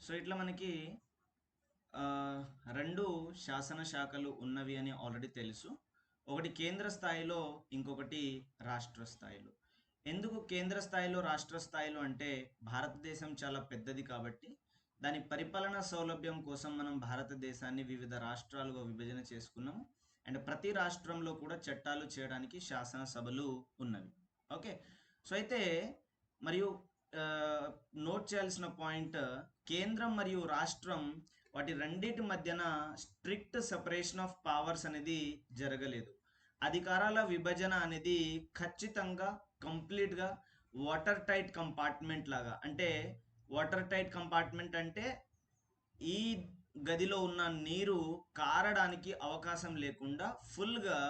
So ఇట్లా మనకి రెండు శాసన శాఖలు ఉన్నవి అని ఆల్రెడీ తెలుసు. ఒకటి కేంద్ర స్థాయిలో, ఇంకొకటి రాష్ట్ర స్థాయిలో. ఎందుకు కేంద్ర స్థాయిలో, రాష్ట్ర స్థాయిలో అంటే భారతదేశం చాలా పెద్దది కాబట్టి దాని పరిపాలనా సౌలభ్యం కోసం మనం భారతదేశాన్ని వివిధ రాష్ట్రాలుగా విభజన చేసుకున్నాము. అండ్ ప్రతి రాష్ట్రంలో కూడా చట్టాలు చేయడానికి శాసనసభలు ఉన్నవి. ఓకే. సో అయితే మరియు నోట్ చేయాల్సిన పాయింట్, కేంద్రం మరియు రాష్ట్రం వాటి రెండింటి మధ్యన స్ట్రిక్ట్ సెపరేషన్ ఆఫ్ పవర్స్ అనేది జరగలేదు. అధికారాల విభజన అనేది ఖచ్చితంగా కంప్లీట్గా వాటర్ టైట్ కంపార్ట్మెంట్ లాగా. అంటే వాటర్ టైట్ కంపార్ట్మెంట్ అంటే ఈ గదిలో ఉన్న నీరు కారడానికి అవకాశం లేకుండా ఫుల్గా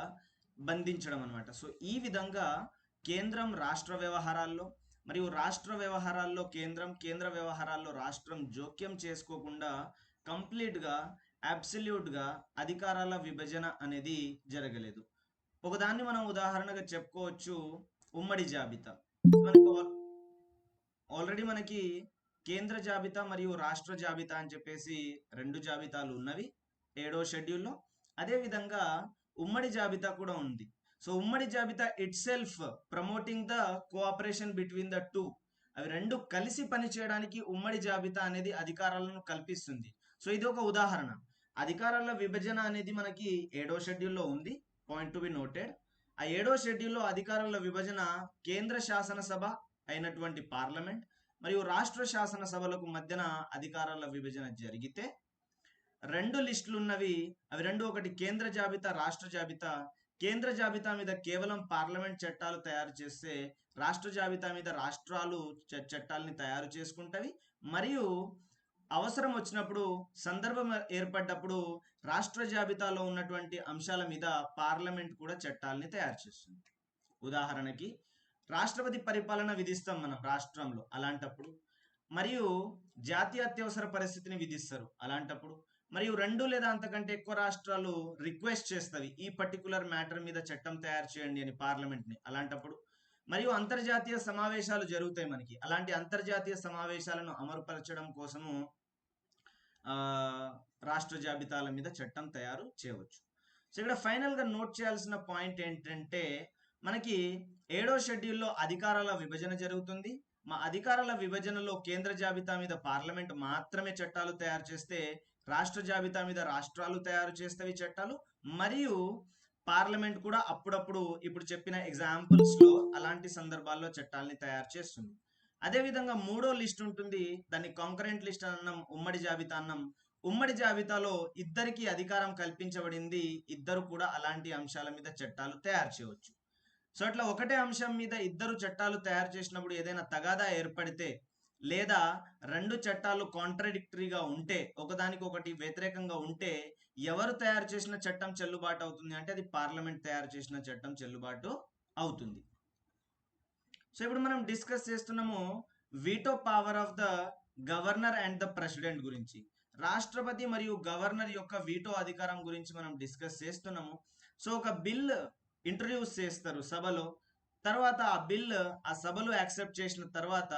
బంధించడం అనమాట. సో ఈ విధంగా కేంద్రం రాష్ట్ర వ్యవహారాల్లో మరియు రాష్ట్ర వ్యవహారాల్లో కేంద్రం, కేంద్ర వ్యవహారాల్లో రాష్ట్రం జోక్యం చేసుకోకుండా కంప్లీట్గా అబ్సల్యూట్గా అధికారాల విభజన అనేది జరగలేదు. ఒకదాన్ని మనం ఉదాహరణగా చెప్పుకోవచ్చు, ఉమ్మడి జాబితా. మనకు ఆల్రెడీ మనకి కేంద్ర జాబితా మరియు రాష్ట్ర జాబితా అని చెప్పేసి రెండు జాబితాలు ఉన్నవి 7వ షెడ్యూల్లో. అదేవిధంగా ఉమ్మడి జాబితా కూడా ఉంది. సో ఉమ్మడి జాబితా it self promoting the cooperation between the two. అవి రెండు కలిసి పనిచేయడానికి ఉమ్మడి జాబితా అనేది అధికారాలను కల్పిస్తుంది. సో ఇది ఒక ఉదాహరణ. అధికారాల విభజన అనేది మనకి 7వ షెడ్యూల్లో ఉంది, పాయింట్ టు బి నోటెడ్. ఆ 7వ షెడ్యూల్లో అధికారాల విభజన కేంద్ర శాసనసభ అయినటువంటి పార్లమెంట్ మరియు రాష్ట్ర శాసనసభలకు మధ్యన అధికారాల విభజన జరిగితే రెండు లిస్టులు ఉన్నవి. అవి రెండు, ఒకటి కేంద్ర జాబితా, రాష్ట్ర జాబితా. కేంద్ర జాబితా మీద కేవలం పార్లమెంట్ చట్టాలు తయారు చేస్తే రాష్ట్ర జాబితా మీద రాష్ట్రాలు చట్టాలని తయారు చేసుకుంటవి. మరియు అవసరం వచ్చినప్పుడు, సందర్భం ఏర్పడ్డప్పుడు రాష్ట్ర జాబితాలో ఉన్నటువంటి అంశాల మీద పార్లమెంట్ కూడా చట్టాలని తయారు చేస్తుంది. ఉదాహరణకి రాష్ట్రపతి పరిపాలన విధిస్తాం మనం రాష్ట్రంలో, అలాంటప్పుడు. మరియు జాతీయ అత్యవసర పరిస్థితిని విధిస్తారు, అలాంటప్పుడు. మరియు రెండు లేదా అంతకంటే ఎక్కువ రాష్ట్రాలు రిక్వెస్ట్ చేస్తవి ఈ పర్టికులర్ మ్యాటర్ మీద చట్టం తయారు చేయండి అని పార్లమెంట్ని, అలాంటప్పుడు. మరియు అంతర్జాతీయ సమావేశాలు జరుగుతాయి మనకి. అలాంటి అంతర్జాతీయ సమావేశాలను అమలుపరచడం కోసము రాష్ట్ర జాబితాల మీద చట్టం తయారు చేయవచ్చు. సో ఇక్కడ ఫైనల్గా నోట్ చేయాల్సిన పాయింట్ ఏంటంటే, మనకి 7వ షెడ్యూల్లో అధికారాల విభజన జరుగుతుంది. మా అధికారాల విభజనలో కేంద్ర జాబితా మీద పార్లమెంట్ మాత్రమే చట్టాలు తయారు చేస్తే, రాష్ట్ర జాబితా మీద రాష్ట్రాలు తయారు చేస్తవి చట్టాలు. మరియు పార్లమెంట్ కూడా అప్పుడప్పుడు ఇప్పుడు చెప్పిన ఎగ్జాంపుల్స్లో అలాంటి సందర్భాల్లో చట్టాలని తయారు చేస్తుంది. అదేవిధంగా 3వ లిస్ట్ ఉంటుంది, దాన్ని కాంకరెంట్ లిస్ట్ అన్నాం, ఉమ్మడి జాబితా అన్నాం. ఉమ్మడి జాబితాలో ఇద్దరికి అధికారం కల్పించబడింది, ఇద్దరు కూడా అలాంటి అంశాల మీద చట్టాలు తయారు చేయవచ్చు. సో అట్లా ఒకటే అంశం మీద ఇద్దరు చట్టాలు తయారు చేసినప్పుడు ఏదైనా తగాదా ఏర్పడితే, లేదా రెండు చట్టాలు కాంట్రడిక్టరీగా ఉంటే, ఒకదానికొకటి వ్యతిరేకంగా ఉంటే, ఎవరు తయారు చేసిన చట్టం చెల్లుబాటు అవుతుంది అంటే అది పార్లమెంట్ తయారు చేసిన చట్టం చెల్లుబాటు అవుతుంది. సో ఇప్పుడు మనం డిస్కస్ చేస్తున్నాము veto power of the governor and the president గురించి. రాష్ట్రపతి మరియు గవర్నర్ యొక్క వీటో అధికారం గురించి మనం డిస్కస్ చేస్తున్నాము. సో ఒక బిల్ ఇంట్రడ్యూస్ చేస్తారు సభలో, తర్వాత ఆ బిల్ ఆ సభలో యాక్సెప్ట్ చేసిన తర్వాత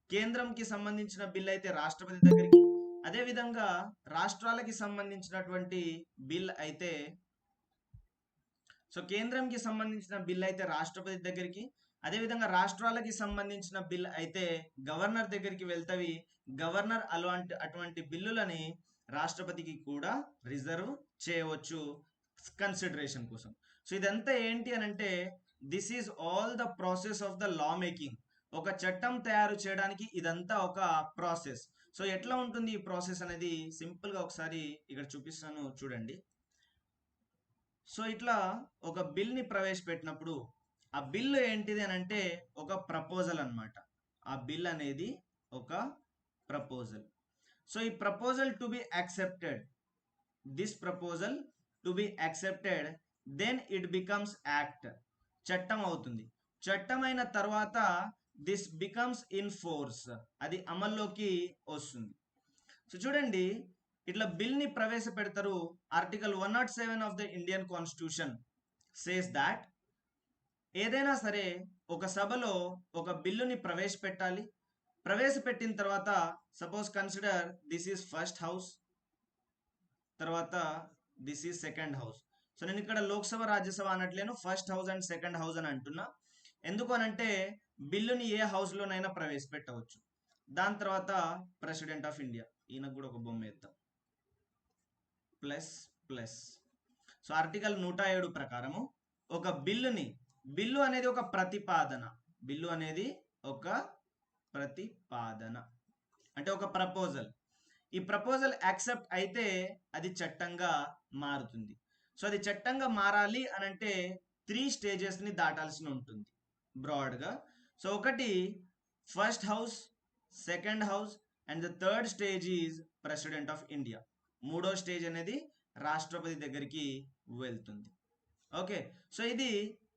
కేంద్రంకి సంబంధించిన బిల్ అయితే రాష్ట్రపతి దగ్గరికి, అదేవిధంగా రాష్ట్రాలకి సంబంధించినటువంటి బిల్ అయితే, సో కేంద్రంకి సంబంధించిన బిల్ అయితే రాష్ట్రపతి దగ్గరికి, అదేవిధంగా రాష్ట్రాలకి సంబంధించిన బిల్ అయితే గవర్నర్ దగ్గరికి వెళ్తవి. గవర్నర్ అటువంటి బిల్లులని రాష్ట్రపతికి కూడా రిజర్వ్ చేయవచ్చు కన్సిడరేషన్ కోసం. సో ఇదంతా ఏంటి అని అంటే, this is all the process of the law making. ఒక చట్టం తయారు చేయడానికి ఇదంతా ఒక ప్రాసెస్. సో ఎట్లా ఉంటుంది ఈ ప్రాసెస్ అనేది సింపుల్గా ఒకసారి ఇక్కడ చూపిస్తాను చూడండి. సో ఇట్లా ఒక బిల్ని ప్రవేశపెట్టినప్పుడు ఆ బిల్లు ఏంటిది అని అంటే ఒక ప్రపోజల్ అన్నమాట. ఆ బిల్ అనేది ఒక ప్రపోజల్. సో ఈ proposal to be accepted, this proposal to be accepted, then it becomes act, చట్టం అవుతుంది. చట్టమైన తర్వాత దిస్ బికమ్స్ ఇన్ ఫోర్స్, అది అమల్లోకి వస్తుంది. సో చూడండి, ఇట్లా బిల్ని ప్రవేశపెడతారు. Article 107 of the Indian constitution says that ఏదైనా సరే ఒక సభలో ఒక బిల్లుని ప్రవేశపెట్టాలి. ప్రవేశపెట్టిన తర్వాత suppose consider this is first house, తర్వాత this is second house. So నేను ఇక్కడ లోక్సభ రాజ్యసభ అనట్లేను, first house and second house అని అంటున్నా. ఎందుకు అనంటే బిల్లుని ఏ హౌస్లోనైనా ప్రవేశపెట్టవచ్చు. దాని తర్వాత ప్రెసిడెంట్ ఆఫ్ ఇండియా, ఈయనకు కూడా ఒక బొమ్మ వేద్దాం, ప్లస్ ప్లస్. సో ఆర్టికల్ 107 ప్రకారము ఒక బిల్లు అనేది ఒక ప్రతిపాదన, బిల్లు అనేది ఒక ప్రతిపాదన అంటే ఒక ప్రపోజల్. ఈ ప్రపోజల్ యాక్సెప్ట్ అయితే అది చట్టంగా మారుతుంది. సో అది చట్టంగా మారాలి అనంటే 3 స్టేజెస్ని దాటాల్సి ఉంటుంది బ్రాడ్గా. సో ఒకటి first house, second house and the third stage is president of India. 3వ స్టేజ్ అనేది రాష్ట్రపతి దగ్గరికి వెళ్తుంది. ఓకే, సో ఇది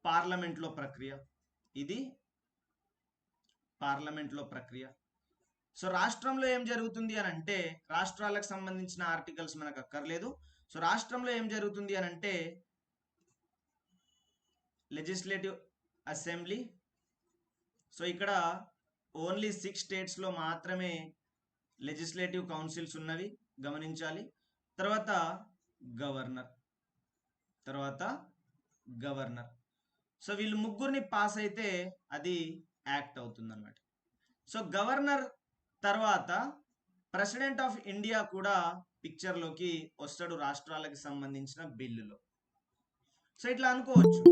పార్లమెంట్లో ప్రక్రియ, ఇది పార్లమెంట్లో ప్రక్రియ. సో రాష్ట్రంలో ఏం జరుగుతుంది అని అంటే, రాష్ట్రాలకు సంబంధించిన ఆర్టికల్స్ మనకు అక్కర్లేదు. సో రాష్ట్రంలో ఏం జరుగుతుంది అని అంటే లెజిస్లేటివ్ అసెంబ్లీ. సో ఇక్కడ ఓన్లీ 6 స్టేట్స్లో మాత్రమే లెజిస్లేటివ్ కౌన్సిల్స్ ఉన్నవి, గమనించాలి. తర్వాత గవర్నర్. సో వీళ్ళు ముగ్గురిని పాస్ అయితే అది యాక్ట్ అవుతుంది అన్నమాట. సో గవర్నర్ తర్వాత ప్రెసిడెంట్ ఆఫ్ ఇండియా కూడా పిక్చర్లోకి వస్తాడు రాష్ట్రాలకు సంబంధించిన బిల్లులో. సో ఇట్లా అనుకోవచ్చు.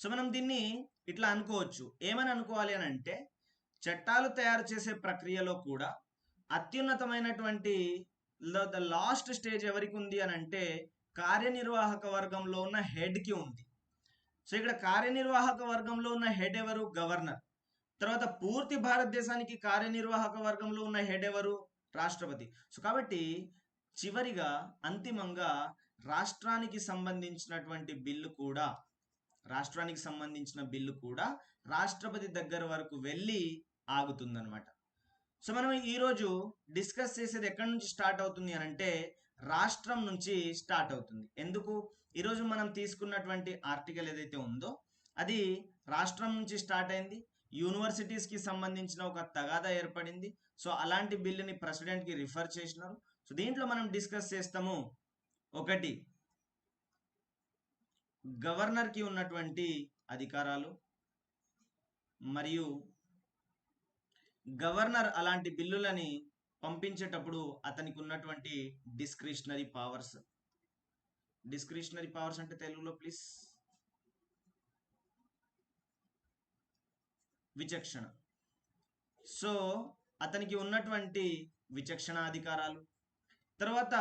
సో మనం దీన్ని ఇట్లా అనుకోవచ్చు. ఏమని అనుకోవాలి అని అంటే, చట్టాలు తయారు చేసే ప్రక్రియలో కూడా అత్యున్నతమైనటువంటి ద లాస్ట్ స్టేజ్ ఎవరికి ఉంది అని అంటే కార్యనిర్వాహక వర్గంలో ఉన్న హెడ్కి ఉంది. సో ఇక్కడ కార్యనిర్వాహక వర్గంలో ఉన్న హెడ్ ఎవరు? గవర్నర్. తర్వాత పూర్తి భారతదేశానికి కార్యనిర్వాహక వర్గంలో ఉన్న హెడ్ ఎవరు? రాష్ట్రపతి. సో కాబట్టి చివరిగా అంతిమంగా రాష్ట్రానికి సంబంధించిన బిల్లు కూడా రాష్ట్రపతి దగ్గర వరకు వెళ్ళి ఆగుతుందన్నమాట. సో మనం ఈరోజు డిస్కస్ చేసేది ఎక్కడి నుంచి స్టార్ట్ అవుతుంది అని అంటే రాష్ట్రం నుంచి స్టార్ట్ అవుతుంది. ఎందుకు? ఈరోజు మనం తీసుకున్నటువంటి ఆర్టికల్ ఏదైతే ఉందో అది రాష్ట్రం నుంచి స్టార్ట్ అయింది. యూనివర్సిటీస్కి సంబంధించిన ఒక తగాదా ఏర్పడింది. సో అలాంటి బిల్లుని ప్రెసిడెంట్కి రిఫర్ చేసినారు. సో దీంట్లో మనం డిస్కస్ చేస్తాము. ఒకటి, గవర్నర్కి ఉన్నటువంటి అధికారాలు మరియు గవర్నర్ అలాంటి బిల్లులని పంపించేటప్పుడు అతనికి ఉన్నటువంటి డిస్క్రిషనరీ పవర్స్ అంటే తెలుగులో ప్లీజ్ విచక్షణ. సో అతనికి ఉన్నటువంటి విచక్షణ అధికారాలు. తర్వాత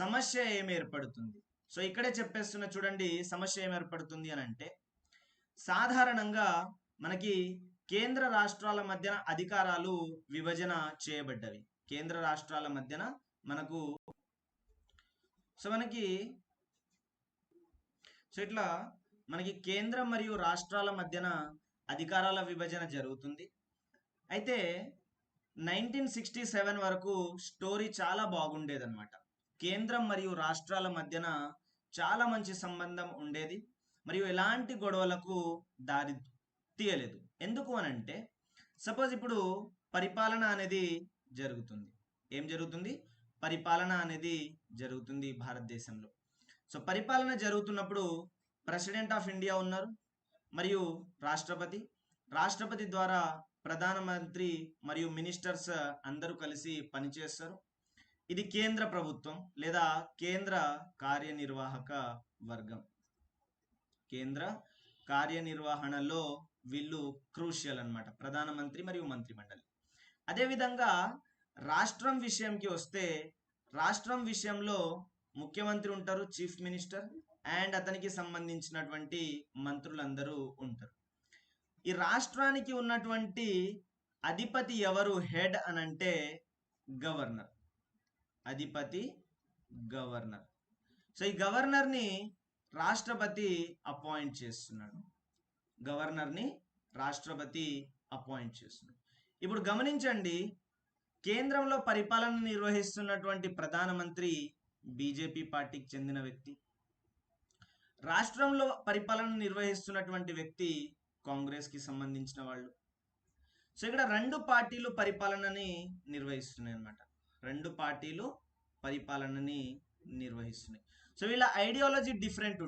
సమస్య ఏమి ఏర్పడుతుంది? సో ఇక్కడే చెప్పేస్తున్నా చూడండి, సమస్య ఏమి ఏర్పడుతుంది అని అంటే సాధారణంగా మనకి కేంద్ర రాష్ట్రాల మధ్యన అధికారాలు విభజన చేయబడ్డవి. కేంద్ర రాష్ట్రాల మధ్యన మనకి కేంద్రం మరియు రాష్ట్రాల మధ్యన అధికారాల విభజన జరుగుతుంది. అయితే 1967 వరకు స్టోరీ చాలా బాగుండేదన్నమాట. కేంద్రం మరియు రాష్ట్రాల మధ్యన చాలా మంచి సంబంధం ఉండేది మరియు ఎలాంటి గొడవలకు దారి తీయలేదు. ఎందుకు అనంటే సపోజ్ ఇప్పుడు పరిపాలన అనేది జరుగుతుంది. ఏం జరుగుతుంది? పరిపాలన అనేది జరుగుతుంది భారతదేశంలో. సో పరిపాలన జరుగుతున్నప్పుడు ప్రెసిడెంట్ ఆఫ్ ఇండియా ఉన్నారు మరియు రాష్ట్రపతి ద్వారా ప్రధానమంత్రి మరియు మినిస్టర్స్ అందరూ కలిసి పనిచేస్తారు. ఇది కేంద్ర ప్రభుత్వం లేదా కేంద్ర కార్యనిర్వాహక వర్గం. కేంద్ర కార్యనిర్వహణలో వీళ్ళు క్రూషియల్ అన్నమాట, ప్రధానమంత్రి మరియు మంత్రిమండలి. అదేవిధంగా రాష్ట్రం విషయంకి వస్తే రాష్ట్రం విషయంలో ముఖ్యమంత్రి ఉంటారు, చీఫ్ మినిస్టర్, అండ్ అతనికి సంబంధించినటువంటి మంత్రులందరూ ఉంటారు. ఈ రాష్ట్రానికి ఉన్నటువంటి అధిపతి ఎవరు? హెడ్ అనంటే గవర్నర్. అధిపతి గవర్నర్. సో ఈ గవర్నర్ని రాష్ట్రపతి అపాయింట్ చేస్తున్నాడు. ఇప్పుడు గమనించండి, కేంద్రంలో పరిపాలన నిర్వహిస్తున్నటువంటి ప్రధానమంత్రి బీజేపీ పార్టీకి చెందిన వ్యక్తి. రాష్ట్రంలో పరిపాలన నిర్వహిస్తున్నటువంటి వ్యక్తి కాంగ్రెస్కి సంబంధించిన వాళ్ళు. సో ఇక్కడ రెండు పార్టీలు పరిపాలనని నిర్వహిస్తున్నాయి అన్నమాట. రెండు పార్టీలు పరిపాలనని నిర్వహిస్తున్నాయి. సో వీళ్ళ ఐడియాలజీ డిఫరెంట్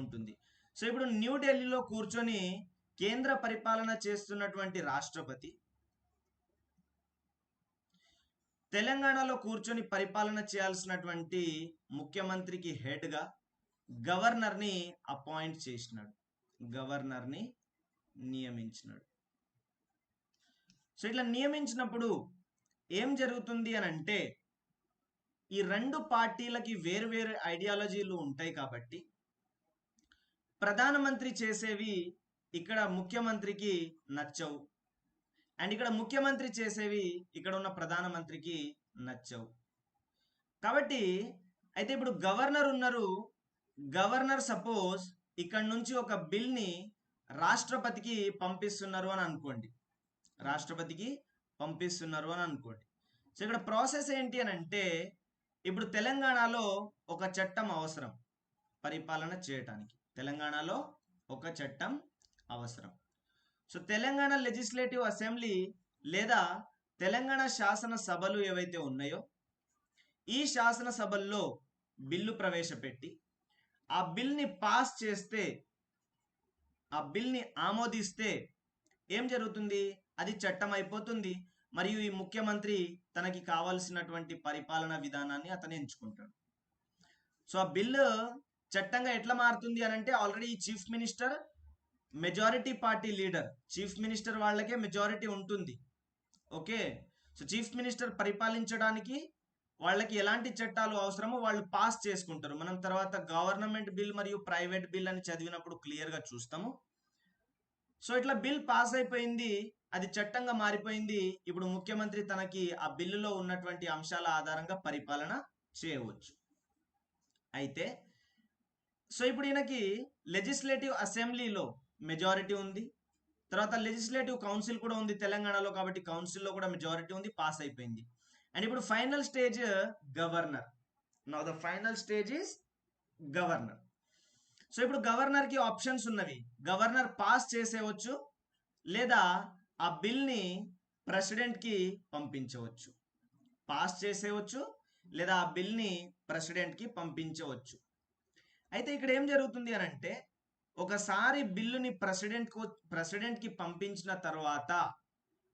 ఉంటుంది. సో ఇప్పుడు న్యూఢిల్లీలో కూర్చొని కేంద్ర పరిపాలన చేస్తున్నటువంటి రాష్ట్రపతి తెలంగాణలో కూర్చొని పరిపాలన చేయాల్సినటువంటి ముఖ్యమంత్రికి హెడ్గా గవర్నర్ని అపాయింట్ చేసినాడు, గవర్నర్ని నియమించినాడు. సో ఇట్లా నియమించినప్పుడు ఏం జరుగుతుంది అని అంటే, ఈ రెండు పార్టీలకి వేరు వేరు ఐడియాలజీలు ఉంటాయి కాబట్టి ప్రధానమంత్రి చేసేవి ఇక్కడ ముఖ్యమంత్రికి నచ్చవు, అండ్ ఇక్కడ ముఖ్యమంత్రి చేసేవి ఇక్కడ ఉన్న ప్రధానమంత్రికి నచ్చవు. కాబట్టి అయితే ఇప్పుడు గవర్నర్ ఉన్నారు, గవర్నర్ సపోజ్ ఇక్కడ నుంచి ఒక బిల్ని రాష్ట్రపతికి పంపిస్తున్నారు అని అనుకోండి, సో ఇక్కడ ప్రాసెస్ ఏంటి అని అంటే, ఇప్పుడు తెలంగాణలో ఒక చట్టం అవసరం పరిపాలన చేయటానికి, తెలంగాణలో ఒక చట్టం అవసరం. సో తెలంగాణ లెజిస్లేటివ్ అసెంబ్లీ లేదా తెలంగాణ శాసనసభలు ఏవైతే ఉన్నాయో ఈ శాసనసభల్లో బిల్లు ప్రవేశపెట్టి ఆ బిల్ని పాస్ చేస్తే, ఆ బిల్ని ఆమోదిస్తే ఏం జరుగుతుంది, అది చట్టం అయిపోతుంది. మరియు ఈ ముఖ్యమంత్రి తనకి కావాల్సినటువంటి పరిపాలన విధానాన్ని అతను ఎంచుకుంటాడు. సో ఆ బిల్లు చట్టంగా ఎట్లా మారుతుంది అని అంటే, ఆల్రెడీ ఈ chief minister majority party leader, chief minister వాళ్ళకే మెజారిటీ ఉంటుంది. ఓకే, సో చీఫ్ మినిస్టర్ పరిపాలించడానికి వాళ్ళకి ఎలాంటి చట్టాలు అవసరమో వాళ్ళు పాస్ చేసుకుంటారు. మనం తర్వాత గవర్నమెంట్ బిల్ మరియు ప్రైవేట్ బిల్ అని చదివినప్పుడు క్లియర్గా చూస్తాము. సో ఇట్లా బిల్ పాస్ అయిపోయింది, అది చట్టంగా మారిపోయింది. ఇప్పుడు ముఖ్యమంత్రి తనకి ఆ బిల్లులో ఉన్నటువంటి అంశాల ఆధారంగా పరిపాలన చేయవచ్చు. అయితే సో ఇప్పుడు ఈయనకి లెజిస్లేటివ్ అసెంబ్లీలో మెజారిటీ ఉంది, తర్వాత లెజిస్లేటివ్ కౌన్సిల్ కూడా ఉంది తెలంగాణలో, కాబట్టి కౌన్సిల్లో కూడా మెజారిటీ ఉంది, పాస్ అయిపోయింది. అండ్ ఇప్పుడు final stage governor. Now the final stage is governor. So ఇప్పుడు గవర్నర్కి ఆప్షన్స్ ఉన్నవి, గవర్నర్ పాస్ చేసేవచ్చు లేదా ఆ బిల్ని ప్రెసిడెంట్కి పంపించవచ్చు, పాస్ చేసేవచ్చు లేదా ఆ బిల్ని ప్రెసిడెంట్కి పంపించవచ్చు. అయితే ఇక్కడ ఏం జరుగుతుంది అని అంటే, ఒకసారి బిల్లుని ప్రెసిడెంట్కి పంపించిన తర్వాత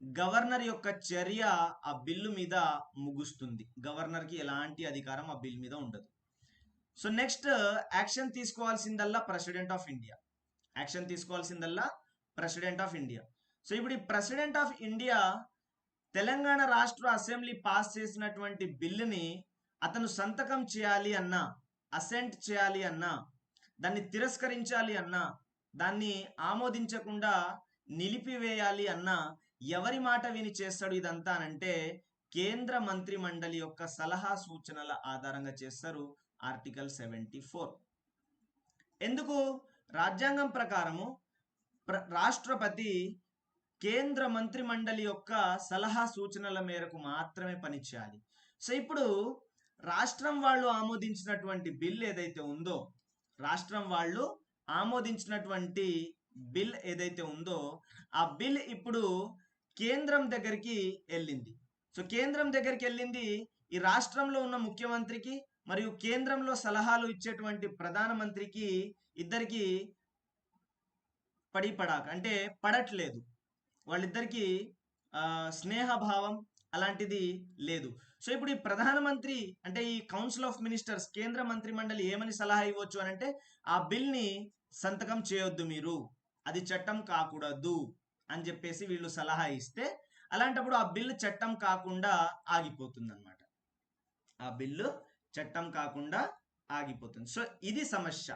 గవర్నర్ యొక్క చర్య ఆ బిల్లు మీద ముగుస్తుంది. గవర్నర్కి ఎలాంటి అధికారం ఆ బిల్ మీద ఉండదు. సో నెక్స్ట్ యాక్షన్ తీసుకోవాల్సిందల్లా ప్రెసిడెంట్ ఆఫ్ ఇండియా. సో ఇప్పుడు ఈ ప్రెసిడెంట్ ఆఫ్ ఇండియా తెలంగాణ రాష్ట్ర అసెంబ్లీ పాస్ చేసినటువంటి బిల్లుని అతను సంతకం చేయాలి అన్నా, అసెంట్ చేయాలి అన్నా, దాన్ని తిరస్కరించాలి అన్నా, దాన్ని ఆమోదించకుండా నిలిపివేయాలి అన్నా ఎవరి మాట విని చేస్తాడు ఇదంతా అనంటే, కేంద్ర మంత్రి మండలి యొక్క సలహా సూచనల ఆధారంగా చేస్తారు. ఆర్టికల్ 74. ఎందుకు? రాజ్యాంగం ప్రకారము రాష్ట్రపతి కేంద్ర మంత్రి మండలి యొక్క సలహా సూచనల మేరకు మాత్రమే పనిచేయాలి. సో ఇప్పుడు రాష్ట్రం వాళ్ళు ఆమోదించినటువంటి బిల్ ఏదైతే ఉందో, ఆ బిల్ ఇప్పుడు కేంద్రం దగ్గరికి వెళ్ళింది. సో కేంద్రం దగ్గరికి వెళ్ళింది, ఈ రాష్ట్రంలో ఉన్న ముఖ్యమంత్రికి మరియు కేంద్రంలో సలహాలు ఇచ్చేటువంటి ప్రధానమంత్రికి ఇద్దరికి పడిపడాక అంటే పడట్లేదు, వాళ్ళిద్దరికి స్నేహభావం అలాంటిది లేదు. సో ఇప్పుడు ఈ ప్రధానమంత్రి అంటే ఈ కౌన్సిల్ ఆఫ్ మినిస్టర్స్, కేంద్ర మంత్రి మండలి ఏమని సలహా ఇవ్వచ్చు అని అంటే, ఆ బిల్ని సంతకం చేయొద్దు మీరు, అది చట్టం కాకూడదు అని చెప్పేసి వీళ్ళు సలహా ఇస్తే, అలాంటప్పుడు ఆ బిల్లు చట్టం కాకుండా ఆగిపోతుంది అన్నమాట. సో ఇది సమస్య.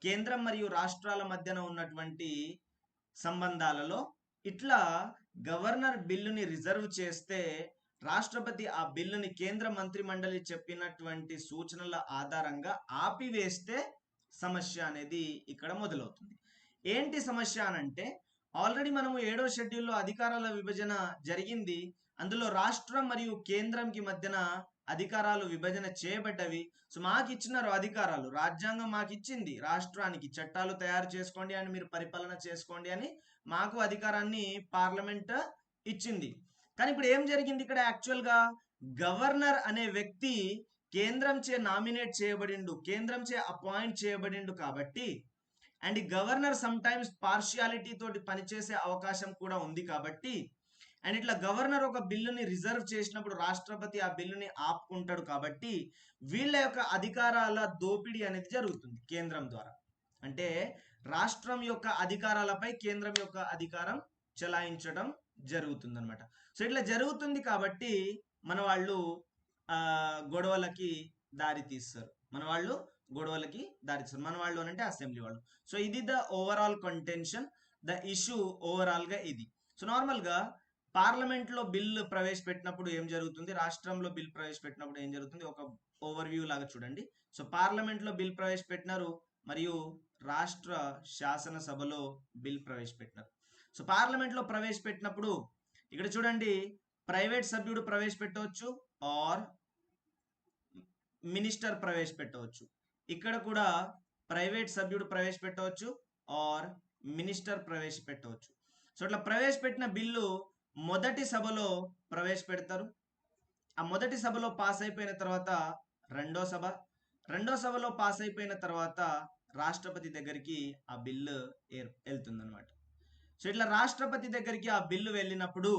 కేంద్రం మరియు రాష్ట్రాల మధ్యన ఉన్నటువంటి సంబంధాలలో ఇట్లా గవర్నర్ బిల్లుని రిజర్వ్ చేస్తే, రాష్ట్రపతి ఆ బిల్లుని కేంద్ర మంత్రి మండలి చెప్పినటువంటి సూచనల ఆధారంగా ఆపివేస్తే సమస్య అనేది ఇక్కడ మొదలవుతుంది. ఏంటి సమస్య అనంటే, ఆల్రెడీ మనము 7వ షెడ్యూల్లో అధికారాల విభజన జరిగింది. అందులో రాష్ట్రం మరియు కేంద్రంకి మధ్యన అధికారాలు విభజన చేయబడ్డవి. సో మాకు ఇచ్చినారు అధికారాలు, రాజ్యాంగం మాకు ఇచ్చింది, రాష్ట్రానికి చట్టాలు తయారు చేసుకోండి అని, మీరు పరిపాలన చేసుకోండి అని మాకు అధికారాన్ని పార్లమెంట్ ఇచ్చింది. కానీ ఇప్పుడు ఏం జరిగింది ఇక్కడ యాక్చువల్గా, గవర్నర్ అనే వ్యక్తి కేంద్రంచే నామినేట్ చేయబడిండు, కేంద్రంచే అపాయింట్ చేయబడిండు కాబట్టి, అండ్ ఈ గవర్నర్ సమ్ టైమ్స్ పార్షియాలిటీ తోటి పనిచేసే అవకాశం కూడా ఉంది కాబట్టి, అండ్ ఇట్లా గవర్నర్ ఒక బిల్లుని రిజర్వ్ చేసినప్పుడు రాష్ట్రపతి ఆ బిల్లుని ఆపుకుంటాడు కాబట్టి, వీళ్ళ యొక్క అధికారాల దోపిడీ అనేది జరుగుతుంది కేంద్రం ద్వారా. అంటే రాష్ట్రం యొక్క అధికారాలపై కేంద్రం యొక్క అధికారం చెలాయించడం జరుగుతుంది అనమాట. సో ఇట్లా జరుగుతుంది కాబట్టి మన వాళ్ళు గొడవలకి దారి తీస్తారు, మన వాళ్ళు అంటే అసెంబ్లీ వాళ్ళు. సో ఇది the overall contention, the issue overall గా ఇది. సో నార్మల్ గా పార్లమెంట్ లో బిల్ ప్రవేశపెట్టినప్పుడు ఏం జరుగుతుంది, రాష్ట్రంలో బిల్ ప్రవేశపెట్టినప్పుడు ఏం జరుగుతుంది, ఒక ఓవర్ వ్యూ లాగా చూడండి. సో పార్లమెంట్ లో బిల్ ప్రవేశపెట్టినారు మరియు రాష్ట్ర శాసనసభలో బిల్ ప్రవేశపెట్టినారు. సో పార్లమెంట్ లో ప్రవేశపెట్టినప్పుడు ఇక్కడ చూడండి, ప్రైవేట్ సభ్యుడు ప్రవేశపెట్టవచ్చు ఆర్ మినిస్టర్ ప్రవేశపెట్టవచ్చు. ఇక్కడ కూడా ప్రైవేట్ సభ్యుడు ప్రవేశపెట్టవచ్చు ఆర్ మినిస్టర్ ప్రవేశపెట్టవచ్చు. సో అట్లా ప్రవేశపెట్టిన బిల్లు మొదటి సభలో ప్రవేశపెడతారు. ఆ మొదటి సభలో పాస్ అయిపోయిన తర్వాత రెండో సభలో పాస్ అయిపోయిన తర్వాత రాష్ట్రపతి దగ్గరికి ఆ బిల్లు వెళ్తుంది అనమాట. సో ఇట్లా రాష్ట్రపతి దగ్గరికి ఆ బిల్లు వెళ్ళినప్పుడు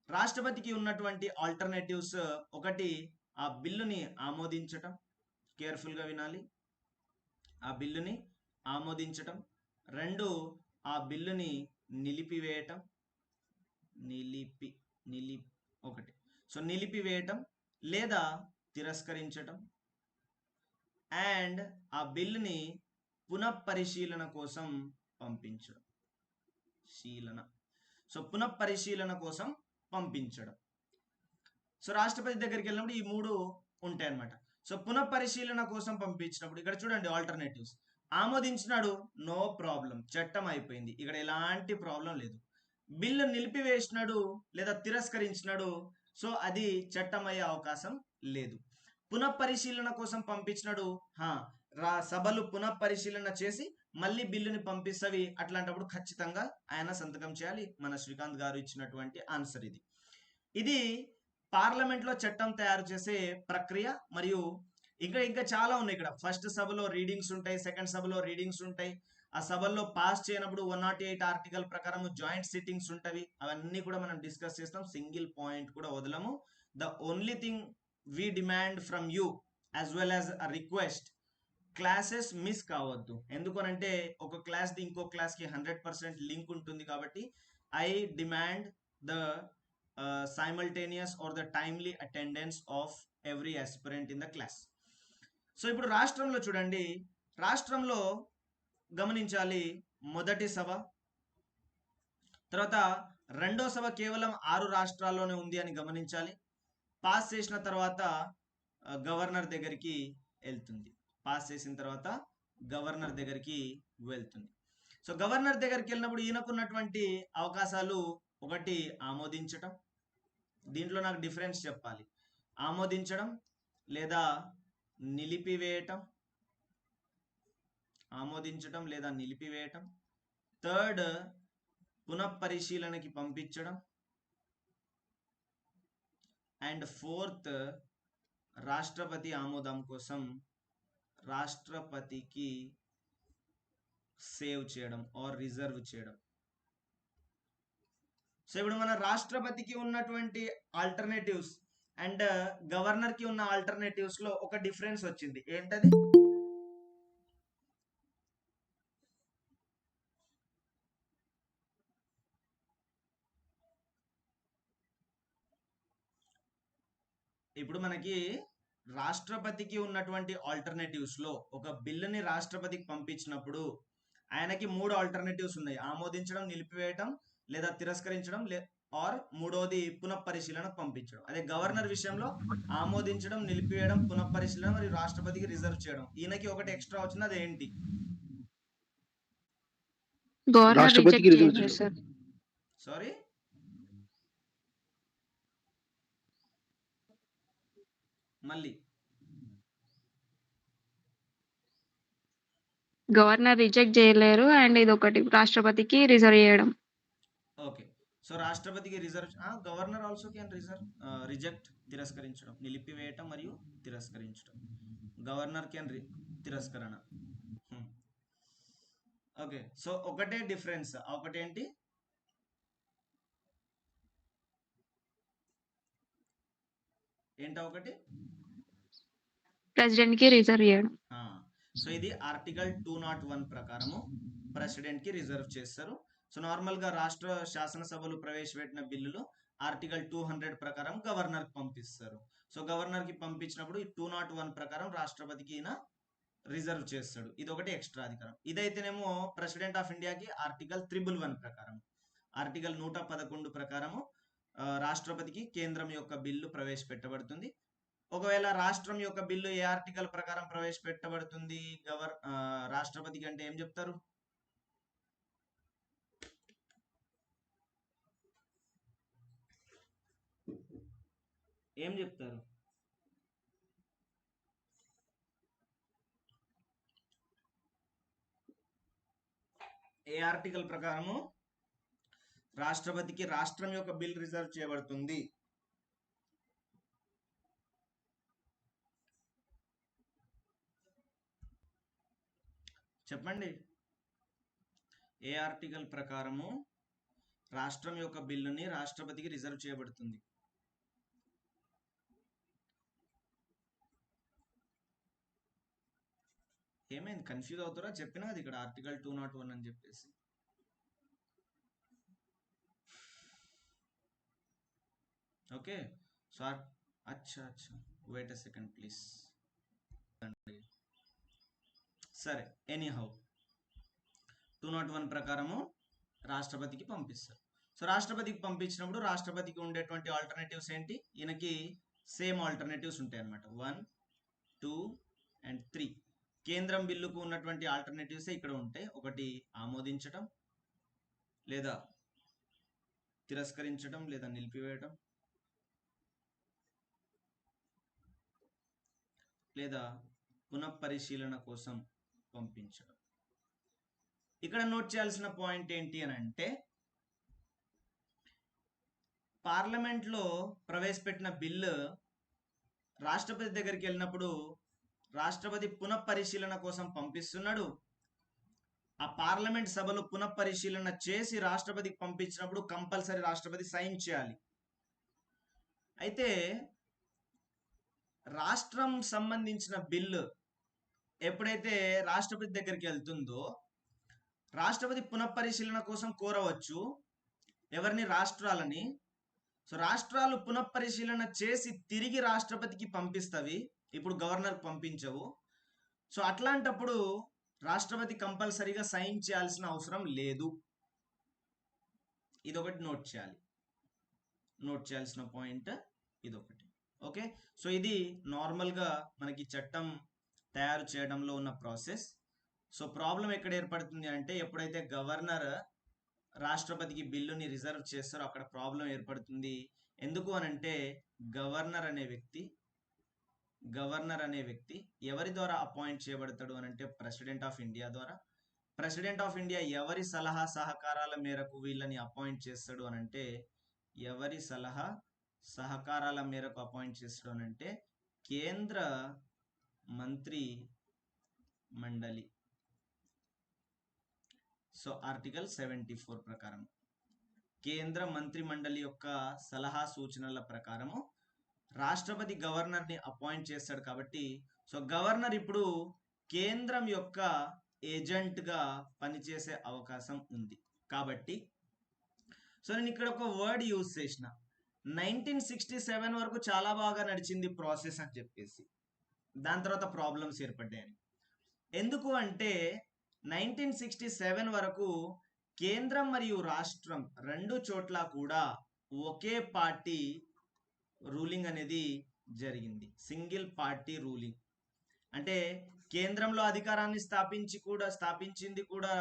రాష్ట్రపతికి ఉన్నటువంటి ఆల్టర్నేటివ్స్, ఒకటి ఆ బిల్లుని ఆమోదించటం, కేర్ఫుల్గా వినాలి, ఆ బిల్లుని ఆమోదించటం. రెండు, ఆ బిల్లుని నిలిపివేయటం, నిలిపివేయటం లేదా తిరస్కరించటం. అండ్ ఆ బిల్లుని పునఃపరిశీలన కోసం పంపించడం. పునఃపరిశీలన కోసం పంపించడం. సో రాష్ట్రపతి దగ్గరికి వెళ్ళినప్పుడు ఈ మూడు ఉంటాయి అన్నమాట. సో పునఃపరిశీలన కోసం పంపించినప్పుడు ఇక్కడ చూడండి ఆల్టర్నేటివ్స్. ఆమోదించినాడు, నో ప్రాబ్లం, చట్టం అయిపోయింది, ఇక్కడ ఎలాంటి ప్రాబ్లం లేదు. బిల్లు నిలిపివేసినాడు లేదా తిరస్కరించినాడు, సో అది చట్టం అయ్యే అవకాశం లేదు. పునఃపరిశీలన కోసం పంపించినాడు, సభలు పునఃపరిశీలన చేసి మళ్ళీ బిల్లుని పంపిస్తవి, అట్లాంటప్పుడు ఖచ్చితంగా ఆయన సంతకం చేయాలి. మన శ్రీకాంత్ గారు ఇచ్చినటువంటి ఆన్సర్ ఇది. ఇది పార్లమెంట్లో చట్టం తయారు చేసే ప్రక్రియ. మరియు ఇంకా చాలా ఉన్నాయి. ఇక్కడ ఫస్ట్ సభలో రీడింగ్స్ ఉంటాయి, సెకండ్ సభలో రీడింగ్స్ ఉంటాయి. ఆ సభల్లో పాస్ చేయనప్పుడు 108 ఆర్టికల్ ప్రకారం జాయింట్ సిట్టింగ్స్ ఉంటవి. అవన్నీ కూడా మనం డిస్కస్ చేస్తాం, సింగిల్ పాయింట్ కూడా వదలము. The only thing we demand from you as well as a request, classes miss కావద్దు. ఎందుకనంటే ఒక క్లాస్ది ఇంకో క్లాస్కి 100% లింక్ ఉంటుంది కాబట్టి I demand the simultaneous or the timely attendance of every aspirant in the class. So ఇప్పుడు రాష్ట్రంలో చూడండి, రాష్ట్రంలో గమనించాలి, మొదటి సభ తర్వాత రెండో సభ కేవలం 6 రాష్ట్రాల్లోనే ఉంది అని గమనించాలి. పాస్ చేసిన తర్వాత గవర్నర్ దగ్గరికి వెళ్తుంది. పాస్ చేసిన తర్వాత గవర్నర్ దగ్గరికి వెళ్తుంది. సో గవర్నర్ దగ్గరికి వెళ్ళినప్పుడు ఈయనకున్నటువంటి అవకాశాలు, ఒకటి ఆమోదించటం, దీంట్లో నాకు డిఫరెన్స్ చెప్పాలి, ఆమోదించడం లేదా నిలిపివేయటం, థర్డ్ పునఃపరిశీలనకి పంపించడం, అండ్ ఫోర్త్ రాష్ట్రపతి ఆమోదం కోసం రాష్ట్రపతికి సేవ్ చేయడం ఆర్ రిజర్వ్ చేయడం. సో ఇప్పుడు మన రాష్ట్రపతికి ఉన్నటువంటి ఆల్టర్నేటివ్స్ అండ్ గవర్నర్ కి ఉన్న ఆల్టర్నేటివ్స్ లో ఒక డిఫరెన్స్ వచ్చింది. ఏంటది? ఇప్పుడు మనకి రాష్ట్రపతికి ఉన్నటువంటి ఆల్టర్నేటివ్స్ లో ఒక బిల్లుని రాష్ట్రపతికి పంపించినప్పుడు ఆయనకి 3 ఆల్టర్నేటివ్స్ ఉన్నాయి, ఆమోదించడం, నిలిపివేయటం లేదా తిరస్కరించడం, ఆర్ మూడోది పునఃపరిశీలనకు పంపించడం. అదే గవర్నర్ విషయంలో ఆమోదించడం, నిలిపివేయడం, పునఃపరిశీలన మరియు రాష్ట్రపతికి రిజర్వ్ చేయడం. ఈయనకి ఒకటి ఎక్స్ట్రా వచ్చింది, అది ఏంటి? రాష్ట్రపతికి రిజర్వ్ చేయడం. సారీ, మళ్ళీ గవర్నర్ రిజెక్ట్ చేయలేరు అండ్ ఇది ఒకటి రాష్ట్రపతికి రిజర్వ్ చేయడం. ఓకే. సో రాష్ట్రపతికి గవర్నర్ ఆల్సో క్యాన్ రిజెక్ట్, తిరస్కరించడం, నిలిపివేయటం మరియు తిరస్కరించడం. గవర్నర్ క్యాన్ తిరస్కరణ. ఓకే. సో ఒకటే డిఫరెన్స్, ఒకటేంటి, ఒకటి ప్రెసిడెంట్ కి రిజర్వ్ చేయడం. సో ఇది ఆర్టికల్ 201 ప్రకారము ప్రెసిడెంట్ కి రిజర్వ్ చేస్తారు. సో నార్మల్ గా రాష్ట్ర శాసనసభలు ప్రవేశపెట్టిన బిల్లులు ఆర్టికల్ 200 ప్రకారం గవర్నర్ కి పంపిస్తారు. సో గవర్నర్ కి పంపించినప్పుడు ఈ 201 ప్రకారం రాష్ట్రపతికి రిజర్వ్ చేస్తాడు. ఇది ఒకటి ఎక్స్ట్రా అధికారం. ఇదైతేనేమో ప్రెసిడెంట్ ఆఫ్ ఇండియాకి ఆర్టికల్ 111 ప్రకారం, ఆర్టికల్ 111 ప్రకారము రాష్ట్రపతికి కేంద్రం యొక్క బిల్లు ప్రవేశపెట్టబడుతుంది. ఒకవేళ రాష్ట్రం యొక్క బిల్లు ఏ ఆర్టికల్ ప్రకారం ప్రవేశపెట్టబడుతుంది రాష్ట్రపతికి అంటే ఏం చెప్తారు? ఏం చెప్తారు? ఏ ఆర్టికల్ ప్రకారము రాష్ట్రపతికి రాష్ట్రం యొక్క బిల్ రిజర్వ్ చేయబడుతుంది? చెప్పండి. ఏ ఆర్టికల్ ప్రకారము రాష్ట్రం యొక్క బిల్లుని రాష్ట్రపతికి రిజర్వ్ చేయబడుతుంది? ఏమైంది, కన్ఫ్యూజ్ అవుతారా? చెప్పినా అది ఇక్కడ ఆర్టికల్ 201 అని చెప్పేసి. ఓకే. సో అచ్చా వెయిట్ ఎ సెకండ్ ప్లీజ్. సరే, ఎనీహౌ 201 ప్రకారము రాష్ట్రపతికి పంపిస్తారు. సో రాష్ట్రపతికి పంపించినప్పుడు రాష్ట్రపతికి ఉండేటువంటి ఆల్టర్నేటివ్స్ ఏంటి? ఈయనకి సేమ్ ఆల్టర్నేటివ్స్ ఉంటాయి అన్నమాట. 1, 2 and 3. కేంద్రం బిల్లుకు ఉన్నటువంటి ఆల్టర్నేటివ్స్ ఇక్కడ ఉంటాయి. ఒకటి ఆమోదించటం, లేదా తిరస్కరించడం, లేదా నిలిపివేయడం, లేదా పునఃపరిశీలన కోసం పంపించడం. ఇక్కడ నోట్ చేయాల్సిన పాయింట్ ఏంటి అని అంటే, పార్లమెంట్లో ప్రవేశపెట్టిన బిల్లు రాష్ట్రపతి దగ్గరికి వెళ్ళినప్పుడు రాష్ట్రపతి పునఃపరిశీలన కోసం పంపిస్తున్నాడు. ఆ పార్లమెంట్ సభలో పునఃపరిశీలన చేసి రాష్ట్రపతికి పంపించినప్పుడు కంపల్సరీ రాష్ట్రపతి సైన్ చేయాలి. అయితే రాష్ట్రం సంబంధించిన బిల్లు ఎప్పుడైతే రాష్ట్రపతి దగ్గరికి వెళ్తుందో రాష్ట్రపతి పునఃపరిశీలన కోసం కోరవచ్చు ఎవరిని? రాష్ట్రాలని. సో రాష్ట్రాలు పునఃపరిశీలన చేసి తిరిగి రాష్ట్రపతికి పంపిస్తవి, ఇప్పుడు గవర్నర్ పంపించవు. సో అట్లాంటప్పుడు రాష్ట్రపతి కంపల్సరీగా సైన్ చేయాల్సిన అవసరం లేదు. ఇదొకటి నోట్ చేయాలి. నోట్ చేయాల్సిన పాయింట్ ఇదొకటి. ఓకే. సో ఇది నార్మల్గా మనకి చట్టం తయారు చేయడంలో ఉన్న ప్రాసెస్. సో ప్రాబ్లం ఎక్కడ ఏర్పడుతుంది అంటే, ఎప్పుడైతే గవర్నర్ రాష్ట్రపతికి బిల్లుని రిజర్వ్ చేస్తారో అక్కడ ప్రాబ్లం ఏర్పడుతుంది. ఎందుకు అనంటే గవర్నర్ అనే వ్యక్తి ఎవరి ద్వారా అపాయింట్ చేయబడతాడు అనంటే ప్రెసిడెంట్ ఆఫ్ ఇండియా ద్వారా. ప్రెసిడెంట్ ఆఫ్ ఇండియా ఎవరి సలహా సహకారాల మేరకు వీళ్ళని అపాయింట్ చేస్తాడు అనంటే, ఎవరి సలహా సహకారాల మేరకు అపాయింట్ చేస్తాడు అనంటే కేంద్ర మంత్రి మండలి. సో ఆర్టికల్ 74 ప్రకారం కేంద్ర మంత్రి మండలి యొక్క సలహా సూచనల ప్రకారము రాష్ట్రపతి గవర్నర్ని అపాయింట్ చేస్తాడు. కాబట్టి సో గవర్నర్ ఇప్పుడు కేంద్రం యొక్క ఏజెంట్గా పనిచేసే అవకాశం ఉంది. కాబట్టి సో నేను ఇక్కడ ఒక వర్డ్ యూజ్ చేసిన, 1967 వరకు చాలా బాగా నడిచింది ప్రాసెస్ అని చెప్పేసి, దాని తర్వాత ప్రాబ్లమ్స్ ఏర్పడ్డాయని. ఎందుకు అంటే 1967 వరకు కేంద్రం మరియు రాష్ట్రం రెండు చోట్ల కూడా ఒకే పార్టీ రూలింగ్ అనేది జరిగింది. సింగిల్ పార్టీ రూలింగ్ అంటే కేంద్రంలో అధికారాన్ని స్థాపించింది కూడా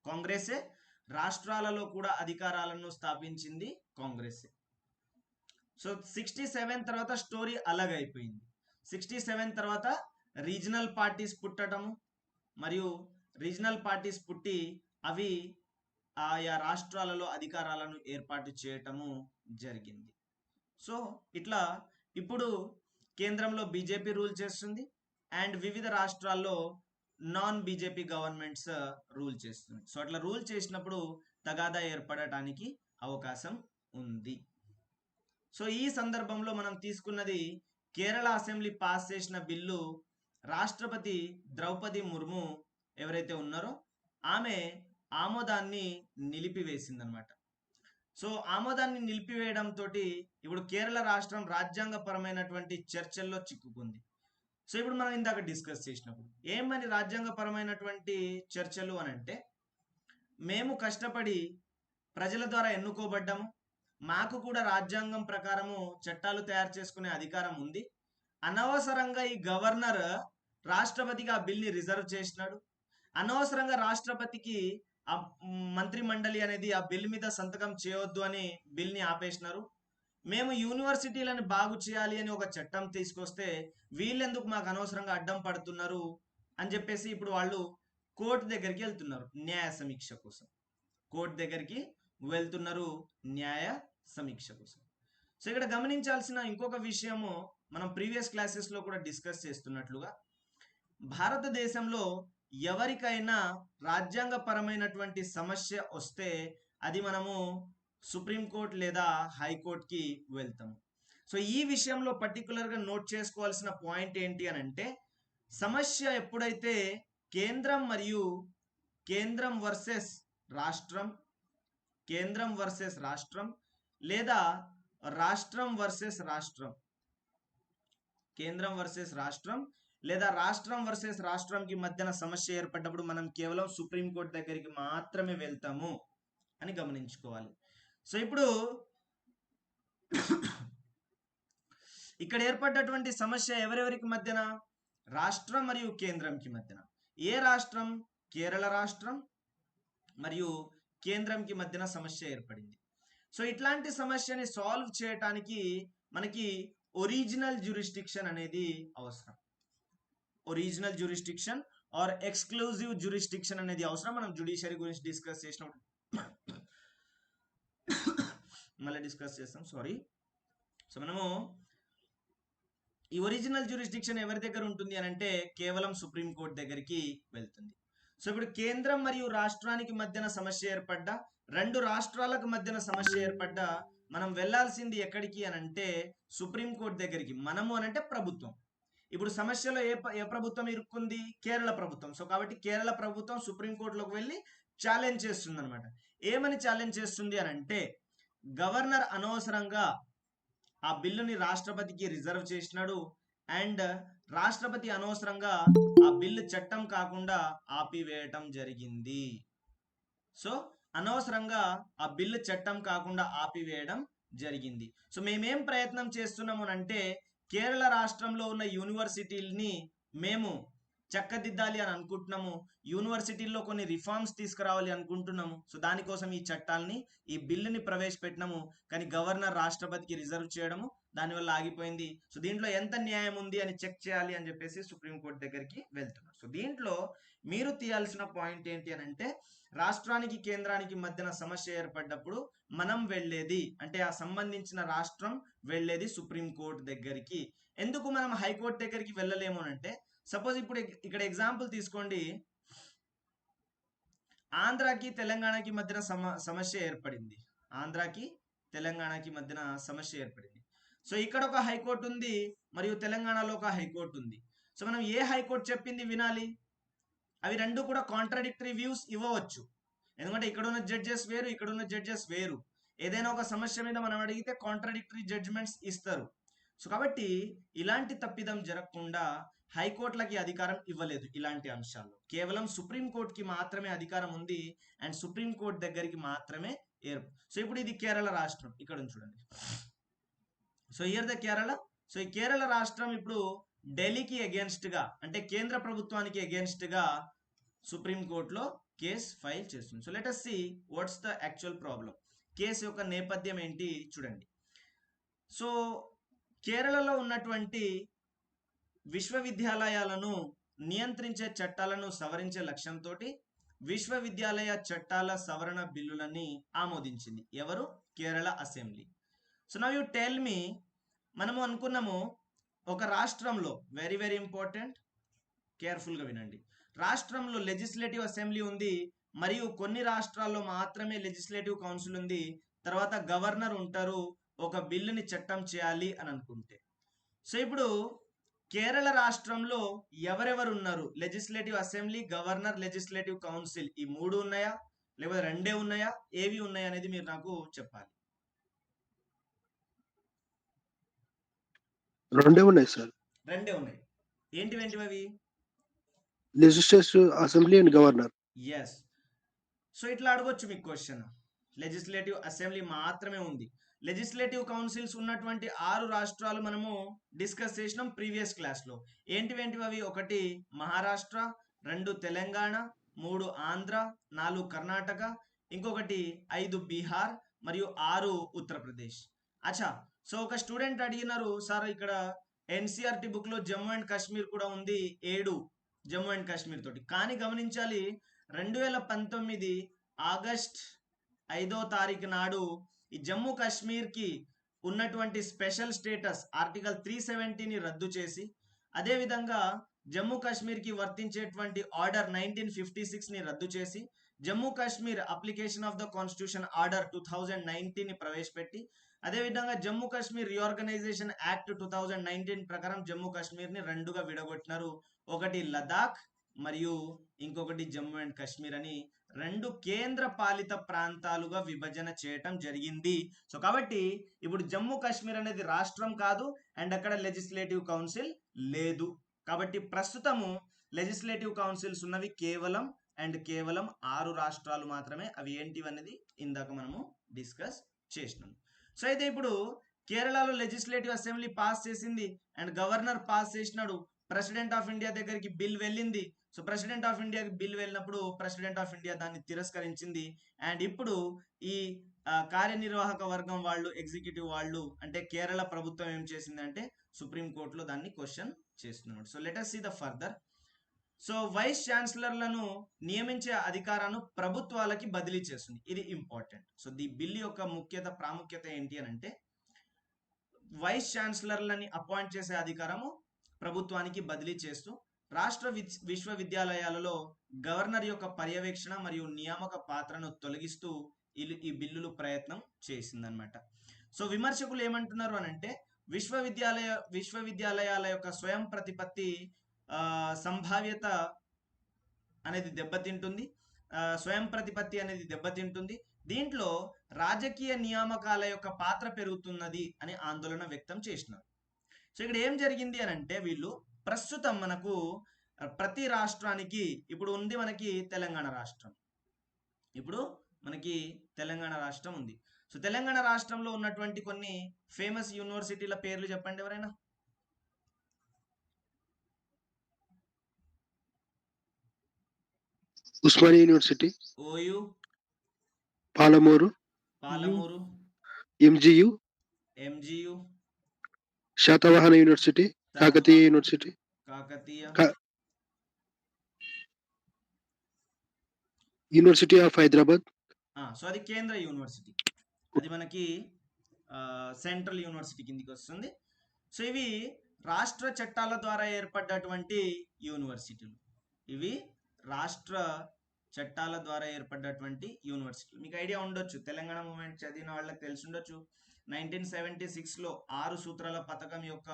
కాంగ్రెసే, రాష్ట్రాలలో కూడా అధికారాలను స్థాపించింది కాంగ్రెసే. సో 67 తర్వాత స్టోరీ అలాగైపోయింది. 67 తర్వాత రీజనల్ పార్టీస్ పుట్టడము, మరియు రీజనల్ పార్టీస్ పుట్టి అవి ఆయా రాష్ట్రాలలో అధికారాలను ఏర్పాటు చేయటము జరిగింది. సో ఇట్లా ఇప్పుడు కేంద్రంలో బీజేపీ రూల్ చేస్తుంది అండ్ వివిధ రాష్ట్రాల్లో నాన్ బీజేపీ గవర్నమెంట్స్ రూల్ చేస్తుంది. సో అట్లా రూల్ చేసినప్పుడు తగాదా ఏర్పడటానికి అవకాశం ఉంది. సో ఈ సందర్భంలో మనం తీసుకున్నది కేరళ అసెంబ్లీ పాస్ చేసిన బిల్లు రాష్ట్రపతి ద్రౌపది ముర్ము ఎవరైతే ఉన్నారో ఆమె ఆమోదాన్ని నిలిపివేసిందనమాట. సో ఆమోదాన్ని నిలిపివేయడంతో ఇప్పుడు కేరళ రాష్ట్రం రాజ్యాంగపరమైనటువంటి చర్చల్లో చిక్కుకుంది. సో ఇప్పుడు మనం ఇందాక డిస్కస్ చేసినప్పుడు ఏమని రాజ్యాంగపరమైనటువంటి చర్చలు అని అంటే, మేము కష్టపడి ప్రజల ద్వారా ఎన్నుకోబడ్డాము, మాకు కూడా రాజ్యాంగం ప్రకారము చట్టాలు తయారు చేసుకునే అధికారం ఉంది, అనవసరంగా ఈ గవర్నర్ రాష్ట్రపతికి ఆ బిల్ని రిజర్వ్ చేసినాడు, అనవసరంగా రాష్ట్రపతికి ఆ మంత్రి మండలి అనేది ఆ బిల్ మీద సంతకం చేయొద్దు అని బిల్ని ఆపేసినారు, మేము యూనివర్సిటీలను బాగు చేయాలి అని ఒక చట్టం తీసుకొస్తే వీళ్ళెందుకు మాకు అనవసరంగా అడ్డం పడుతున్నారు అని చెప్పేసి ఇప్పుడు వాళ్ళు కోర్టు దగ్గరికి వెళ్తున్నారు న్యాయ సమీక్ష కోసం. కోర్టు దగ్గరికి వెళ్తున్నారు న్యాయ సమీక్ష కోసం. సో ఇక్కడ గమనించాల్సిన ఇంకొక విషయము, మనం ప్రీవియస్ క్లాసెస్లో కూడా డిస్కస్ చేస్తున్నట్లుగా, భారతదేశంలో ఎవరికైనా రాజ్యాంగపరమైనటువంటి సమస్య వస్తే అది మనము సుప్రీంకోర్టు లేదా హైకోర్టుకి వెళ్తాము. సో ఈ విషయంలో పర్టికులర్గా నోట్ చేసుకోవాల్సిన పాయింట్ ఏంటి అని అంటే, సమస్య ఎప్పుడైతే కేంద్రం మరియు కేంద్రం వర్సెస్ రాష్ట్రం, కేంద్రం వర్సెస్ రాష్ట్రం లేదా రాష్ట్రం వర్సెస్ రాష్ట్రం, కేంద్రం వర్సెస్ రాష్ట్రం లేదా రాష్ట్రం వర్సెస్ రాష్ట్రంకి మధ్యన సమస్య ఏర్పడ్డప్పుడు మనం కేవలం సుప్రీంకోర్టు దగ్గరికి మాత్రమే వెళ్తాము అని గమనించుకోవాలి. సో ఇప్పుడు ఇక్కడ ఏర్పడ్డటువంటి సమస్య ఎవరెవరికి మధ్యన, రాష్ట్రం మరియు కేంద్రంకి మధ్యన. ఏ రాష్ట్రం? కేరళ రాష్ట్రం మరియు కేంద్రంకి మధ్యన సమస్య ఏర్పడింది. సో ఇట్లాంటి సమస్యని సాల్వ్ చేయటానికి మనకి ఒరిజినల్ జ్యూరిస్డిక్షన్ అనేది అవసరం. Original jurisdiction or exclusive jurisdiction అనేది అవసరం. మనం జ్యుడిషియరీ గురించి డిస్కస్ చేసినప్పుడు మళ్ళీ డిస్కస్ చేస్తాం, సారీ. సో మనము ఈ ఒరిజినల్ జ్యూరిస్డిక్షన్ ఎవరి దగ్గర ఉంటుంది అని అంటే కేవలం సుప్రీంకోర్టు దగ్గరికి వెళ్తుంది. సో ఇప్పుడు కేంద్రం మరియు రాష్ట్రానికి మధ్యన సమస్య ఏర్పడ్డా, రెండు రాష్ట్రాలకు మధ్యన సమస్య ఏర్పడ్డా మనం వెళ్ళాల్సింది ఎక్కడికి అని అంటే సుప్రీంకోర్టు దగ్గరికి. మనము అని అంటే ప్రభుత్వం. ఇప్పుడు సమస్యలో ఏ ప్రభుత్వం ఇరుక్కుంది? కేరళ ప్రభుత్వం. సో కాబట్టి కేరళ ప్రభుత్వం సుప్రీంకోర్టులోకి వెళ్ళి ఛాలెంజ్ చేస్తుంది అనమాట. ఏమని ఛాలెంజ్ చేస్తుంది అని అంటే, గవర్నర్ అనవసరంగా ఆ బిల్లుని రాష్ట్రపతికి రిజర్వ్ చేసినాడు అండ్ రాష్ట్రపతి అనవసరంగా ఆ బిల్లు చట్టం కాకుండా ఆపివేయటం జరిగింది. సో అనవసరంగా ఆ బిల్లు చట్టం కాకుండా ఆపివేయడం జరిగింది. సో మేమేం ప్రయత్నం చేస్తున్నాము అంటే కేరళ రాష్ట్రంలో ఉన్న యూనివర్సిటీలని మేము చక్కదిద్దాలి అని అనుకుంటున్నాము, యూనివర్సిటీల్లో కొన్ని రిఫార్మ్స్ తీసుకురావాలి అనుకుంటున్నాము. సో దానికోసం ఈ చట్టాలని, ఈ బిల్లుని ప్రవేశపెట్టినాము. కానీ గవర్నర్ రాష్ట్రపతికి రిజర్వ్ చేయడము దానివల్ల ఆగిపోయింది. సో దీంట్లో ఎంత న్యాయం ఉంది అని చెక్ చేయాలి అని చెప్పేసి సుప్రీంకోర్టు దగ్గరికి వెళ్తున్నారు. సో దీంట్లో మీరు తీయాల్సిన పాయింట్ ఏంటి అని అంటే, రాష్ట్రానికి కేంద్రానికి మధ్యన సమస్య ఏర్పడ్డప్పుడు మనం వెళ్ళేది అంటే ఆ సంబంధించిన రాష్ట్రం వెళ్ళేది సుప్రీంకోర్టు దగ్గరికి. ఎందుకు మనం హైకోర్టు దగ్గరికి వెళ్ళలేము అంటే, సపోజ్ ఇప్పుడు ఇక్కడ ఎగ్జాంపుల్ తీసుకోండి, ఆంధ్రాకి తెలంగాణకి మధ్యన సమస్య ఏర్పడింది. ఆంధ్రాకి తెలంగాణకి మధ్యన సమస్య ఏర్పడింది. సో ఇక్కడ ఒక హైకోర్టు ఉంది మరియు తెలంగాణలో ఒక హైకోర్టు ఉంది. సో మనం ఏ హైకోర్టు చెప్పింది వినాలి? అవి రెండు కూడా కాంట్రాడిక్టరీ వ్యూస్ ఇవ్వవచ్చు. ఎందుకంటే ఇక్కడ ఉన్న జడ్జెస్ వేరు, ఇక్కడ ఉన్న జడ్జెస్ వేరు. ఏదైనా ఒక సమస్య మీద మనం అడిగితే కాంట్రాడిక్టరీ జడ్జిమెంట్స్ ఇస్తారు. సో కాబట్టి ఇలాంటి తప్పిదం జరగకుండా హైకోర్టులకి అధికారం ఇవ్వలేదు ఇలాంటి అంశాల్లో. కేవలం సుప్రీంకోర్టుకి మాత్రమే అధికారం ఉంది అండ్ సుప్రీంకోర్టు దగ్గరికి మాత్రమే సో ఇప్పుడు ఇది కేరళ రాష్ట్రం, ఇక్కడ చూడండి. So here the Kerala. So ఈ కేరళ రాష్ట్రం ఇప్పుడు ఢిల్లీకి అగేన్స్ట్ గా అంటే కేంద్ర ప్రభుత్వానికి అగేన్స్ట్ గా సుప్రీంకోర్టులో కేసు ఫైల్ చేస్తుంది. So let us see what's the actual problem. Case యొక్క నేపథ్యం ఏంటి చూడండి. సో కేరళలో ఉన్నటువంటి విశ్వవిద్యాలయాలను నియంత్రించే చట్టాలను సవరించే లక్ష్యంతో విశ్వవిద్యాలయ చట్టాల సవరణ బిల్లులని ఆమోదించింది. ఎవరు? Kerala assembly. So now you tell me, మనము అనుకున్నాము ఒక రాష్ట్రంలో, వెరీ వెరీ ఇంపార్టెంట్, కేర్ఫుల్గా వినండి, రాష్ట్రంలో లెజిస్లేటివ్ అసెంబ్లీ ఉంది, మరియు కొన్ని రాష్ట్రాల్లో మాత్రమే లెజిస్లేటివ్ కౌన్సిల్ ఉంది, తర్వాత గవర్నర్ ఉంటారు ఒక బిల్లుని చట్టం చేయాలి అని అనుకుంటే. సో ఇప్పుడు కేరళ రాష్ట్రంలో ఎవరెవరు ఉన్నారు? Legislative assembly, governor, legislative council, ఈ మూడు ఉన్నాయా లేకపోతే రెండే ఉన్నాయా, ఏవి ఉన్నాయా అనేది మీరు నాకు చెప్పాలి. రెండే ఉన్నాయి సార్. రెండే ఉన్నాయి. ఏంటివి అవి? Legislative assembly and governor. Yes. So ఇట్లా అడగొచ్చు మీకు క్వశ్చన్. లెజిస్లేటివ్ అసెంబ్లీ మాత్రమే ఉంది. లెజిస్లేటివ్ కౌన్సిల్స్ ఉన్నటువంటి 6 రాష్ట్రాలు మనము డిస్కస్ చేసినాం ప్రీవియస్ క్లాస్లో. ఏంటివి అవి? 1 మహారాష్ట్ర, 2 తెలంగాణ, 3 ఆంధ్ర, 4 కర్ణాటక, ఇంకొకటి 5 బీహార్ మరియు 6 ఉత్తరప్రదేశ్. అచ్చా, సో ఒక స్టూడెంట్ అడిగినారు, సార్ ఇక్కడ ఎన్సిఆర్టి బుక్లో జమ్మూ అండ్ కాశ్మీర్ కూడా ఉంది, 7 జమ్మూ అండ్ కాశ్మీర్ తోటి. కానీ గమనించాలి, 2019 ఆగస్ట్ 5వ తారీఖు నాడు ఈ జమ్మూ కాశ్మీర్కి ఉన్నటువంటి స్పెషల్ స్టేటస్ ఆర్టికల్ 370ని రద్దు చేసి, అదేవిధంగా జమ్మూ కాశ్మీర్కి వర్తించేటువంటి ఆర్డర్ 1956ని రద్దు చేసి, Jammu Kashmir application of the constitution order 2019ని ప్రవేశపెట్టి, అదేవిధంగా జమ్మూ కాశ్మీర్ రీఆర్గనైజేషన్ యాక్ట్ 2019 ప్రకారం జమ్మూ కాశ్మీర్ని 2గా విడగొట్టినారు. ఒకటి లదాఖ్ మరియు ఇంకొకటి జమ్మూ అండ్ కాశ్మీర్ అని 2 కేంద్ర పాలిత ప్రాంతాలుగా విభజన చేయటం జరిగింది. సో కాబట్టి ఇప్పుడు జమ్మూ కాశ్మీర్ అనేది రాష్ట్రం కాదు, అండ్ అక్కడ లెజిస్లేటివ్ కౌన్సిల్ లేదు. కాబట్టి ప్రస్తుతము లెజిస్లేటివ్ కౌన్సిల్స్ ఉన్నవి కేవలం 6 రాష్ట్రాలు మాత్రమే. అవి ఏంటివనేది ఇందాక మనము డిస్కస్ చేసినాం. సో అయితే ఇప్పుడు కేరళలో లెజిస్లేటివ్ అసెంబ్లీ పాస్ చేసింది అండ్ గవర్నర్ పాస్ చేసినాడు. ప్రెసిడెంట్ ఆఫ్ ఇండియా దగ్గరికి బిల్ వెళ్ళింది. సో ప్రెసిడెంట్ ఆఫ్ ఇండియాకి బిల్ వెళ్ళినప్పుడు ప్రెసిడెంట్ ఆఫ్ ఇండియా దాన్ని తిరస్కరించింది. అండ్ ఇప్పుడు ఈ కార్యనిర్వాహక వర్గం వాళ్ళు, ఎగ్జిక్యూటివ్ వాళ్ళు, అంటే కేరళ ప్రభుత్వం ఏం చేసిందంటే సుప్రీం కోర్టులో దాన్ని క్వశ్చన్ చేస్తున్నాడు. So let us see the further. So vice ఛాన్సలర్లను నియమించే అధికారాన్ని ప్రభుత్వాలకి బదిలీ చేస్తుంది. ఇది ఇంపార్టెంట్. సో ఈ బిల్ యొక్క ప్రాముఖ్యత ఏంటి అని అంటే, వైస్ ఛాన్సలర్లని అపాయింట్ చేసే అధికారము ప్రభుత్వానికి బదిలీ చేస్తూ రాష్ట్ర విశ్వవిద్యాలయాలలో గవర్నర్ యొక్క పర్యవేక్షణ మరియు నియామక పాత్రను తొలగిస్తూ ఈ బిల్లులు ప్రయత్నం చేసిందనమాట. సో విమర్శకులు ఏమంటున్నారు అని అంటే, విశ్వవిద్యాలయాల యొక్క స్వయం ప్రతిపత్తి సంభావ్యత అనేది దెబ్బతింటుంది, స్వయం ప్రతిపత్తి అనేది దెబ్బతింటుంది. దీంట్లో రాజకీయ నియామకాల యొక్క పాత్ర పెరుగుతున్నది అని ఆందోళన వ్యక్తం చేసినారు. సో ఇక్కడ ఏం జరిగింది అని అంటే, వీళ్ళు ప్రస్తుతం మనకు ప్రతి రాష్ట్రానికి ఇప్పుడు ఉంది మనకి తెలంగాణ రాష్ట్రం. ఇప్పుడు మనకి తెలంగాణ రాష్ట్రం ఉంది. సో తెలంగాణ రాష్ట్రంలో ఉన్నటువంటి కొన్ని ఫేమస్ యూనివర్సిటీల పేర్లు చెప్పండి ఎవరైనా. Osmania university, OU, Palamuru, MGU, Satavahana university, Kakatiya university, university of Hyderabad. So అది కేంద్ర యూనివర్సిటీ, అది మనకి సెంట్రల్ యూనివర్సిటీ కిందికి వస్తుంది. సో ఇవి రాష్ట్ర చట్టాల ద్వారా ఏర్పడ్డటువంటి యూనివర్సిటీలు. ఇవి రాష్ట్ర చట్టాల ద్వారా ఏర్పడ్డటువంటి యూనివర్సిటీలు. మీకు ఐడియా ఉండొచ్చు, తెలంగాణ మూవ్మెంట్ చదివిన వాళ్ళకి తెలిసి ఉండొచ్చు. 1976లో 6 సూత్రాల పథకం యొక్క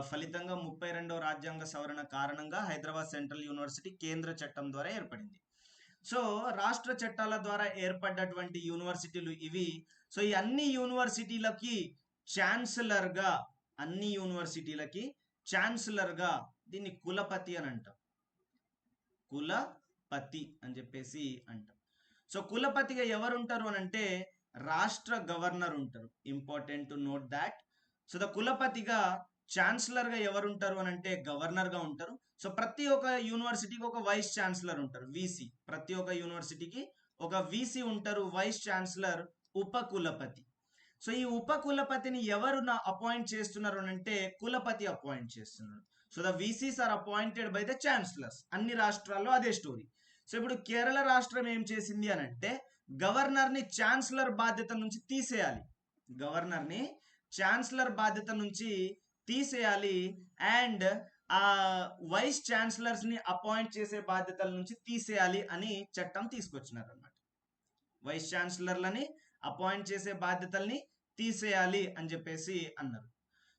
ఫలితంగా 32వ రాజ్యాంగ సవరణ కారణంగా హైదరాబాద్ సెంట్రల్ యూనివర్సిటీ కేంద్ర చట్టం ద్వారా ఏర్పడింది. సో రాష్ట్ర చట్టాల ద్వారా ఏర్పడ్డటువంటి యూనివర్సిటీలు ఇవి. సో ఈ అన్ని యూనివర్సిటీలకి ఛాన్సలర్గా దీన్ని కులపతి అని అంటాం. కులపతి అని చెప్పేసి అంటాం. సో కులపతిగా ఎవరు ఉంటారు అని అంటే రాష్ట్ర గవర్నర్ ఉంటారు. Important to note that. So the కులపతిగా ఛాన్సలర్గా ఎవరు ఉంటారు అని అంటే గవర్నర్గా ఉంటారు. సో ప్రతి ఒక్క యూనివర్సిటీకి ఒక వైస్ ఛాన్సలర్ ఉంటారు, వీసీ. ప్రతి ఒక్క యూనివర్సిటీకి ఒక వీసీ ఉంటారు, వైస్ ఛాన్సలర్, ఉపకులపతి. సో ఈ ఉపకులపతిని ఎవరు అపాయింట్ చేస్తున్నారు అని అంటే కులపతి అపాయింట్ చేస్తున్నారు. So the VCs are appointed by the chancellors. అన్ని రాష్ట్రాల్లో అదే స్టోరీ. సో ఇప్పుడు కేరళ రాష్ట్రం ఏం చేసింది అని అంటే గవర్నర్ని ఛాన్సలర్ బాధ్యత నుంచి తీసేయాలి. గవర్నర్ని ఛాన్సలర్ బాధ్యత నుంచి తీసేయాలి అండ్ ఆ వైస్ ఛాన్సలర్స్ ని అపాయింట్ చేసే బాధ్యతల నుంచి తీసేయాలి అని చట్టం తీసుకొచ్చినారు అనమాట. వైస్ ఛాన్సలర్లని అపాయింట్ చేసే బాధ్యతల్ని తీసేయాలి అని చెప్పేసి అన్నారు.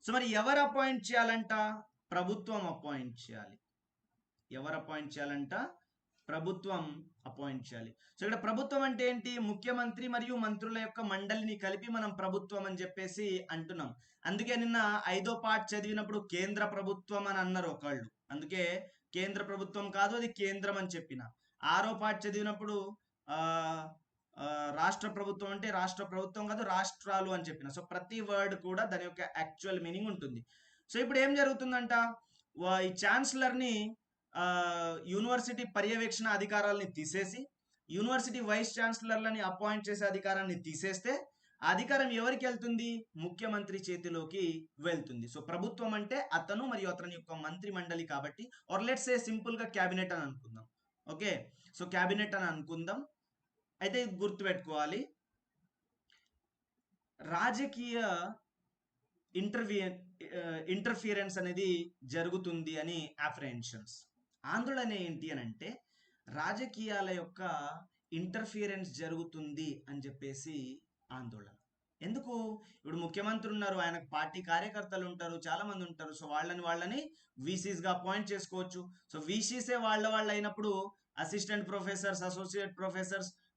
సో మరి ఎవరు అపాయింట్ చేయాలంట? ప్రభుత్వం అపాయింట్ చేయాలి. ఎవరు అపాయింట్ చేయాలంట? ప్రభుత్వం అపాయింట్ చేయాలి. సో ఇక్కడ ప్రభుత్వం అంటే ఏంటి? ముఖ్యమంత్రి మరియు మంత్రుల యొక్క మండలిని కలిపి మనం ప్రభుత్వం అని చెప్పేసి అంటున్నాం. అందుకే నిన్న 5వ పార్ట్ చదివినప్పుడు కేంద్ర ప్రభుత్వం అని అన్నారు ఒకళ్ళు, అందుకే కేంద్ర ప్రభుత్వం కాదు అది కేంద్రం అని చెప్పిన. 6వ పార్ట్ చదివినప్పుడు రాష్ట్ర ప్రభుత్వం అంటే రాష్ట్ర ప్రభుత్వం కాదు రాష్ట్రాలు అని చెప్పిన. సో ప్రతి వర్డ్ కూడా దాని యొక్క యాక్చువల్ మీనింగ్ ఉంటుంది. సో ఇప్పుడు ఏం జరుగుతుందంట, ఈ ఛాన్సలర్ని యూనివర్సిటీ పర్యవేక్షణ అధికారాలని తీసేసి యూనివర్సిటీ వైస్ ఛాన్సలర్లని అపాయింట్ చేసే అధికారాన్ని తీసేస్తే ఆ అధికారం ఎవరికి వెళ్తుంది? ముఖ్యమంత్రి చేతిలోకి వెళ్తుంది. సో ప్రభుత్వం అంటే అతను మరియు అతని యొక్క మంత్రి మండలి కాబట్టి, ఆర్ లెట్స్ సే సింపుల్ గా క్యాబినెట్ అని అనుకుందాం. ఓకే, సో క్యాబినెట్ అని అనుకుందాం. అయితే గుర్తుపెట్టుకోవాలి, రాజకీయ ఇంటర్ఫియరెన్స్ అనేది జరుగుతుంది అని అప్రహెన్షన్స్. ఆందోళన ఏంటి అని అంటే రాజకీయాల యొక్క ఇంటర్ఫియరెన్స్ జరుగుతుంది అని చెప్పేసి ఆందోళన. ఎందుకు? ఇప్పుడు ముఖ్యమంత్రి ఉన్నారు, ఆయనకు పార్టీ కార్యకర్తలు ఉంటారు, చాలా మంది ఉంటారు. సో వాళ్ళని వీసీస్ గా అపాయింట్ చేసుకోవచ్చు. సో వీసీసే వాళ్ళ అయినప్పుడు అసిస్టెంట్ ప్రొఫెసర్స్, అసోసియేట్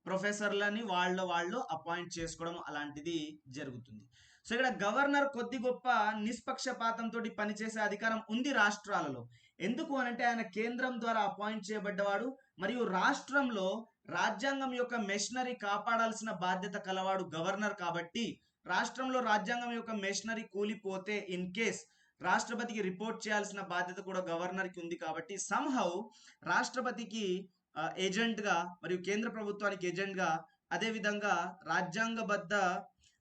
ప్రొఫెసర్లని వాళ్ళు అపాయింట్ చేసుకోవడం అలాంటిది జరుగుతుంది. సో ఇక్కడ గవర్నర్ కొద్ది గొప్ప నిష్పక్షపాతంతో పనిచేసే అధికారం ఉంది రాష్ట్రాలలో. ఎందుకు అనంటే ఆయన కేంద్రం ద్వారా అపాయింట్ చేయబడ్డవాడు మరియు రాష్ట్రంలో రాజ్యాంగం యొక్క మెషనరీ కాపాడాల్సిన బాధ్యత కలవాడు గవర్నర్. కాబట్టి రాష్ట్రంలో రాజ్యాంగం యొక్క మెషనరీ కూలిపోతే ఇన్ కేస్ రాష్ట్రపతికి రిపోర్ట్ చేయాల్సిన బాధ్యత కూడా గవర్నర్కి ఉంది. కాబట్టి సంహౌ రాష్ట్రపతికి ఏజెంట్ గా మరియు కేంద్ర ప్రభుత్వానికి ఏజెంట్ గా, అదే విధంగా రాజ్యాంగబద్ధ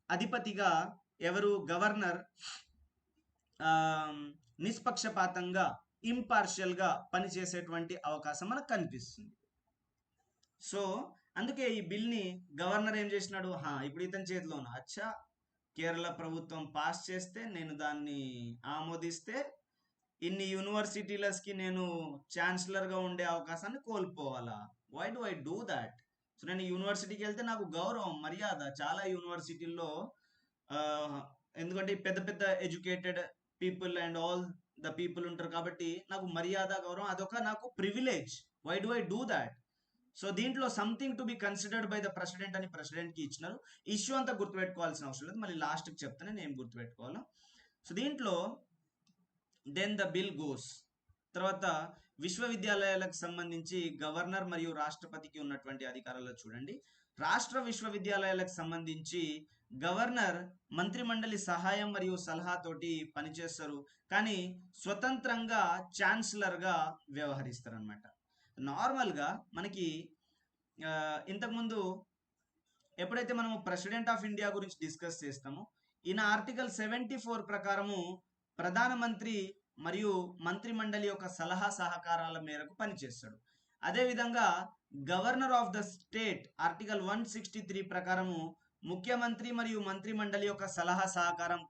అధిపతిగా ఎవరు? గవర్నర్ నిష్పక్షపాతంగా ఇంపార్షియల్ గా పనిచేసేటువంటి అవకాశం మనకు కనిపిస్తుంది. సో అందుకే ఈ బిల్ ని గవర్నర్ ఏం చేసినాడు, ఇప్పుడు ఇతని చేతిలో ఉన్న అచ్చా కేరళ ప్రభుత్వం పాస్ చేస్తే నేను దాన్ని ఆమోదిస్తే ఇన్ని యూనివర్సిటీలకి నేను ఛాన్సలర్ గా ఉండే అవకాశాన్ని కోల్పోవాలా? Why do I do that? So నేను యూనివర్సిటీకి వెళ్తే నాకు గౌరవం, మర్యాద చాలా యూనివర్సిటీల్లో, ఎందుకంటే పెద్ద పెద్ద educated people and all the people ఉంటారు కాబట్టి నాకు మర్యాద, గౌరవం, అదొక నాకు privilege. Why do I do that? So దీంట్లో something to be considered by the president అని ప్రెసిడెంట్కి ఇచ్చినారు. ఇష్యూ అంతా గుర్తుపెట్టుకోవాల్సిన అవసరం లేదు, మళ్ళీ లాస్ట్కి చెప్తానే నేను గుర్తుపెట్టుకోవాలా. సో దీంట్లో దెన్ ద బిల్ గోస్. తర్వాత విశ్వవిద్యాలయాలకు సంబంధించి గవర్నర్ మరియు రాష్ట్రపతికి ఉన్నటువంటి అధికారాలు చూడండి. రాష్ట్ర విశ్వవిద్యాలయాలకు సంబంధించి గవర్నర్ మంత్రిమండలి సహాయం మరియు సలహాతోటి పనిచేస్తారు, కానీ స్వతంత్రంగా ఛాన్సలర్ గా వ్యవహరిస్తారు అనమాట. నార్మల్గా మనకి ఇంతకుముందు ఎప్పుడైతే మనము ప్రెసిడెంట్ ఆఫ్ ఇండియా గురించి డిస్కస్ చేస్తామో, ఈయన ఆర్టికల్ 74 ప్రకారము ప్రధానమంత్రి మరియు మంత్రిమండలి యొక్క సలహా సహకారాల మేరకు పనిచేస్తాడు. అదేవిధంగా governor of the state article 163 ప్రకారము ముఖ్యమంత్రి మరియు మంత్రిమండలి యొక్క సలహా సహకారం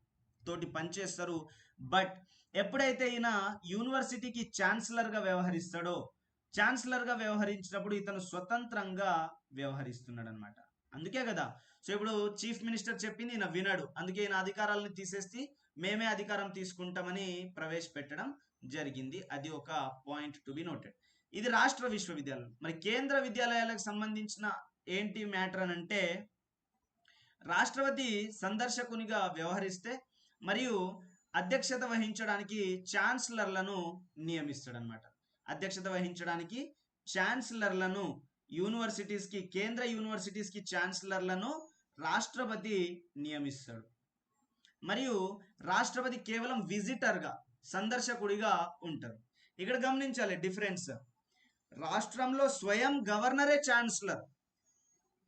తోటి పనిచేస్తారు. బట్ ఎప్పుడైతే ఈయన యూనివర్సిటీకి ఛాన్సలర్గా వ్యవహరిస్తాడో, ఛాన్సలర్గా వ్యవహరించినప్పుడు ఇతను స్వతంత్రంగా వ్యవహరిస్తున్నాడు అనమాట. అందుకే కదా, సో ఇప్పుడు చీఫ్ మినిస్టర్ చెప్పింది ఈయన వినడు, అందుకే ఈయన అధికారాలను తీసేసి మేమే అధికారం తీసుకుంటామని ప్రవేశపెట్టడం జరిగింది. అది ఒక పాయింట్ టు బి నోటెడ్. ఇది రాష్ట్ర విశ్వవిద్యాలయం. మరి కేంద్ర విద్యాలయాలకు సంబంధించిన ఏంటి మ్యాటర్ అని అంటే, రాష్ట్రపతి సందర్శకునిగా వ్యవహరిస్తే మరియు అధ్యక్షత వహించడానికి ఛాన్సలర్లను నియమిస్తాడు అనమాట. అధ్యక్షత వహించడానికి ఛాన్సలర్లను యూనివర్సిటీస్కి, కేంద్ర యూనివర్సిటీస్కి ఛాన్సలర్లను రాష్ట్రపతి నియమిస్తాడు. మరియు రాష్ట్రపతి కేవలం విజిటర్గా, సందర్శకుడిగా ఉంటారు. ఇక్కడ గమనించాలి డిఫరెన్స్. రాష్ట్రంలో స్వయం గవర్నరే ఛాన్సలర్,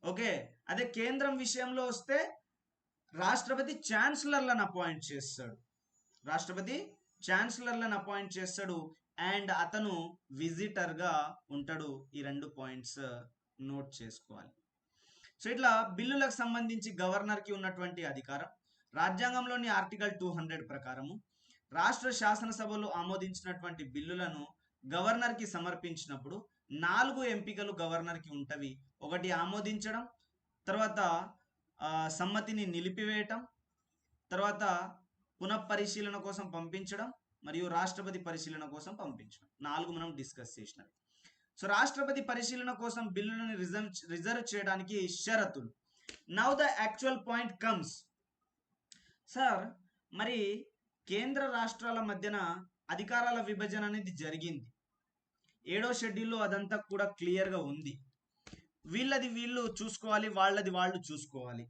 ఓకే. అదే కేంద్రం విషయంలో వస్తే రాష్ట్రపతి ఛాన్సలర్లను అపాయింట్ చేస్తాడు. రాష్ట్రపతి ఛాన్సలర్లను అపాయింట్ చేస్తాడు అండ్ అతను విజిటర్గా ఉంటాడు. ఈ 2 పాయింట్స్ నోట్ చేసుకోవాలి. సో ఇట్లా బిల్లులకు సంబంధించి గవర్నర్కి ఉన్నటువంటి అధికారం రాజ్యాంగంలోని ఆర్టికల్ 200 ప్రకారము రాష్ట్ర శాసనసభలో ఆమోదించినటువంటి బిల్లులను గవర్నర్కి సమర్పించినప్పుడు 4 ఎంపికలు గవర్నర్కి ఉంటవి. ఒకటి ఆమోదించడం, తర్వాత సమ్మతిని నిలిపివేయటం, తర్వాత పునఃపరిశీలన కోసం పంపించడం మరియు రాష్ట్రపతి పరిశీలన కోసం పంపించడం. 4 మనం డిస్కస్ చేసినవి. సో రాష్ట్రపతి పరిశీలన కోసం బిల్లులను రిజర్వ్ చేయడానికి షరతులు. Now the actual point comes. Sir, మరి కేంద్ర రాష్ట్రాల మధ్యన అధికారాల విభజన అనేది జరిగింది. 7వ షెడ్యూల్లో అదంతా కూడా క్లియర్గా ఉంది. వీళ్ళది వీళ్ళు చూసుకోవాలి, వాళ్ళది వాళ్ళు చూసుకోవాలి.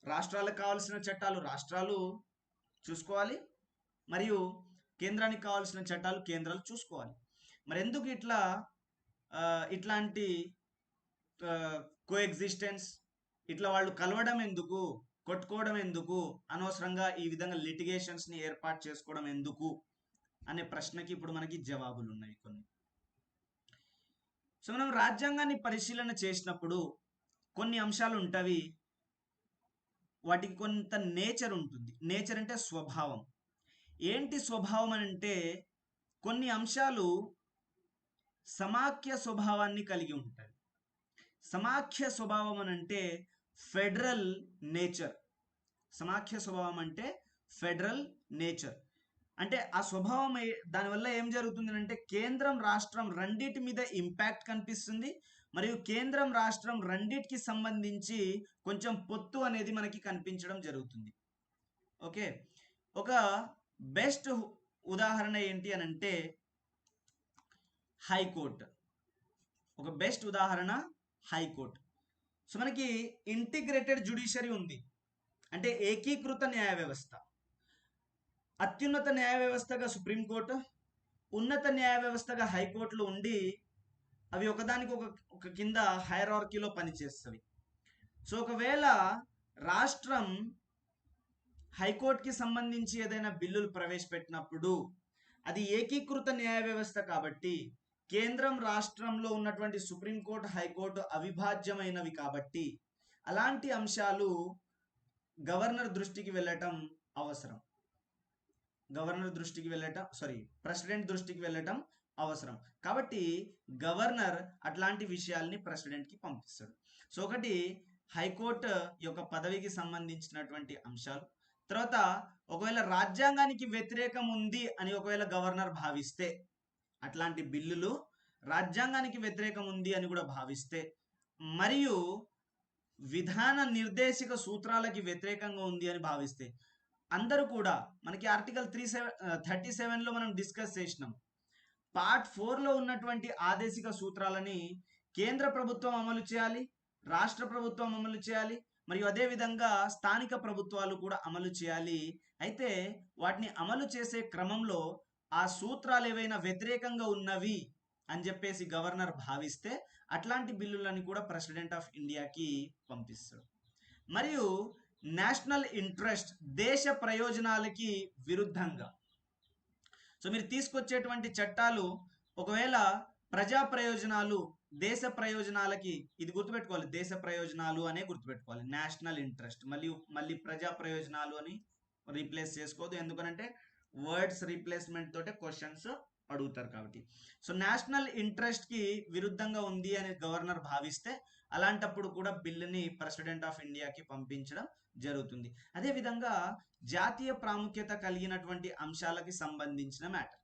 రాష్ట్రాలకు కావాల్సిన చట్టాలు రాష్ట్రాలు చూసుకోవాలి, మరియు కేంద్రానికి కావాల్సిన చట్టాలు కేంద్రాలు చూసుకోవాలి. మరి ఎందుకు ఇట్లాంటి కోఎగ్జిస్టెన్స్, ఇట్లా వాళ్ళు కలవడం ఎందుకు, కొట్టుకోవడం ఎందుకు, అనవసరంగా ఈ విధంగా లిటిగేషన్స్ని ఏర్పాటు చేసుకోవడం ఎందుకు అనే ప్రశ్నకి ఇప్పుడు మనకి జవాబులు ఉన్నాయి కొన్ని. సో మనం రాజ్యాంగాన్ని పరిశీలన చేసినప్పుడు కొన్ని అంశాలు ఉంటవి, వాటికి కొంత నేచర్ ఉంటుంది. నేచర్ అంటే స్వభావం. ఏంటి స్వభావం అంటే కొన్ని అంశాలు సమాఖ్య స్వభావాన్ని కలిగి ఉంటాయి. సమాఖ్య స్వభావం అని అంటే ఫెడరల్ నేచర్. సమాఖ్య స్వభావం అంటే ఫెడరల్ నేచర్. అంటే ఆ స్వభావం దానివల్ల ఏం జరుగుతుంది అంటే కేంద్రం రాష్ట్రం రెండిటి మీద ఇంపాక్ట్ కనిపిస్తుంది, మరియు కేంద్రం రాష్ట్రం రెండిటికి సంబంధించి కొంచెం పొత్తు అనేది మనకి కనిపించడం జరుగుతుంది. ఓకే, ఒక బెస్ట్ ఉదాహరణ ఏంటి అని అంటే హైకోర్టు. ఒక బెస్ట్ ఉదాహరణ హైకోర్టు. సో మనకి ఇంటిగ్రేటెడ్ జ్యుడిషియరీ ఉంది, అంటే ఏకీకృత న్యాయ వ్యవస్థ. అత్యున్నత న్యాయ వ్యవస్థగా సుప్రీంకోర్టు, ఉన్నత న్యాయ వ్యవస్థగా హైకోర్టులు ఉండి అవి ఒకదానికి ఒక కింద హైరార్కీలో పనిచేస్తవి. సో ఒకవేళ రాష్ట్రం హైకోర్టుకి సంబంధించి ఏదైనా బిల్లులు ప్రవేశపెట్టినప్పుడు అది ఏకీకృత న్యాయ వ్యవస్థ కాబట్టి కేంద్రం రాష్ట్రంలో ఉన్నటువంటి సుప్రీంకోర్టు హైకోర్టు అవిభాజ్యమైనవి కాబట్టి అలాంటి అంశాలు గవర్నర్ దృష్టికి వెళ్ళటం అవసరం. ప్రెసిడెంట్ దృష్టికి వెళ్ళటం అవసరం. కాబట్టి గవర్నర్ అట్లాంటి విషయాల్ని ప్రెసిడెంట్కి పంపిస్తాడు. సో ఒకటి హైకోర్టు యొక్క పదవికి సంబంధించినటువంటి అంశాలు. తర్వాత ఒకవేళ రాజ్యాంగానికి వ్యతిరేకం ఉంది అని ఒకవేళ గవర్నర్ భావిస్తే, అట్లాంటి బిల్లులు రాజ్యాంగానికి వ్యతిరేకం ఉంది అని కూడా భావిస్తే, మరియు విధాన నిర్దేశక సూత్రాలకి వ్యతిరేకంగా ఉంది అని భావిస్తే, అందరూ కూడా మనకి ఆర్టికల్ 37లో మనం డిస్కస్ చేసినాం. పార్ట్ 4లో ఉన్నటువంటి ఆదేశిక సూత్రాలని కేంద్ర ప్రభుత్వం అమలు చేయాలి, రాష్ట్ర ప్రభుత్వం అమలు చేయాలి, మరియు అదేవిధంగా స్థానిక ప్రభుత్వాలు కూడా అమలు చేయాలి. అయితే వాటిని అమలు చేసే క్రమంలో ఆ సూత్రాలు ఏవైనా వ్యతిరేకంగా ఉన్నవి అని చెప్పేసి గవర్నర్ భావిస్తే అట్లాంటి బిల్లులని కూడా ప్రెసిడెంట్ ఆఫ్ ఇండియాకి పంపిస్తాడు. మరియు నేషనల్ ఇంట్రెస్ట్, దేశ ప్రయోజనాలకి విరుద్ధంగా, సో మీరు తీసుకొచ్చేటువంటి చట్టాలు ఒకవేళ ప్రజా ప్రయోజనాలు, దేశ ప్రయోజనాలకి, ఇది గుర్తుపెట్టుకోవాలి, దేశ ప్రయోజనాలు అనే గుర్తుపెట్టుకోవాలి, నేషనల్ ఇంట్రెస్ట్. మళ్ళీ ప్రజా ప్రయోజనాలు అని రీప్లేస్ చేసుకోవద్దు, ఎందుకంటే వర్డ్స్ రీప్లేస్మెంట్ తోటే క్వశ్చన్స్ అడుగుతారు కాబట్టి. సో నేషనల్ ఇంట్రెస్ట్కి విరుద్ధంగా ఉంది అని గవర్నర్ భావిస్తే అలాంటప్పుడు కూడా బిల్లుని ప్రెసిడెంట్ ఆఫ్ ఇండియాకి పంపించడం జరుగుతుంది. అదేవిధంగా జాతీయ ప్రాముఖ్యత కలిగినటువంటి అంశాలకి సంబంధించిన మ్యాటర్.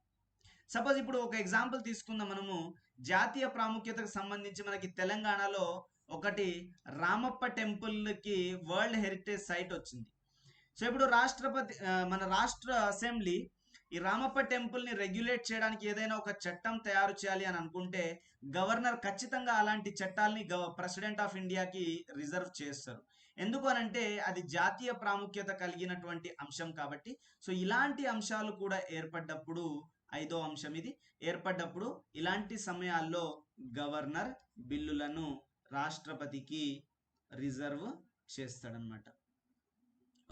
సపోజ్ ఇప్పుడు ఒక ఎగ్జాంపుల్ తీసుకుందాం మనము. జాతీయ ప్రాముఖ్యతకు సంబంధించి మనకి తెలంగాణలో ఒకటి రామప్ప టెంపుల్కి వరల్డ్ హెరిటేజ్ సైట్ వచ్చింది. సో ఇప్పుడు మన రాష్ట్ర అసెంబ్లీ ఈ రామప్ప టెంపుల్ని రెగ్యులేట్ చేయడానికి ఏదైనా ఒక చట్టం తయారు చేయాలి అని అనుకుంటే గవర్నర్ ఖచ్చితంగా అలాంటి చట్టాలని ప్రెసిడెంట్ ఆఫ్ ఇండియాకి రిజర్వ్ చేస్తారు. ఎందుకు అనంటే అది జాతీయ ప్రాముఖ్యత కలిగినటువంటి అంశం కాబట్టి. సో ఇలాంటి అంశాలు కూడా ఏర్పడ్డప్పుడు, 5వ అంశం ఇది, ఏర్పడ్డప్పుడు ఇలాంటి సమయాల్లో గవర్నర్ బిల్లులను రాష్ట్రపతికి రిజర్వ్ చేస్తాడనమాట.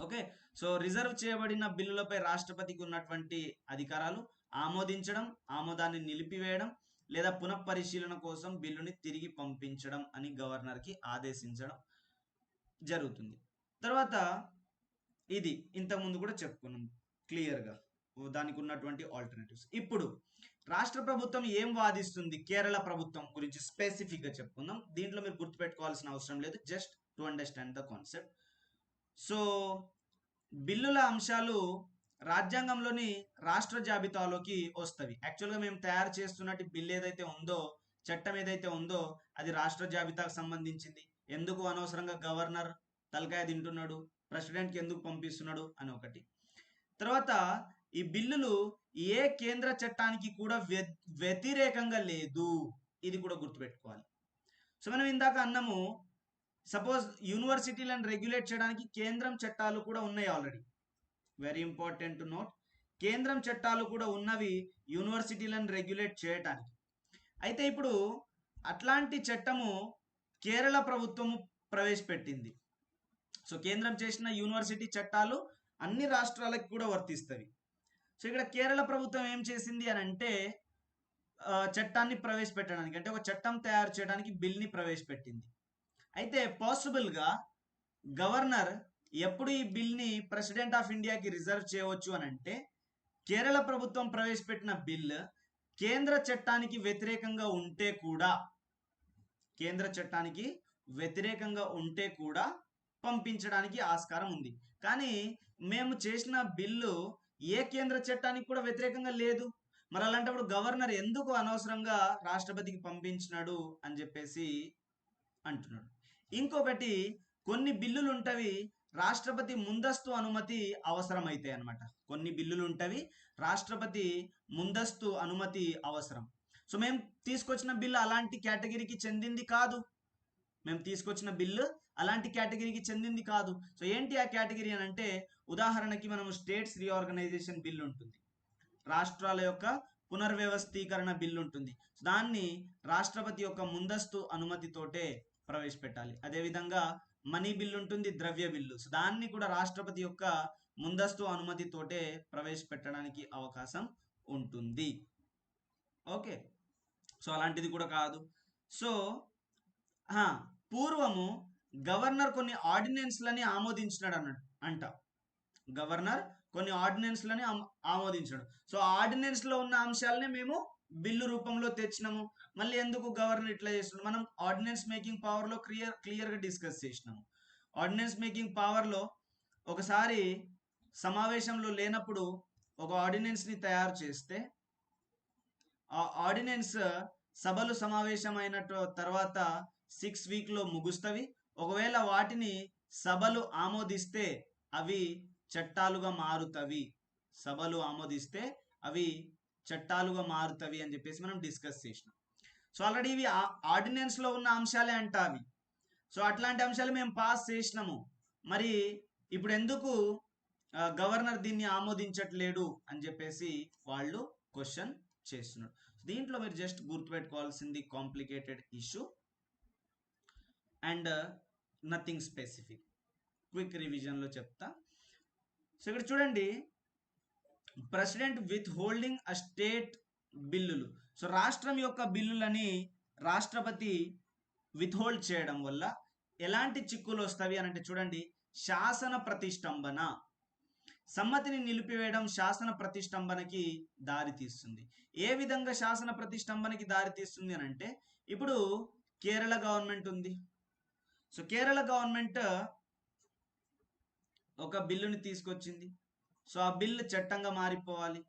ఓకే. సో రిజర్వ్ చేయబడిన బిల్లులపై రాష్ట్రపతికి ఉన్నటువంటి అధికారాలు ఆమోదించడం, ఆమోదాన్ని నిలిపివేయడం లేదా పునఃపరిశీలన కోసం బిల్లుని తిరిగి పంపించడం అని గవర్నర్కి ఆదేశించడం జరుగుతుంది. తర్వాత ఇది ఇంతకుముందు కూడా చెప్పుకున్నాం క్లియర్గా దానికి ఉన్నటువంటి ఆల్టర్నేటివ్స్. ఇప్పుడు రాష్ట్ర ప్రభుత్వం ఏం వాదిస్తుంది కేరళ ప్రభుత్వం గురించి స్పెసిఫిక్గా చెప్పుకుందాం. దీంట్లో మీరు గుర్తుపెట్టుకోవాల్సిన అవసరం లేదు, just to understand the concept. So బిల్లుల అంశాలు రాజ్యాంగంలోని రాష్ట్ర జాబితాలోకి వస్తవి. యాక్చువల్గా మేము తయారు చేస్తున్నట్టు బిల్ ఏదైతే ఉందో, చట్టం ఏదైతే ఉందో అది రాష్ట్ర జాబితాకు సంబంధించింది. ఎందుకు అనవసరంగా గవర్నర్ తలకాయ తింటున్నాడు, ప్రెసిడెంట్కి ఎందుకు పంపిస్తున్నాడు అని ఒకటి. తర్వాత ఈ బిల్లులు ఏ కేంద్ర చట్టానికి కూడా వ్యతిరేకంగా లేదు, ఇది కూడా గుర్తుపెట్టుకోవాలి. సో మనం ఇందాక అన్నాము, సపోజ్ యూనివర్సిటీలను రెగ్యులేట్ చేయడానికి కేంద్రం చట్టాలు కూడా ఉన్నాయి already. Very important to note, కేంద్రం చట్టాలు కూడా ఉన్నవి యూనివర్సిటీలను రెగ్యులేట్ చేయటానికి. అయితే ఇప్పుడు అట్లాంటి చట్టము కేరళ ప్రభుత్వము ప్రవేశపెట్టింది. సో కేంద్రం చేసిన యూనివర్సిటీ చట్టాలు అన్ని రాష్ట్రాలకు కూడా వర్తిస్తవి. సో ఇక్కడ కేరళ ప్రభుత్వం ఏం చేసింది అని అంటే చట్టాన్ని ప్రవేశపెట్టడానికి, అంటే ఒక చట్టం తయారు చేయడానికి బిల్ని ప్రవేశపెట్టింది. అయితే పాసిబుల్గా గవర్నర్ ఎప్పుడు ఈ బిల్ని ప్రెసిడెంట్ ఆఫ్ ఇండియాకి రిజర్వ్ చేయవచ్చు అని అంటే, కేరళ ప్రభుత్వం ప్రవేశపెట్టిన బిల్ కేంద్ర చట్టానికి వ్యతిరేకంగా ఉంటే కూడా, కేంద్ర చట్టానికి వ్యతిరేకంగా ఉంటే కూడా పంపించడానికి ఆస్కారం ఉంది. కానీ మేము చేసిన బిల్లు ఏ కేంద్ర చట్టానికి కూడా వ్యతిరేకంగా లేదు. మరి అలాంటప్పుడు గవర్నర్ ఎందుకు అనవసరంగా రాష్ట్రపతికి పంపించినాడు అని చెప్పేసి అంటున్నాడు. ఇంకొకటి, కొన్ని బిల్లులు ఉంటవి రాష్ట్రపతి ముందస్తు అనుమతి అవసరమైతే అనమాట. కొన్ని బిల్లులు ఉంటవి రాష్ట్రపతి ముందస్తు అనుమతి అవసరం. సో మేము తీసుకొచ్చిన బిల్లు అలాంటి కేటగిరీకి చెందింది కాదు. అలాంటి కేటగిరీకి చెందింది కాదు. సో ఏంటి ఆ కేటగిరీ అని అంటే, ఉదాహరణకి మనం స్టేట్స్ రీఆర్గనైజేషన్ బిల్ ఉంటుంది, రాష్ట్రాల యొక్క పునర్వ్యవస్థీకరణ బిల్లు ఉంటుంది. దాన్ని రాష్ట్రపతి యొక్క ముందస్తు అనుమతితోటే ప్రవేశపెట్టాలి. అదేవిధంగా మనీ బిల్ ఉంటుంది, ద్రవ్య బిల్లు. సో దాన్ని కూడా రాష్ట్రపతి యొక్క ముందస్తు అనుమతితోటే ప్రవేశపెట్టడానికి అవకాశం ఉంటుంది. ఓకే, సో అలాంటిది కూడా కాదు. సో పూర్వము గవర్నర్ కొన్ని ఆర్డినెన్స్లని ఆమోదించినాడు అంట. గవర్నర్ కొన్ని ఆర్డినెన్స్లని ఆమోదించాడు. సో ఆర్డినెన్స్లో ఉన్న అంశాలనే మేము బిల్లు రూపంలో తెచ్చినాము. మళ్ళీ ఎందుకు గవర్నర్ ఇట్లా చేస్తున్నాడు? మనం ఆర్డినెన్స్ మేకింగ్ పవర్లో క్లియర్గా డిస్కస్ చేసినాము. ఆర్డినెన్స్ మేకింగ్ పవర్లో ఒకసారి సమావేశంలో లేనప్పుడు ఒక ఆర్డినెన్స్ని తయారు చేస్తే, ఆ ఆర్డినెన్స్ సభలు సమావేశమైన తర్వాత 6 వీక్లో ముగుస్తవి. ఒకవేళ వాటిని సభలు ఆమోదిస్తే అవి చట్టాలుగా మారుతవి. అని చెప్పేసి మనం డిస్కస్ చేసినాం. సో ఆల్రెడీ ఇవి ఆర్డినెన్స్లో ఉన్న అంశాలే అంట అవి. సో అట్లాంటి అంశాలు మేము పాస్ చేసినాము. మరి ఇప్పుడు ఎందుకు గవర్నర్ దీన్ని ఆమోదించట్లేడు అని చెప్పేసి వాళ్ళు క్వశ్చన్ చేస్తున్నారు. దీంట్లో మీరు జస్ట్ గుర్తుపెట్టుకోవాల్సింది complicated issue and nothing specific. Quick రివిజన్లో చెప్తా. సో ఇక్కడ చూడండి, president withholding a state బిల్లులు. సో రాష్ట్రం యొక్క బిల్లులని రాష్ట్రపతి విత్ హోల్డ్ చేయడం వల్ల ఎలాంటి చిక్కులు వస్తాయి అని అంటే, చూడండి, శాసన ప్రతిష్టంభన, సమ్మతిని నిలిపివేయడం శాసన ప్రతిష్టంభనకి దారి తీస్తుంది. ఏ విధంగా శాసన ప్రతిష్టంభనకి దారి తీస్తుంది అని అంటే, ఇప్పుడు కేరళ గవర్నమెంట్ ఉంది. సో కేరళ గవర్నమెంట్ ఒక బిల్లుని తీసుకొచ్చింది. సో ఆ బిల్లు చట్టంగా మారిపోవాలి.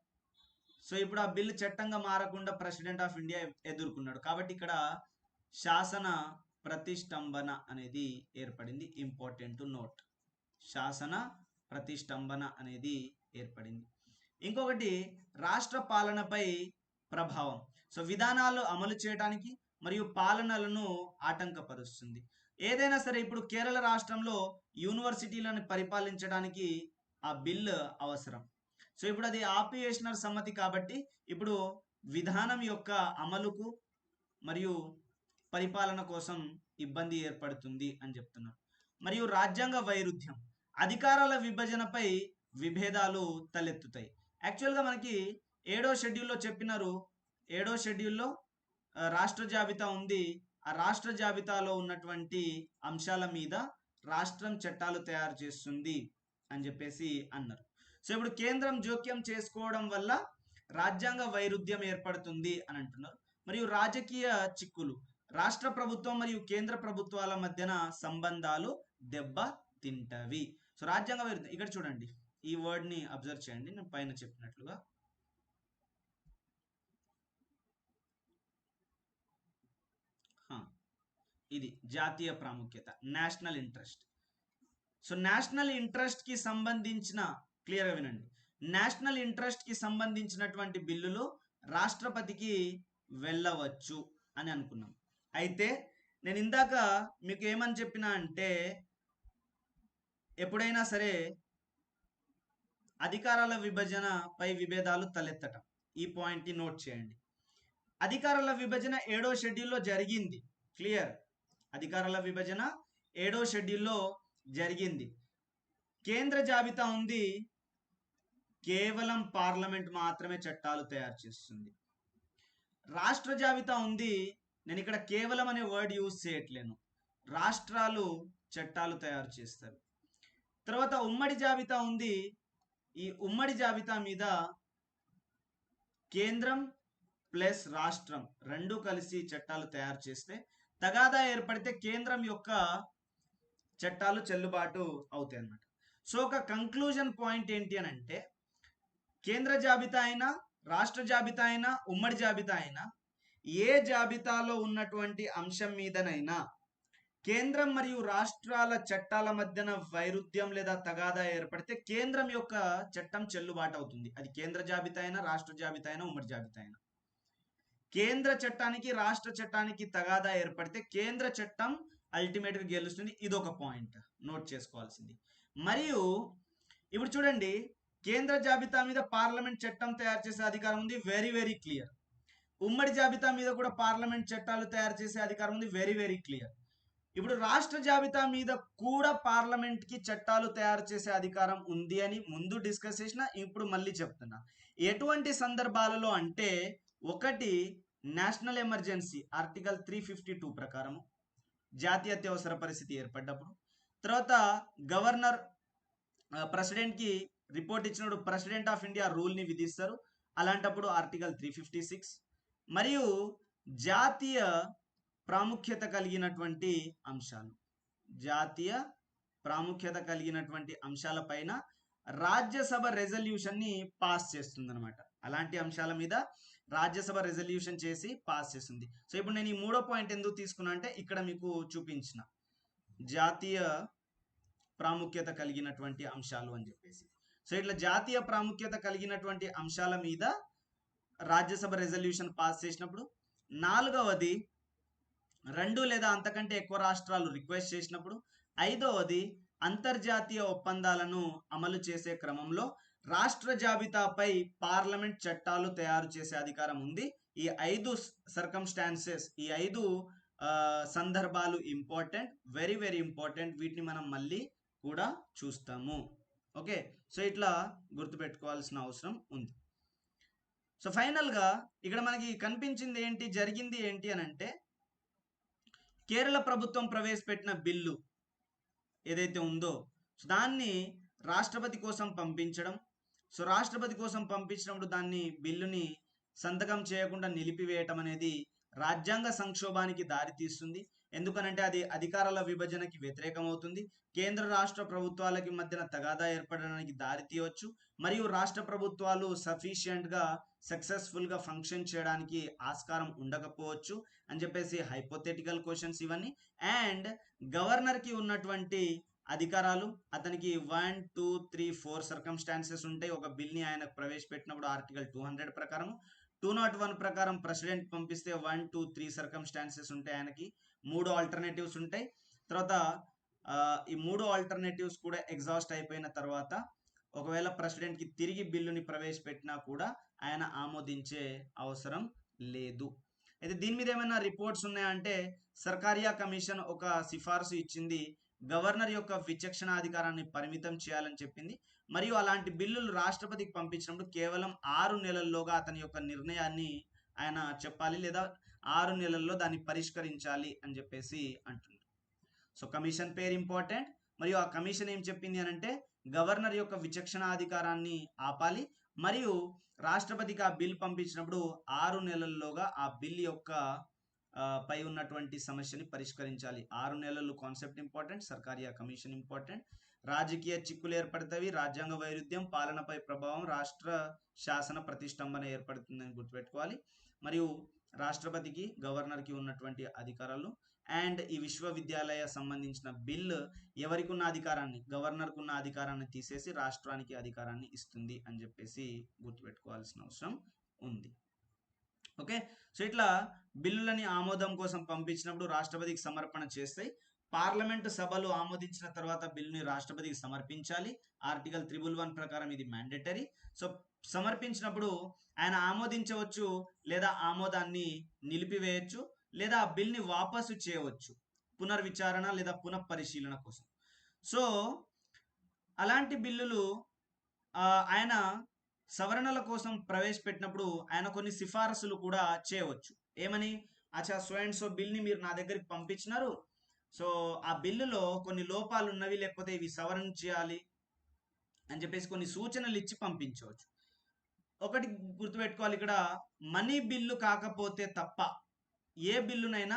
సో ఇప్పుడు ఆ బిల్లు చట్టంగా మారకుండా ప్రెసిడెంట్ ఆఫ్ ఇండియా ఎదుర్కొన్నాడు. కాబట్టి ఇక్కడ శాసన ప్రతిష్టంభన అనేది ఏర్పడింది. ఇంపార్టెంట్ టు నోట్, శాసన ప్రతిష్టంభన అనేది ఏర్పడింది. ఇంకొకటి, రాష్ట్ర పాలనపై ప్రభావం. సో విధానాలు అమలు చేయడానికి మరియు పాలనలను ఆటంకపరుస్తుంది. ఏదైనా సరే ఇప్పుడు కేరళ రాష్ట్రంలో యూనివర్సిటీలను పరిపాలించడానికి ఆ బిల్లు అవసరం. సో ఇప్పుడు అది ఆపివేషనల్ సమ్మతి కాబట్టి ఇప్పుడు విధానం యొక్క అమలుకు మరియు పరిపాలన కోసం ఇబ్బంది ఏర్పడుతుంది అని చెప్తున్నారు. మరియు రాజ్యాంగ వైరుధ్యం, అధికారాల విభజనపై విభేదాలు తలెత్తుతాయి. యాక్చువల్గా మనకి 7వ షెడ్యూల్లో చెప్పినారు. 7వ షెడ్యూల్లో రాష్ట్ర జాబితా ఉంది. ఆ రాష్ట్ర జాబితాలో ఉన్నటువంటి అంశాల మీద రాష్ట్రం చట్టాలు తయారు చేస్తుంది అని చెప్పేసి అన్నారు. సో ఇప్పుడు కేంద్రం జోక్యం చేసుకోవడం వల్ల రాజ్యాంగ వైరుధ్యం ఏర్పడుతుంది అని అంటున్నారు. మరియు రాజకీయ చిక్కులు, రాష్ట్ర ప్రభుత్వం మరియు కేంద్ర ప్రభుత్వాల మధ్యన సంబంధాలు దెబ్బ తింటవి. సో రాజ్యాంగ వైరుధ్యం, ఇక్కడ చూడండి ఈ వర్డ్ ని అబ్జర్వ్ చేయండి. నేను పైన చెప్పినట్లుగా ఇది జాతీయ ప్రాముఖ్యత, national interest. So national interest కి సంబంధించిన, క్లియర్గా వినండి, నేషనల్ ఇంట్రెస్ట్ కి సంబంధించినటువంటి బిల్లులు రాష్ట్రపతికి వెళ్ళవచ్చు అని అనుకున్నాం. అయితే నేను ఇందాక మీకు ఏమని చెప్పినా అంటే, ఎప్పుడైనా సరే అధికారాల విభజనపై విభేదాలు తలెత్తటం, ఈ పాయింట్ని నోట్ చేయండి. అధికారాల విభజన 7వ షెడ్యూల్లో జరిగింది. క్లియర్, అధికారాల విభజన 7వ షెడ్యూల్లో జరిగింది. కేంద్ర జాబితా ఉంది, కేవలం పార్లమెంట్ మాత్రమే చట్టాలు తయారు చేస్తుంది. రాష్ట్ర జాబితా ఉంది, నేను ఇక్కడ కేవలం అనే వర్డ్ యూజ్ చేయట్లేను, రాష్ట్రాలు చట్టాలు తయారు చేస్తారు. తర్వాత ఉమ్మడి జాబితా ఉంది, ఈ ఉమ్మడి జాబితా మీద కేంద్రం ప్లస్ రాష్ట్రం రెండు కలిసి చట్టాలు తయారు చేస్తే తగాదా ఏర్పడితే కేంద్రం యొక్క చట్టాలు చెల్లుబాటు అవుతాయి అన్నమాట. సో ఒక కంక్లూజన్ పాయింట్ ఏంటి అని అంటే, కేంద్ర జాబితా అయినా, రాష్ట్ర జాబితా అయినా, ఉమ్మడి జాబితా అయినా, ఏ జాబితాలో ఉన్నటువంటి అంశం మీదనైనా కేంద్రం మరియు రాష్ట్రాల చట్టాల మధ్యన వైరుధ్యం లేదా తగాదా ఏర్పడితే కేంద్రం యొక్క చట్టం చెల్లుబాటు అవుతుంది. అది కేంద్ర జాబితా అయినా, రాష్ట్ర జాబితా అయినా, ఉమ్మడి జాబితా అయినా. కేంద్ర చట్టానికి రాష్ట్ర చట్టానికి తగాదా ఏర్పడితే కేంద్ర చట్టం అల్టిమేట్గా గెలుస్తుంది. ఇది ఒక పాయింట్ నోట్ చేసుకోవాల్సింది. మరియు ఇప్పుడు చూడండి, కేంద్ర జాబితా మీద పార్లమెంట్ చట్టం తయారు చేసే అధికారం ఉంది, వెరీ వెరీ క్లియర్. ఉమ్మడి జాబితా మీద కూడా పార్లమెంట్ చట్టాలు తయారు చేసే అధికారం ఉంది, వెరీ వెరీ క్లియర్. ఇప్పుడు రాష్ట్ర జాబితా మీద కూడా పార్లమెంట్ కి చట్టాలు తయారు చేసే అధికారం ఉంది అని ముందు డిస్కస్ చేసిన, ఇప్పుడు మళ్ళీ చెప్తున్నా. ఎటువంటి సందర్భాలలో అంటే, ఒకటి నేషనల్ ఎమర్జెన్సీ ఆర్టికల్ 352 ప్రకారం జాతీయ అత్యవసర పరిస్థితి ఏర్పడ్డప్పుడు, తర్వాత గవర్నర్ ప్రెసిడెంట్ కి రిపోర్ట్ ఇచ్చినప్పుడు ప్రెసిడెంట్ ఆఫ్ ఇండియా రూల్ ని విధిస్తారు, అలాంటప్పుడు ఆర్టికల్ 356, మరియు జాతీయ ప్రాముఖ్యత కలిగినటువంటి అంశాలు, జాతీయ ప్రాముఖ్యత కలిగినటువంటి అంశాలపైన రాజ్యసభ రెజల్యూషన్ ని పాస్ చేస్తుంది అనమాట. అలాంటి అంశాల మీద రాజ్యసభ రెజల్యూషన్ చేసి పాస్ చేస్తుంది. సో ఇప్పుడు నేను ఈ 3వ పాయింట్ ఎందుకు తీసుకున్నా అంటే, ఇక్కడ మీకు చూపించిన జాతీయ ప్రాముఖ్యత కలిగినటువంటి అంశాలు అని చెప్పేసి. సో ఇట్లా జాతీయ ప్రాముఖ్యత కలిగినటువంటి అంశాల మీద రాజ్యసభ రెజల్యూషన్ పాస్ చేసినప్పుడు, 4వది 2 లేదా అంతకంటే ఎక్కువ రాష్ట్రాలు రిక్వెస్ట్ చేసినప్పుడు, 5వది అంతర్జాతీయ ఒప్పందాలను అమలు చేసే క్రమంలో రాష్ట్ర జాబితాపై పార్లమెంట్ చట్టాలు తయారు చేసే అధికారం ఉంది. ఈ 5 సర్కమ్స్టాన్సెస్, ఈ 5 సందర్భాలు ఇంపార్టెంట్, వెరీ వెరీ ఇంపార్టెంట్. వీటిని మనం మళ్ళీ కూడా చూస్తాము. ఓకే, సో ఇట్లా గుర్తుపెట్టుకోవాల్సిన అవసరం ఉంది. సో ఫైనల్గా ఇక్కడ మనకి కనిపించింది ఏంటి, జరిగింది ఏంటి అని అంటే, కేరళ ప్రభుత్వం ప్రవేశపెట్టిన బిల్లు ఏదైతే ఉందో దాన్ని రాష్ట్రపతి కోసం పంపించడం. సో రాష్ట్రపతి కోసం పంపించినప్పుడు దాన్ని బిల్లుని సంతకం చేయకుండా నిలిపివేయటం అనేది రాజ్యాంగ సంక్షోభానికి దారితీస్తుంది. ఎందుకనంటే అది అధికారాల విభజనకి వ్యతిరేకం అవుతుంది, కేంద్ర రాష్ట్ర ప్రభుత్వాలకి మధ్యన తగాదా ఏర్పడడానికి దారి తీయవచ్చు, మరియు రాష్ట్ర ప్రభుత్వాలు సఫిషియెంట్గా సక్సెస్ఫుల్గా ఫంక్షన్ చేయడానికి ఆస్కారం ఉండకపోవచ్చు అని చెప్పేసి హైపోథెటికల్ క్వశ్చన్స్ ఇవన్నీ. అండ్ గవర్నర్కి ఉన్నటువంటి అధికారాలు, అతనికి 1, 2, 3, 4 సర్కమ్స్టాన్సెస్ ఉంటాయి. ఒక బిల్ని ఆయన ప్రవేశపెట్టినప్పుడు ఆర్టికల్ 200 ప్రకారం, 201 ప్రకారం ప్రెసిడెంట్ పంపిస్తే 1, 2, 3 సర్కమ్స్టాన్సెస్ ఉంటాయి. ఆయనకి 3 ఆల్టర్నేటివ్స్ ఉంటాయి. తర్వాత ఈ 3 ఆల్టర్నేటివ్స్ కూడా ఎగ్జాస్ట్ అయిపోయిన తర్వాత ఒకవేళ ప్రెసిడెంట్కి తిరిగి బిల్లుని ప్రవేశపెట్టినా కూడా ఆయన ఆమోదించే అవసరం లేదు. అయితే దీని మీద ఏమైనా రిపోర్ట్స్ ఉన్నాయంటే, సర్కారియా కమిషన్ ఒక సిఫార్సు ఇచ్చింది, గవర్నర్ యొక్క విచక్షణాధికారాన్ని పరిమితం చేయాలని చెప్పింది. మరియు అలాంటి బిల్లులు రాష్ట్రపతికి పంపించినప్పుడు కేవలం 6 నెలల్లోగా అతని యొక్క నిర్ణయాన్ని ఆయన చెప్పాలి, లేదా 6 నెలల్లో దాన్ని పరిష్కరించాలి అని చెప్పేసి అంటుంది. సో కమిషన్ పేరు ఇంపార్టెంట్. మరియు ఆ కమిషన్ ఏం చెప్పింది అని అంటే గవర్నర్ యొక్క విచక్షణాధికారాన్ని ఆపాలి, మరియు రాష్ట్రపతికి ఆ బిల్ పంపించినప్పుడు 6 నెలల్లోగా ఆ బిల్ యొక్క పై ఉన్నటువంటి సమస్యని పరిష్కరించాలి. 6 నెలలు concept important, Sarkaria commission important. రాజకీయ చిక్కులు ఏర్పడతాయి, రాజ్యాంగ వైరుధ్యం, పాలనపై ప్రభావం, రాష్ట్ర శాసన ప్రతిష్టంభన ఏర్పడుతుందని గుర్తుపెట్టుకోవాలి. మరియు రాష్ట్రపతికి గవర్నర్కి ఉన్నటువంటి అధికారాలు అండ్ ఈ విశ్వవిద్యాలయ సంబంధించిన బిల్ ఎవరికి ఉన్న అధికారాన్ని, గవర్నర్కు ఉన్న అధికారాన్ని తీసేసి రాష్ట్రానికి అధికారాన్ని ఇస్తుంది అని చెప్పేసి గుర్తుపెట్టుకోవాల్సిన అవసరం ఉంది. ఓకే, సో ఇట్లా బిల్లులని ఆమోదం కోసం పంపించినప్పుడు రాష్ట్రపతికి సమర్పణ చేస్తాయి. పార్లమెంటు సభలు ఆమోదించిన తర్వాత బిల్లుని రాష్ట్రపతికి సమర్పించాలి. ఆర్టికల్ 311 ప్రకారం ఇది మ్యాండేటరీ. సో సమర్పించినప్పుడు ఆయన ఆమోదించవచ్చు, లేదా ఆమోదాన్ని నిలిపివేయచ్చు, లేదా ఆ బిల్ని వాపసు చేయవచ్చు పునర్విచారణ లేదా పునఃపరిశీలన కోసం. సో అలాంటి బిల్లులు ఆయన సవరణల కోసం ప్రవేశపెట్టినప్పుడు ఆయన కొన్ని సిఫారసులు కూడా చేయవచ్చు. ఏమని, అచ్చా సో అండ్ సో బిల్ని మీరు నా దగ్గరికి పంపించినారు, సో ఆ బిల్లులో కొన్ని లోపాలు ఉన్నవి, లేకపోతే ఇవి సవరణ చేయాలి అని చెప్పేసి కొన్ని సూచనలు ఇచ్చి పంపించవచ్చు. ఒకటి గుర్తుపెట్టుకోవాలి, ఇక్కడ మనీ బిల్లు కాకపోతే తప్ప ఏ బిల్లునైనా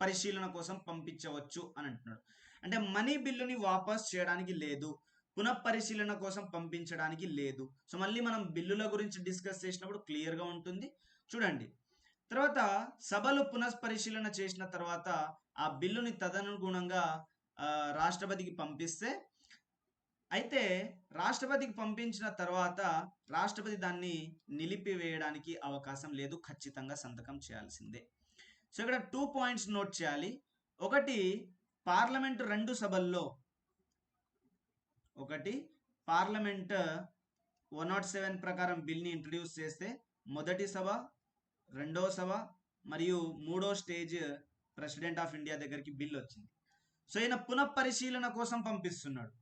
పరిశీలన కోసం పంపించవచ్చు అని అంటున్నాడు. అంటే మనీ బిల్లుని వాపస్ చేయడానికి లేదు, పునఃపరిశీలన కోసం పంపించడానికి లేదు. సో మళ్ళీ మనం బిల్లుల గురించి డిస్కస్ చేసినప్పుడు క్లియర్గా ఉంటుంది. చూడండి, తర్వాత సభలు పునఃపరిశీలన చేసిన తర్వాత ఆ బిల్లుని తదనుగుణంగా రాష్ట్రపతికి పంపిస్తే, అయితే రాష్ట్రపతికి పంపించిన తర్వాత రాష్ట్రపతి దాన్ని నిలిపివేయడానికి అవకాశం లేదు, ఖచ్చితంగా సంతకం చేయాల్సిందే. సో ఇక్కడ 2 పాయింట్స్ నోట్ చేయాలి. ఒకటి, పార్లమెంటు 2 సభల్లో, ఒకటి పార్లమెంట్ 107 ప్రకారం బిల్ని ఇంట్రడ్యూస్ చేస్తే మొదటి సభ, రెండో సభ మరియు మూడో స్టేజ్ ప్రెసిడెంట్ ఆఫ్ ఇండియా దగ్గరికి బిల్ వచ్చింది. సో ఈయన పునఃపరిశీలన కోసం పంపిస్తున్నాడు.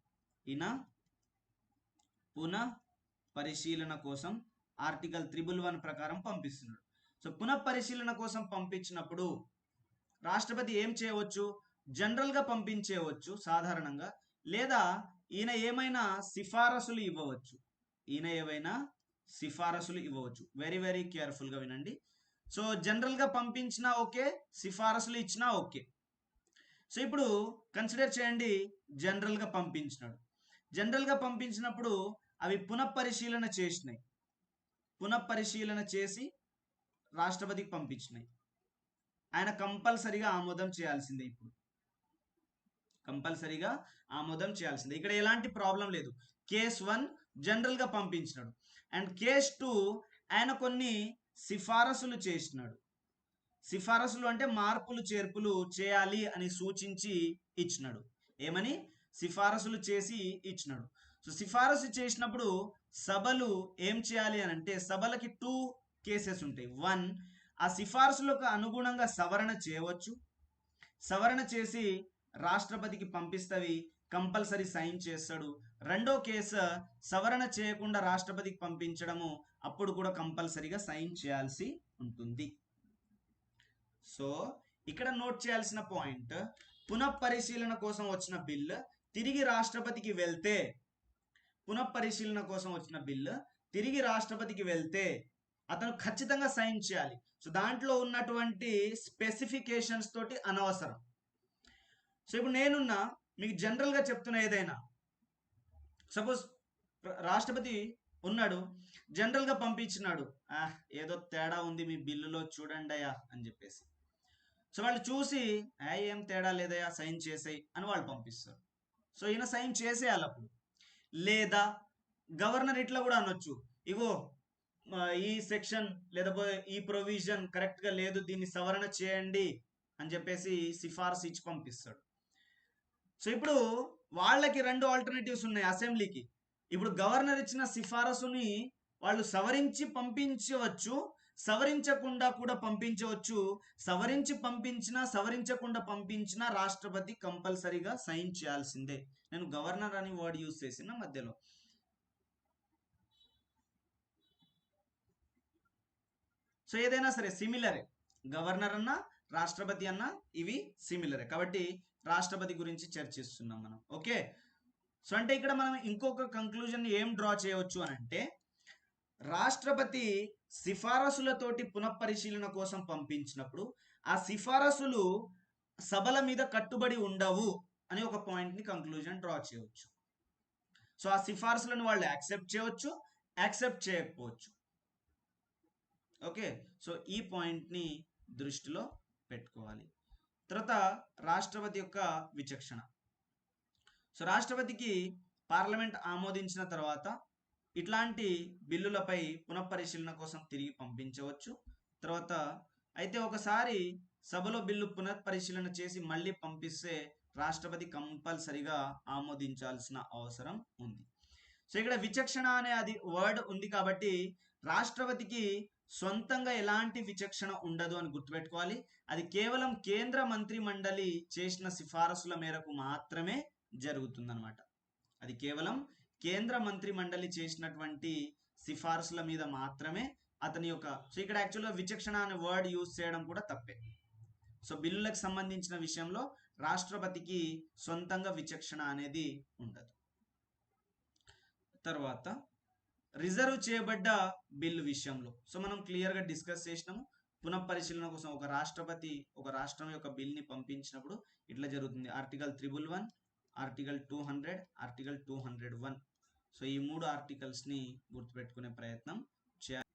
ఈయన పునఃపరిశీలన కోసం ఆర్టికల్ 311 ప్రకారం పంపిస్తున్నాడు. సో పునఃపరిశీలన కోసం పంపించినప్పుడు రాష్ట్రపతి ఏం చేయవచ్చు, జనరల్గా పంపించేయవచ్చు సాధారణంగా, లేదా ఈయన ఏమైనా సిఫారసులు ఇవ్వవచ్చు. వెరీ వెరీ కేర్ఫుల్గా వినండి. సో జనరల్గా పంపించినా ఓకే, సిఫారసులు ఇచ్చినా ఓకే. సో ఇప్పుడు కన్సిడర్ చేయండి, జనరల్గా పంపించినాడు. జనరల్గా పంపించినప్పుడు అవి పునఃపరిశీలన చేసి రాష్ట్రపతికి పంపించినాయి. ఆయన కంపల్సరిగా ఆమోదం చేయాల్సిందే. ఇప్పుడు కంపల్సరిగా ఆమోదం చేయాల్సిందే. ఇక్కడ ఎలాంటి ప్రాబ్లం లేదు. కేస్ 1 జనరల్గా పంపించినాడు, అండ్ కేస్ 2 ఆయన కొన్ని సిఫారసులు చేసినాడు. సిఫారసులు అంటే మార్పులు చేర్పులు చేయాలి అని సూచించి ఇచ్చినాడు. ఏమని, సిఫారసులు చేసి ఇచ్చినాడు. సో సిఫారసు చేసినప్పుడు సభలు ఏం చేయాలి అని అంటే, సభలకి 2 కేసెస్ ఉంటాయి. 1, ఆ సిఫారసులకు అనుగుణంగా సవరణ చేయవచ్చు, సవరణ చేసి రాష్ట్రపతికి పంపిస్తవి, కంపల్సరీ సైన్ చేస్తాడు. రెండో కేసు సవరణ చేయకుండా రాష్ట్రపతికి పంపించడము, అప్పుడు కూడా కంపల్సరీగా సైన్ చేయాల్సి ఉంటుంది. సో ఇక్కడ నోట్ చేయాల్సిన పాయింట్, పునఃపరిశీలన కోసం వచ్చిన బిల్ తిరిగి రాష్ట్రపతికి వెళ్తే, అతను ఖచ్చితంగా సైన్ చేయాలి. సో దాంట్లో ఉన్నటువంటి స్పెసిఫికేషన్స్ తోటి అనవసరం. సో ఇప్పుడు నేనున్నా మీకు జనరల్గా చెప్తున్నా, ఏదైనా సపోజ్ రాష్ట్రపతి ఉన్నాడు, జనరల్గా పంపించినాడు, ఏదో తేడా ఉంది మీ బిల్లులో చూడండి అయ్యా అని చెప్పేసి. సో వాళ్ళు చూసి ఏం తేడా లేదయ్యా సైన్ చేసేయి అని వాళ్ళు పంపిస్తారు. సో ఈయన సైన్ చేసేయాలి అప్పుడు. లేదా గవర్నర్ ఇట్లా కూడా అనొచ్చు, ఇగో ఈ సెక్షన్ లేదా ఈ ప్రొవిజన్ కరెక్ట్గా లేదు, దీన్ని సవరణ చేయండి అని చెప్పేసి సిఫార్సు ఇచ్చి పంపిస్తాడు. సో ఇప్పుడు వాళ్ళకి 2 ఆల్టర్నేటివ్స్ ఉన్నాయి అసెంబ్లీకి. ఇప్పుడు గవర్నర్ ఇచ్చిన సిఫారసుని వాళ్ళు సవరించి పంపించవచ్చు, సవరించకుండా కూడా పంపించవచ్చు. సవరించకుండా పంపించిన రాష్ట్రపతి కంపల్సరీగా సైన్ చేయాల్సిందే. నేను గవర్నర్ అని వర్డ్ యూజ్ చేసిన మధ్యలో. సో ఏదైనా సరే సిమిలరే, గవర్నర్ అన్న రాష్ట్రపతి అన్న ఇవి సిమిలరే, కాబట్టి రాష్ట్రపతి గురించి చర్చిస్తున్నాం మనం. ఓకే, సో అంటే ఇక్కడ మనం ఇంకొక కంక్లూజన్ ఏం డ్రా చేయవచ్చు అని అంటే, రాష్ట్రపతి సిఫారసులతోటి పునఃపరిశీలన కోసం పంపించినప్పుడు ఆ సిఫారసులు సభల మీద కట్టుబడి ఉండవు అని ఒక పాయింట్ని కంక్లూజన్ డ్రా చేయవచ్చు. సో ఆ సిఫారసులను వాళ్ళు యాక్సెప్ట్ చేయవచ్చు, యాక్సెప్ట్ చేయకపోవచ్చు. ఓకే, సో ఈ పాయింట్ని దృష్టిలో పెట్టుకోవాలి. తర్వాత రాష్ట్రపతి యొక్క విచక్షణ. సో రాష్ట్రపతికి పార్లమెంట్ ఆమోదించిన తర్వాత ఇట్లాంటి బిల్లులపై పునఃపరిశీలన కోసం తిరిగి పంపించవచ్చు. తర్వాత అయితే ఒకసారి సభలో బిల్లు పునఃపరిశీలన చేసి మళ్ళీ పంపిస్తే రాష్ట్రపతి కంపల్సరిగా ఆమోదించాల్సిన అవసరం ఉంది. సో ఇక్కడ విచక్షణ అనే అది వర్డ్ ఉంది కాబట్టి రాష్ట్రపతికి సొంతంగా ఎలాంటి విచక్షణ ఉండదు అని గుర్తుపెట్టుకోవాలి. అది కేవలం కేంద్ర మంత్రి మండలి చేసిన సిఫారసుల మేరకు మాత్రమే జరుగుతుందన్నమాట. అది కేవలం కేంద్ర మంత్రి మండలి చేసినటువంటి సిఫారసుల మీద మాత్రమే అతని యొక్క, సో ఇక్కడ యాక్చువల్గా విచక్షణ అనే వర్డ్ యూజ్ చేయడం కూడా తప్పే. సో బిల్లులకు సంబంధించిన విషయంలో రాష్ట్రపతికి సొంతంగా విచక్షణ అనేది ఉండదు. తర్వాత రిజర్వ్ చేయబడ్డ బిల్లు విషయంలో సో మనం క్లియర్గా డిస్కస్ చేసినాము. పునఃపరిశీలన కోసం ఒక రాష్ట్రపతి ఒక రాష్ట్రం యొక్క బిల్ని పంపించినప్పుడు ఇట్లా జరుగుతుంది. Article 311, article 200, article 201. సో ఈ 3 ఆర్టికల్స్ని గుర్తుపెట్టుకునే ప్రయత్నం చేయాలి.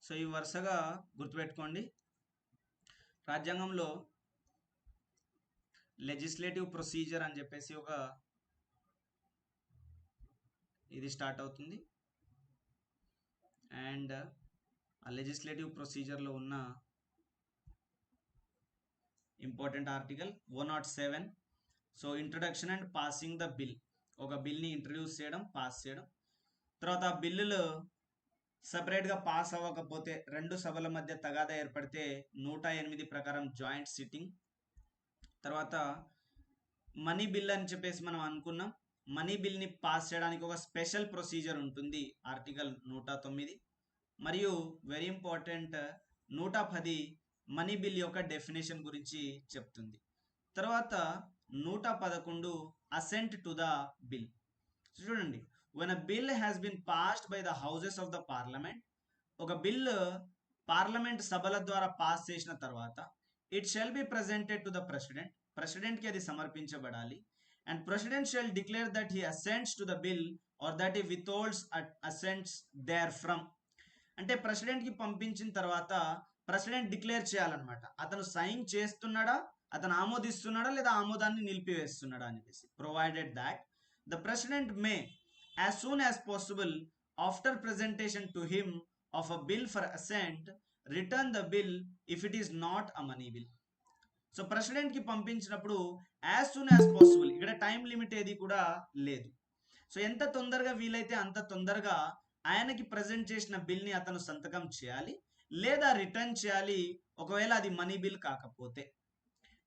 సో ఈ వరుసగా గుర్తుపెట్టుకోండి. రాజ్యాంగంలో లెజిస్లేటివ్ ప్రొసీజర్ అని చెప్పేసి ఒక ఇది స్టార్ట్ అవుతుంది. అండ్ ఆ లెజిస్లేటివ్ ప్రొసీజర్లో ఉన్న important article 107. So introduction and passing the bill. ఒక బిల్ని ఇంట్రడ్యూస్ చేయడం, పాస్ చేయడం. తర్వాత ఆ బిల్లులు సపరేట్గా పాస్ అవ్వకపోతే 2 సభల మధ్య తగాదా ఏర్పడితే 108 ప్రకారం జాయింట్ సిట్టింగ్. తర్వాత మనీ బిల్ అని చెప్పేసి మనం అనుకున్నాం. మనీ బిల్ని పాస్ చేయడానికి ఒక స్పెషల్ ప్రొసీజర్ ఉంటుంది, ఆర్టికల్ 109. మరియు వెరీ ఇంపార్టెంట్ 110 మనీ బిల్ యొక్క డెఫినేషన్ గురించి చెప్తుంది. తర్వాత 111 అసెంట్ టు ద బిల్. చూడండి, when a bill has been passed by the houses of the parliament, ఒక బిల్ పార్లమెంట్ సభల ద్వారా పాస్ చేసిన తర్వాత it shall be presented to the president. ప్రెసిడెంట్కి అది సమర్పించబడాలి. And president shall declare that he assents to the bill or that he withholds assents therefrom. అంటే ప్రెసిడెంట్కి పంపించిన తర్వాత ప్రెసిడెంట్ డిక్లేర్ చేయాలన్నమాట, అతను సైన్ చేస్తున్నాడా, అతను ఆమోదిస్తున్నాడా లేదా ఆమోదాన్ని నిలిపివేస్తున్నాడా అని చెప్పేసి. Provided that the president May as soon as possible after presentation to him of a bill for assent return the bill if it is not a money bill. So ప్రెసిడెంట్కి పంపించినప్పుడు as soon as possible, ఇక్కడ time limit ఏది కూడా లేదు. So ఎంత తొందరగా వీలైతే అంత తొందరగా ఆయనకి ప్రజెంట్ చేసిన బిల్ని అతను సంతకం చేయాలి లేదా రిటర్న్ చేయాలి, ఒకవేళ అది మనీ బిల్ కాకపోతే.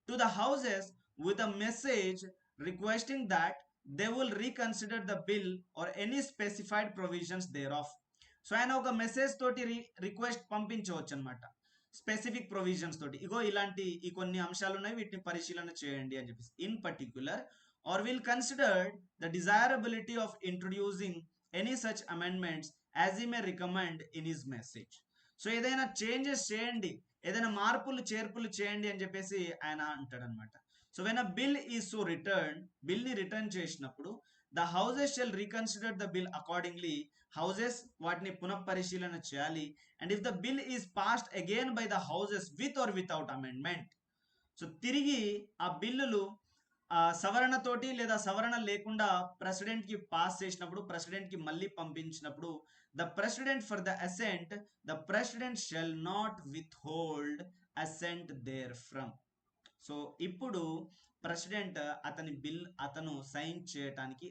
To the houses with a message requesting that they will reconsider the bill or any specified provisions thereof. So ఆయన ఒక మెసేజ్ తోటి రిక్వెస్ట్ పంపించవచ్చు అనమాట, స్పెసిఫిక్ ప్రొవిజన్స్ తోటి. ఇగో ఇలాంటి ఈ కొన్ని అంశాలు ఉన్నాయి, వీటిని పరిశీలన చేయండి అని చెప్పేసి. In particular or will consider the desirability of introducing any such amendments as he may recommend in his message. So ఏదైనా చేంజెస్ చేయండి, ఏదైనా మార్పులు చేర్పులు చేయండి అని చెప్పేసి ఆయన అంటాడు అనమాట. So when a bill is so return, బిల్ని రిటర్న్ చేసినప్పుడు the houses shall reconsider the bill accordingly, houses వాటిని పునఃపరిశీలన చేయాలి. And if the bill is passed again by the houses with or without amendment, so తిరిగి ఆ బిల్లులు సవరణతోటి లేదా సవరణ లేకుండా ప్రెసిడెంట్ కి పాస్ చేసినప్పుడు, ప్రెసిడెంట్ కి మళ్ళీ పంపించినప్పుడు, the president for the assent, the president shall not withhold assent therefrom. So ఇప్పుడు ప్రెసిడెంట్ అతను సైన్ చేయటానికి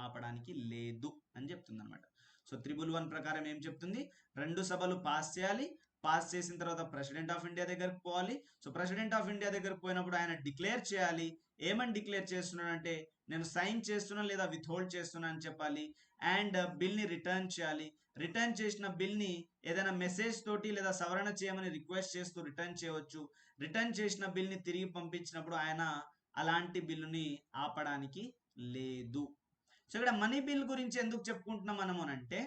ఆపడానికి లేదు అని చెప్తుంది అనమాట. సో 3(1) ప్రకారం ఏం చెప్తుంది, 2 సభలు పాస్ చేయాలి, పాస్ చేసిన తర్వాత ప్రెసిడెంట్ ఆఫ్ ఇండియా దగ్గరకు పోవాలి. సో ప్రెసిడెంట్ ఆఫ్ ఇండియా దగ్గరకు పోయినప్పుడు ఆయన డిక్లేర్ చేయాలి. ఏమని డిక్లేర్ చేస్తున్నాడంటే నేను సైన్ చేస్తున్నా లేదా విత్ హోల్డ్ చేస్తున్నా అని చెప్పాలి. అండ్ బిల్ని రిటర్న్ చేయాలి. రిటర్న్ చేసిన బిల్ని ఏదైనా మెసేజ్ తోటి లేదా సవరణ చేయమని రిక్వెస్ట్ చేస్తూ రిటర్న్ చేయవచ్చు. రిటర్న్ చేసిన బిల్ని తిరిగి పంపించినప్పుడు ఆయన అలాంటి బిల్లుని ఆపడానికి లేదు. సో ఇక్కడ మనీ బిల్ గురించి ఎందుకు చెప్పుకుంటున్నాం మనము అంటే,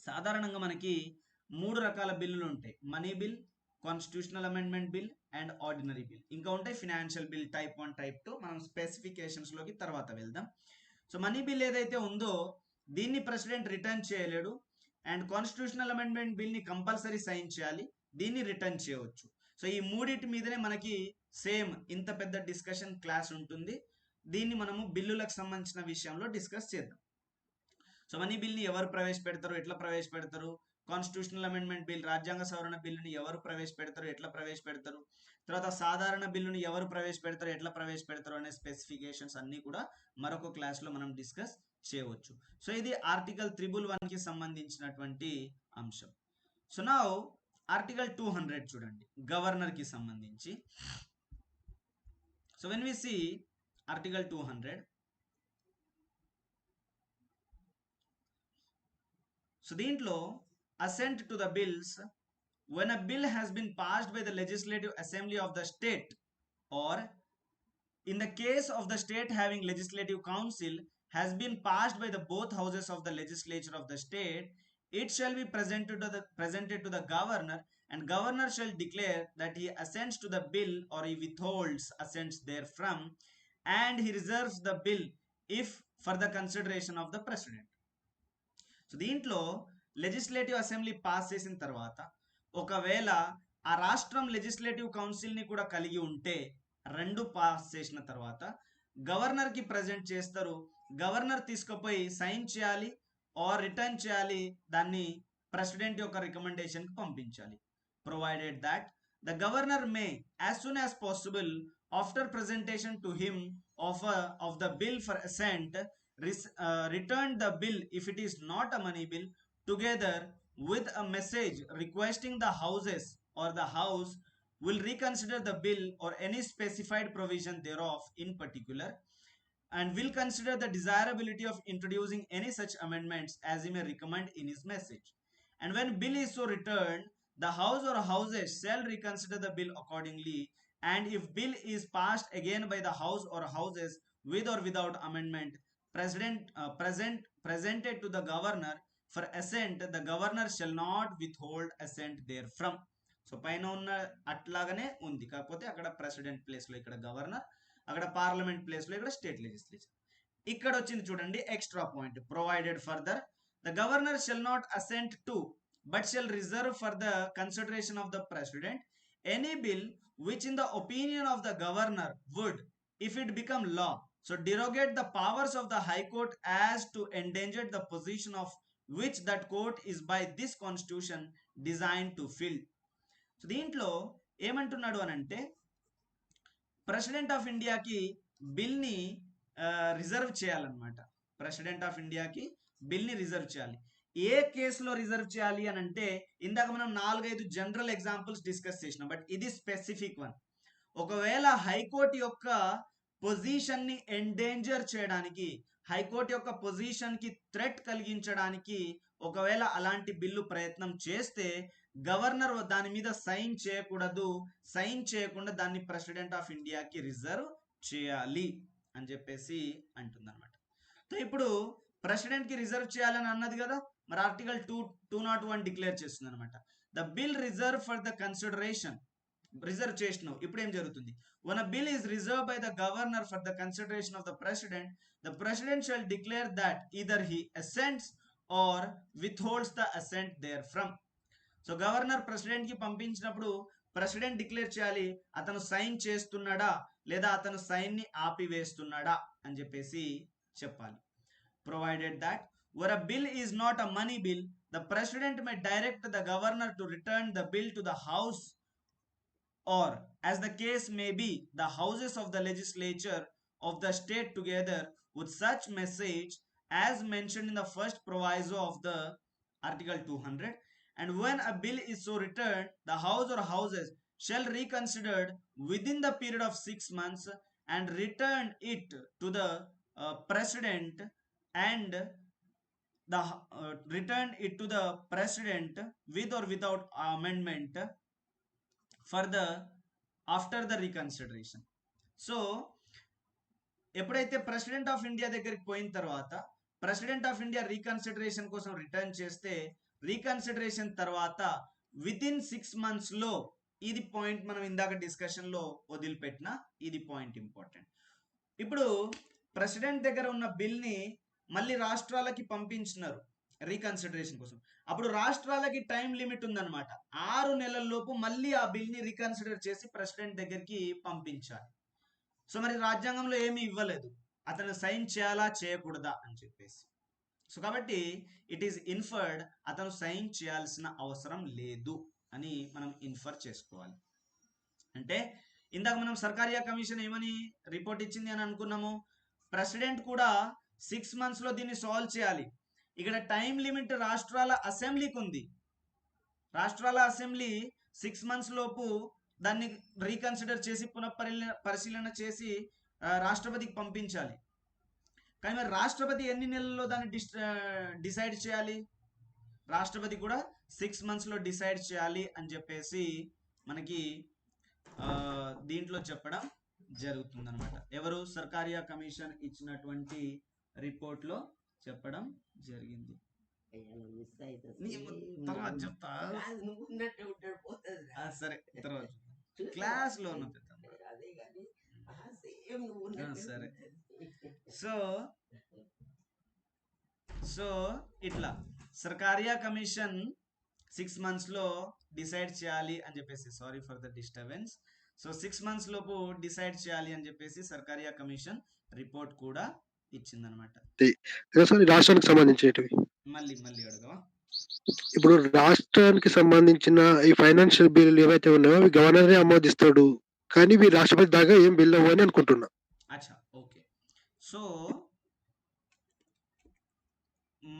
సాధారణంగా మనకి 3 రకాల బిల్లులు ఉంటాయి. Money bill, constitutional amendment bill and ordinary bill. ఇంకా ఉంటాయి ఫినాన్షియల్ బిల్ టైప్ 1, టైప్ 2. మనం స్పెసిఫికేషన్స్ లోకి తర్వాత వెళ్దాం. సో మనీ బిల్ ఏదైతే ఉందో దీన్ని ప్రెసిడెంట్ రిటర్న్ చేయలేడు. అండ్ కాన్స్టిట్యూషనల్ అమెండ్మెంట్ బిల్ ని కంపల్సరీ సైన్ చేయాలి, దీన్ని రిటర్న్ చేయవచ్చు. సో ఈ మూడింటి మీదనే మనకి సేమ్ ఇంత పెద్ద డిస్కషన్ క్లాస్ ఉంటుంది. దీన్ని మనము బిల్లులకు సంబంధించిన విషయంలో డిస్కస్ చేద్దాం. సో మనీ బిల్ని ఎవరు ప్రవేశపెడతారు, ఎట్లా ప్రవేశపెడతారు, కాన్స్టిట్యూషనల్ అమెండ్మెంట్ బిల్ రాజ్యాంగ సవరణ బిల్లుని ఎవరు ప్రవేశపెడతారు, ఎట్లా ప్రవేశపెడతారు, తర్వాత సాధారణ బిల్లుని ఎవరు ప్రవేశపెడతారు, ఎట్లా ప్రవేశపెడతారు అనే స్పెసిఫికేషన్స్ అన్ని కూడా మరొక క్లాస్లో మనం డిస్కస్ చేయవచ్చు. సో ఇది ఆర్టికల్ 3(1) కి సంబంధించినటువంటి అంశం. సో నౌ ఆర్టికల్ 200 చూడండి, గవర్నర్ కి సంబంధించి. So when we see article 200, so దీంట్లో assent to the bills, when a bill has been passed by the legislative assembly of the state, or in the case of the state having legislative council, has been passed by the both houses of the legislature of the state, it shall be presented to the governor, and governor shall declare that he assents to the bill or he withholds assents therefrom, and he reserves the bill if for the consideration of the president. So దీంట్లో legislative assembly pass చేసిన తర్వాత ఒకవేళ ఆ రాష్ట్రం legislative కౌన్సిల్ని కూడా కలిగి ఉంటే, 2 pass చేసిన తర్వాత గవర్నర్కి ప్రజెంట్ చేస్తారు. గవర్నర్ తీసుకుపోయి సైన్ చేయాలి ఆర్ రిటర్న్ చేయాలి, దాన్ని ప్రెసిడెంట్ యొక్క రికమెండేషన్కి పంపించాలి. Provided that the governor May as soon as possible after presentation to him of the bill for assent, return the bill if it is not a money bill, together with a message requesting the houses or the house will reconsider the bill or any specified provision thereof in particular, and will consider the desirability of introducing any such amendments as he may recommend in his message. And when bill is so returned, the house or houses shall reconsider the bill accordingly, and if bill is passed again by the house or houses with or without amendment presented to the governor for assent, the governor shall not withhold assent therefrom. So పైన ఉన్న అట్లాగనే ఉంది, కాకపోతే అక్కడ president ప్లేస్లో ఇక్కడ governor, అక్కడ parliament ప్లేస్లో ఇక్కడ స్టేట్ లెజిస్లేచర్. ఇక్కడ వచ్చింది చూడండి extra point, provided further the governor shall not assent to but shall reserve for the consideration of the president any bill which in the opinion of the governor would, if it become law, so derogate the powers of the high court as to endanger the position of which that court is by this constitution designed to fill. So దీంట్లో ఏమంటున్నాడు అని అంటే, president of ఇండియాకి బిల్ని reserve చేయాలన్నమాట. President of ఇండియాకి బిల్ని reserve చేయాలి. ఏ కేసులో reserve చేయాలి అని అంటే, ఇందాక మనం 4-5 జనరల్ ఎగ్జాంపుల్స్ డిస్కస్ చేసినాం, బట్ ఇది స్పెసిఫిక్ వన్. ఒకవేళ హైకోర్టు యొక్క పొజిషన్ని ఎండేంజర్ చేయడానికి, హైకోర్టు యొక్క పొజిషన్కి థ్రెట్ కలిగించడానికి ఒకవేళ అలాంటి బిల్లు ప్రయత్నం చేస్తే గవర్నర్ దాని మీద సైన్ చేయకూడదు. సైన్ చేయకుండా దాన్ని ప్రెసిడెంట్ ఆఫ్ ఇండియాకి రిజర్వ్ చేయాలి అని చెప్పేసి అంటుందన్నమాట. సో ఇప్పుడు ప్రెసిడెంట్కి రిజర్వ్ చేయాలని అన్నది కదా, మరి ఆర్టికల్ 201 డిక్లేర్ చేస్తుంది అనమాట. The bill reserve for the consideration, reserve చేసినావు. ఇప్పుడు ఏం జరుగుతుంది, when a bill is reserved by the governor for the consideration of the president shall declare that either he assents or withholds the assent therefrom. So governor president కి పంపించినప్పుడు president declare చేయాలి అతను sign చేస్తున్నాడా లేదా అతను sign ని ఆపివేస్తున్నాడా అని చెప్పేసి చెప్పాలి. Provided that where a bill is not a money bill, the president may direct the governor to return the bill to the house, or as the case may be, the houses of the legislature of the state together with such message as mentioned in the first proviso of the article 200. And when a bill is so returned, the house or houses shall reconsider within the period of 6 months and return it to the president, and the return it to the president with or without amendment for the after the reconsideration. So ఎప్పుడైతే president of India దగ్గరికి పోయిన తర్వాత president of India reconsideration కోసం return చేస్తే reconsideration తర్వాత with in 6 months లో, ఇది point మనం ఇందాక డిస్కషన్ లో వదిలిపెట్టిన ఇది పాయింట్ ఇంపార్టెంట్. ఇప్పుడు ప్రెసిడెంట్ దగ్గర ఉన్న బిల్ ని మళ్ళీ రాష్ట్రాలకి పంపించినారు రీకన్సిడరేషన్ కోసం. అప్పుడు రాష్ట్రాలకి టైం లిమిట్ ఉందన్నమాట. 6 నెలల్లోపు మళ్ళీ ఆ బిల్ ని రీకన్సిడర్ చేసి ప్రెసిడెంట్ దగ్గరికి పంపించాలి. సో మరి రాజ్యాంగంలో ఏమీ ఇవ్వలేదు అతను సైన్ చేయాలా చేయకూడదా అని చెప్పేసి. సో కాబట్టి ఇట్ ఈస్ ఇన్ఫర్డ్ అతను సైన్ చేయాల్సిన అవసరం లేదు అని మనం ఇన్ఫర్ చేసుకోవాలి. అంటే ఇందాక మనం సర్కారియా కమిషన్ ఏమని రిపోర్ట్ ఇచ్చింది అని అనుకున్నాము, ప్రెసిడెంట్ కూడా 6 months లో దీన్ని సాల్వ్ చేయాలి. ఇక్కడ టైం లిమిట్ రాష్ట్రాల అసెంబ్లీకి ఉంది. రాష్ట్రాల అసెంబ్లీ 6 months లోపు దాన్ని రీకన్సిడర్ చేసి పరిశీలన చేసి రాష్ట్రపతికి పంపించాలి. కానీ మరి రాష్ట్రపతి ఎన్ని నెలల్లో దాన్ని డిసైడ్ చేయాలి? రాష్ట్రపతి కూడా 6 months లో డిసైడ్ చేయాలి అని చెప్పేసి మనకి దీంట్లో చెప్పడం జరుగుతుంది అనమాట. ఎవరు? సర్కారియా కమిషన్ ఇచ్చినటువంటి రిపోర్ట్ లో చెప్పడం జరిగింది. తర్వాత చెప్తా, సరే తర్వాత క్లాస్ లో సరే. సో ఇట్లా సర్కారియా కమిషన్ 6 months లో డిసైడ్ చేయాలి అని చెప్పేసి, sorry for the disturbance. So 6 months లోపు డిసైడ్ చేయాలి అని చెప్పేసి సర్కారియా కమిషన్ రిపోర్ట్ కూడా ఇచ్చిందనమాట. రాష్ట్రానికి సంబంధించేటివి మళ్ళీ అడగవా? ఇప్పుడు రాష్ట్రానికి సంబంధించిన ఈ ఫైనాన్షియల్ బిల్లు ఏవైతే ఉన్నాయో అవి గవర్నరే ఆమోదిస్తాడు, కానీ ఇవి రాష్ట్రపతి దాకా ఏం బిల్ అవ్వని అనుకుంటున్నా. అచ్చా, ఓకే. సో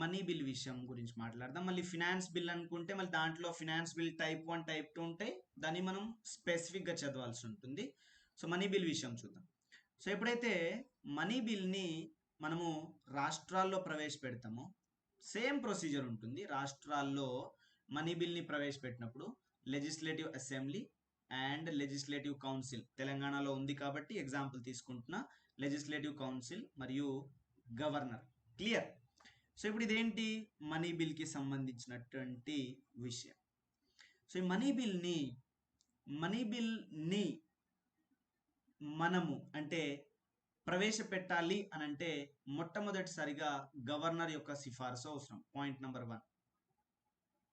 మనీ బిల్ విషయం గురించి మాట్లాడదాం. మళ్ళీ ఫినాన్స్ బిల్ అనుకుంటే మళ్ళీ దాంట్లో ఫినాన్స్ బిల్ టైప్ 1 టైప్ 2 ఉంటాయి, దాన్ని మనం స్పెసిఫిక్గా చదవాల్సి ఉంటుంది. సో మనీ బిల్ విషయం చూద్దాం. సో ఎప్పుడైతే మనీ బిల్ని మనము రాష్ట్రాల్లో ప్రవేశపెడతామో సేమ్ ప్రొసీజర్ ఉంటుంది. రాష్ట్రాల్లో మనీ బిల్ని ప్రవేశపెట్టినప్పుడు legislative assembly and legislative council, తెలంగాణలో ఉంది కాబట్టి ఎగ్జాంపుల్ తీసుకుంటున్నా, లెజిస్లేటివ్ కౌన్సిల్ మరియు గవర్నర్. క్లియర్? సో ఇప్పుడు ఇదేంటి? మనీ బిల్కి సంబంధించినటువంటి విషయం. సో ఈ మనీ బిల్ని మనము అంటే ప్రవేశపెట్టాలి అని అంటే మొట్టమొదటిసారిగా గవర్నర్ యొక్క సిఫారసు అవసరం. పాయింట్ నెంబర్ 1,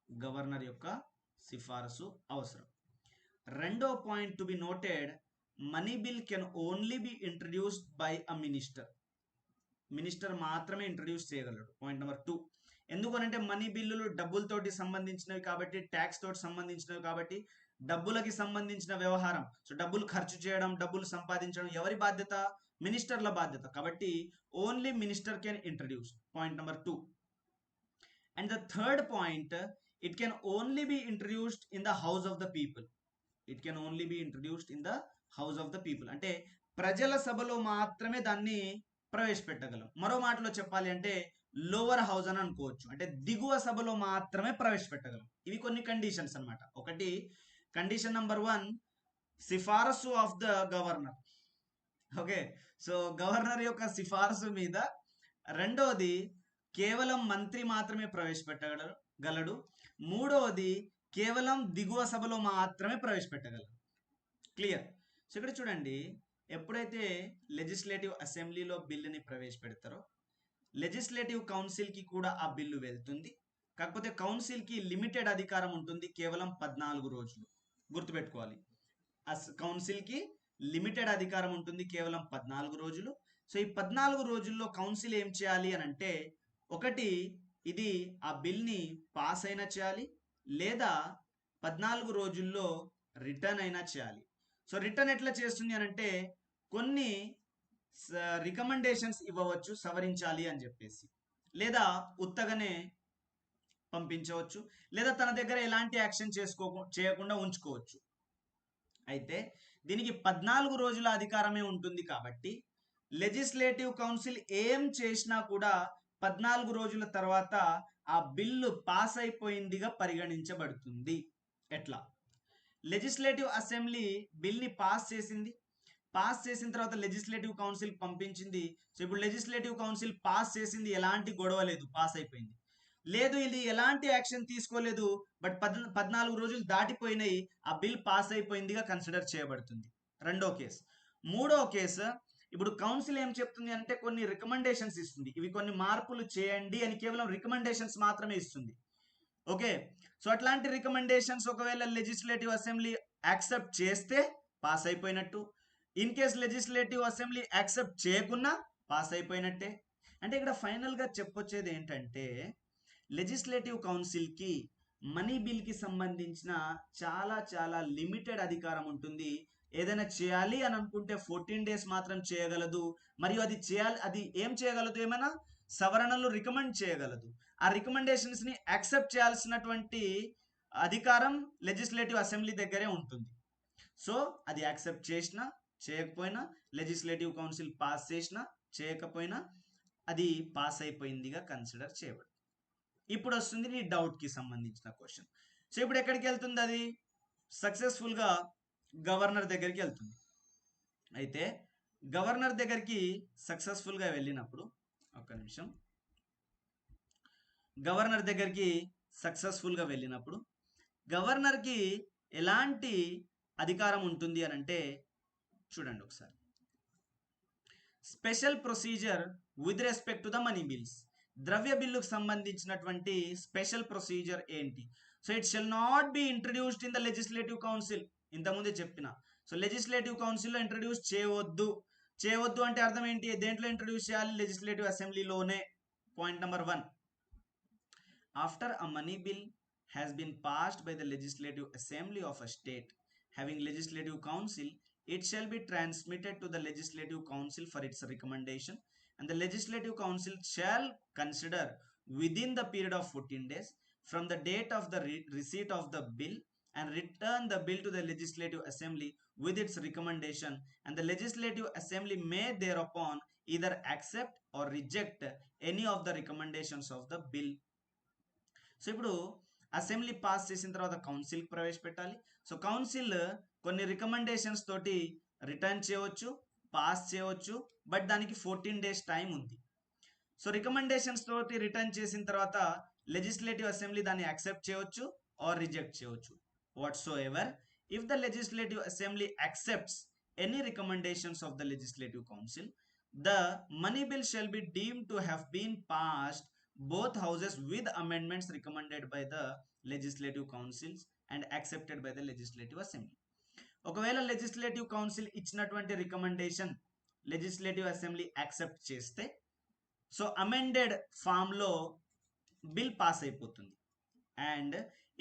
గవర్నర్ యొక్క సిఫారసు అవసరం. రెండో point to be noted, money bill can only be introduced by a minister మాత్రమే ఇంట్రడ్యూస్ చేయగలడు. పాయింట్ నెంబర్ 2, ఎందుకనంటే మనీ బిల్లులు డబ్బులతోటి సంబంధించినవి కాబట్టి, ట్యాక్స్ తోటి సంబంధించినవి కాబట్టి, డబ్బులకి సంబంధించిన వ్యవహారం. సో డబ్బులు ఖర్చు చేయడం, డబ్బులు సంపాదించడం ఎవరి బాధ్యత? మినిస్టర్ల బాధ్యత. కాబట్టి only minister can introduce. Point number 2. And the third point, it can only be introduced in the house of the people. It can only be introduced in the house of the people. అంటే ప్రజల సభలో మాత్రమే దాన్ని ప్రవేశపెట్టగలం. మరో మాటలో చెప్పాలి అంటే lower house అని అనుకోవచ్చు, అంటే దిగువ సభలో మాత్రమే ప్రవేశపెట్టగలం. ఇవి కొన్ని కండిషన్స్ అన్నమాట. ఒకటి, కండిషన్ నెంబర్ 1, సిఫారసు of the governor. Okay, so governor యొక్క సిఫారసు మీద. రెండవది, కేవలం మంత్రి మాత్రమే ప్రవేశపెట్టగలడు. మూడవది, కేవలం దిగువ సభలో మాత్రమే ప్రవేశపెట్టగలరు. క్లియర్? సో ఇక్కడ చూడండి, ఎప్పుడైతే లెజిస్లేటివ్ అసెంబ్లీలో బిల్లుని ప్రవేశపెడతారో లెజిస్లేటివ్ కౌన్సిల్కి కూడా ఆ బిల్లు వెళ్తుంది. కాకపోతే కౌన్సిల్కి లిమిటెడ్ అధికారం ఉంటుంది, కేవలం 14 రోజులు. గుర్తుపెట్టుకోవాలి. కౌన్సిల్కి లిమిటెడ్ అధికారం ఉంటుంది, కేవలం 14 రోజులు. సో ఈ 14 రోజుల్లో కౌన్సిల్ ఏం చేయాలి అని అంటే, ఒకటి ఇది ఆ బిల్ని పాస్ అయినా చేయాలి, లేదా 14 రోజుల్లో రిటర్న్ అయినా చేయాలి. సో రిటర్న్ ఎట్లా చేస్తుంది అని అంటే, కొన్ని రికమెండేషన్స్ ఇవ్వవచ్చు సవరించాలి అని చెప్పేసి, లేదా ఉత్తగానే పంపించవచ్చు, లేదా తన దగ్గర ఎలాంటి యాక్షన్ చేయకుండా ఉంచుకోవచ్చు. అయితే దీనికి 14 రోజుల అధికారమే ఉంటుంది కాబట్టి లెజిస్లేటివ్ కౌన్సిల్ ఏం చేసినా కూడా 14 రోజుల తర్వాత ఆ బిల్లు పాస్ అయిపోయిందిగా పరిగణించబడుతుంది. ఎట్లా? లెజిస్లేటివ్ అసెంబ్లీ బిల్ని పాస్ చేసిన తర్వాత లెజిస్లేటివ్ కౌన్సిల్ పంపించింది. సో ఇప్పుడు లెజిస్లేటివ్ కౌన్సిల్ పాస్ చేసింది, ఎలాంటి గొడవ లేదు, పాస్ అయిపోయింది. లేదు ఇది ఎలాంటి యాక్షన్ తీసుకోలేదు, బట్ 14 రోజులు దాటిపోయినాయి, ఆ బిల్ పాస్ అయిపోయిందిగా కన్సిడర్ చేయబడుతుంది. రెండో కేసు. మూడో కేసు, ఇప్పుడు కౌన్సిల్ ఏం చెప్తుంది అంటే కొన్ని రికమెండేషన్స్ ఇస్తుంది. ఇవి కొన్ని మార్పులు చేయండి అని కేవలం రికమెండేషన్స్ మాత్రమే ఇస్తుంది. ఓకే, సో అట్లాంటి రికమెండేషన్స్ ఒకవేళ లెజిస్లేటివ్ అసెంబ్లీ యాక్సెప్ట్ చేస్తే పాస్ అయిపోయినట్టు. In case legislative assembly accept చేయకున్నా పాస్ అయిపోయినట్టే. అంటే ఇక్కడ ఫైనల్గా చెప్పొచ్చేది ఏంటంటే, లెజిస్లేటివ్ కౌన్సిల్కి మనీ బిల్కి సంబంధించిన చాలా చాలా లిమిటెడ్ అధికారం ఉంటుంది. ఏదైనా చేయాలి అని అనుకుంటే 14 days మాత్రం చేయగలదు. మరియు అది ఏం చేయగలదు, ఏమైనా సవరణలు రికమెండ్ చేయగలదు. ఆ రికమెండేషన్స్ని యాక్సెప్ట్ చేయాల్సినటువంటి అధికారం లెజిస్లేటివ్ అసెంబ్లీ దగ్గరే ఉంటుంది. సో అది యాక్సెప్ట్ చేసినా చేయకపోయినా, లెజిస్లేటివ్ కౌన్సిల్ పాస్ చేసినా చేయకపోయినా, అది పాస్ అయిపోయిందిగా కన్సిడర్ చేయబడుతుంది. ఇప్పుడు వస్తుంది నీ డౌట్కి సంబంధించిన క్వశ్చన్. సో ఇప్పుడు ఎక్కడికి వెళ్తుంది? అది సక్సెస్ఫుల్గా గవర్నర్ దగ్గరికి వెళ్తుంది. అయితే గవర్నర్ దగ్గరికి సక్సెస్ఫుల్గా వెళ్ళినప్పుడు, ఒక్క నిమిషం, గవర్నర్ దగ్గరికి సక్సెస్ఫుల్గా వెళ్ళినప్పుడు గవర్నర్కి ఎలాంటి అధికారం ఉంటుంది అని అంటే, చూడండి ఒకసారి. Special procedure with respect to the money bills. ద్రవ్య బిల్లుకు సంబంధించినటువంటి స్పెషల్ ప్రొసీజర్ ఏంటి? So it shall not be introduced in the legislative council. ఇంతకుముందే చెప్పిన. సో లెజిస్లేటివ్ కౌన్సిల్లో ఇంట్రడ్యూస్ చేయవద్దు అంటే అర్థం ఏంటి? దేంట్లో ఇంట్రడ్యూస్ చేయాలి? లెజిస్లేటివ్ అసెంబ్లీలోనే. Point number 1. After a money bill has been passed by the legislative assembly of a state having legislative council, it shall be transmitted to the legislative council for its recommendation, and the legislative council shall consider within the period of 14 days from the date of the receipt of the bill and return the bill to the legislative assembly with its recommendation, and the legislative assembly may thereupon either accept or reject any of the recommendations of the bill. So ఇప్పుడు assembly pass చేసిన తర్వాత కౌన్సిల్కి ప్రవేశపెట్టాలి. So council కొన్ని recommendations తోటి return చేయవచ్చు, pass చేయవచ్చు, but దానికి 14 days టైం ఉంది. సో రికమెండేషన్స్ తోటి రిటర్న్ చేసిన తర్వాత లెజిస్లేటివ్ అసెంబ్లీ దాన్ని యాక్సెప్ట్ చేయవచ్చు ఆర్ రిజెక్ట్ చేయవచ్చు. Whatsoever if the legislative assembly accepts any recommendations of the legislative council, the money bill shall be deemed to have been passed both houses with amendments recommended by the legislative councils and accepted by the legislative assembly. ఒకవేళ legislative council ఇచ్చినటువంటి recommendation legislative assembly accept చేస్తే, so amended ఫామ్లో bill pass అయిపోతుంది. And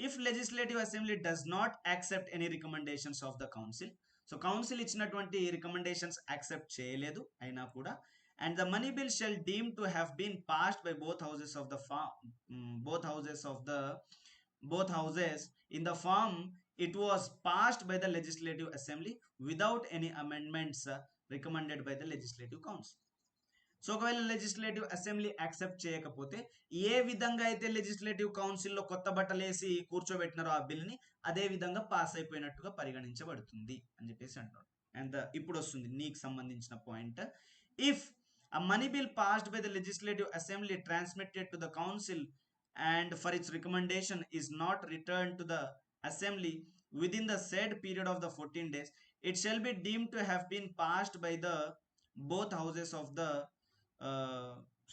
if legislative assembly does not accept any recommendations of the council, so council ఇచ్చినటువంటి recommendations accept చేయలేదు అయినా కూడా, and the money bill shall deem to have been passed by both houses in the form it was passed by the legislative assembly without any amendments recommended by the legislative council. So ఒకవేళ legislative assembly accept చేయకపోతే, ఏ విధంగా అయితే legislative కౌన్సిల్లో కొత్త బట్టలేసి కూర్చోబెట్టినారో ఆ బిల్ని, అదే విధంగా pass అయిపోయినట్టుగా పరిగణించబడుతుంది అని చెప్పేసి అంటున్నాడు. అండ్ ఇప్పుడు వస్తుంది నీకు సంబంధించిన point. If a money bill passed by the legislative assembly transmitted to the council and for its recommendation is not returned to the assembly within the said period of the 14 days, it shall be deemed to have been passed by the both houses of the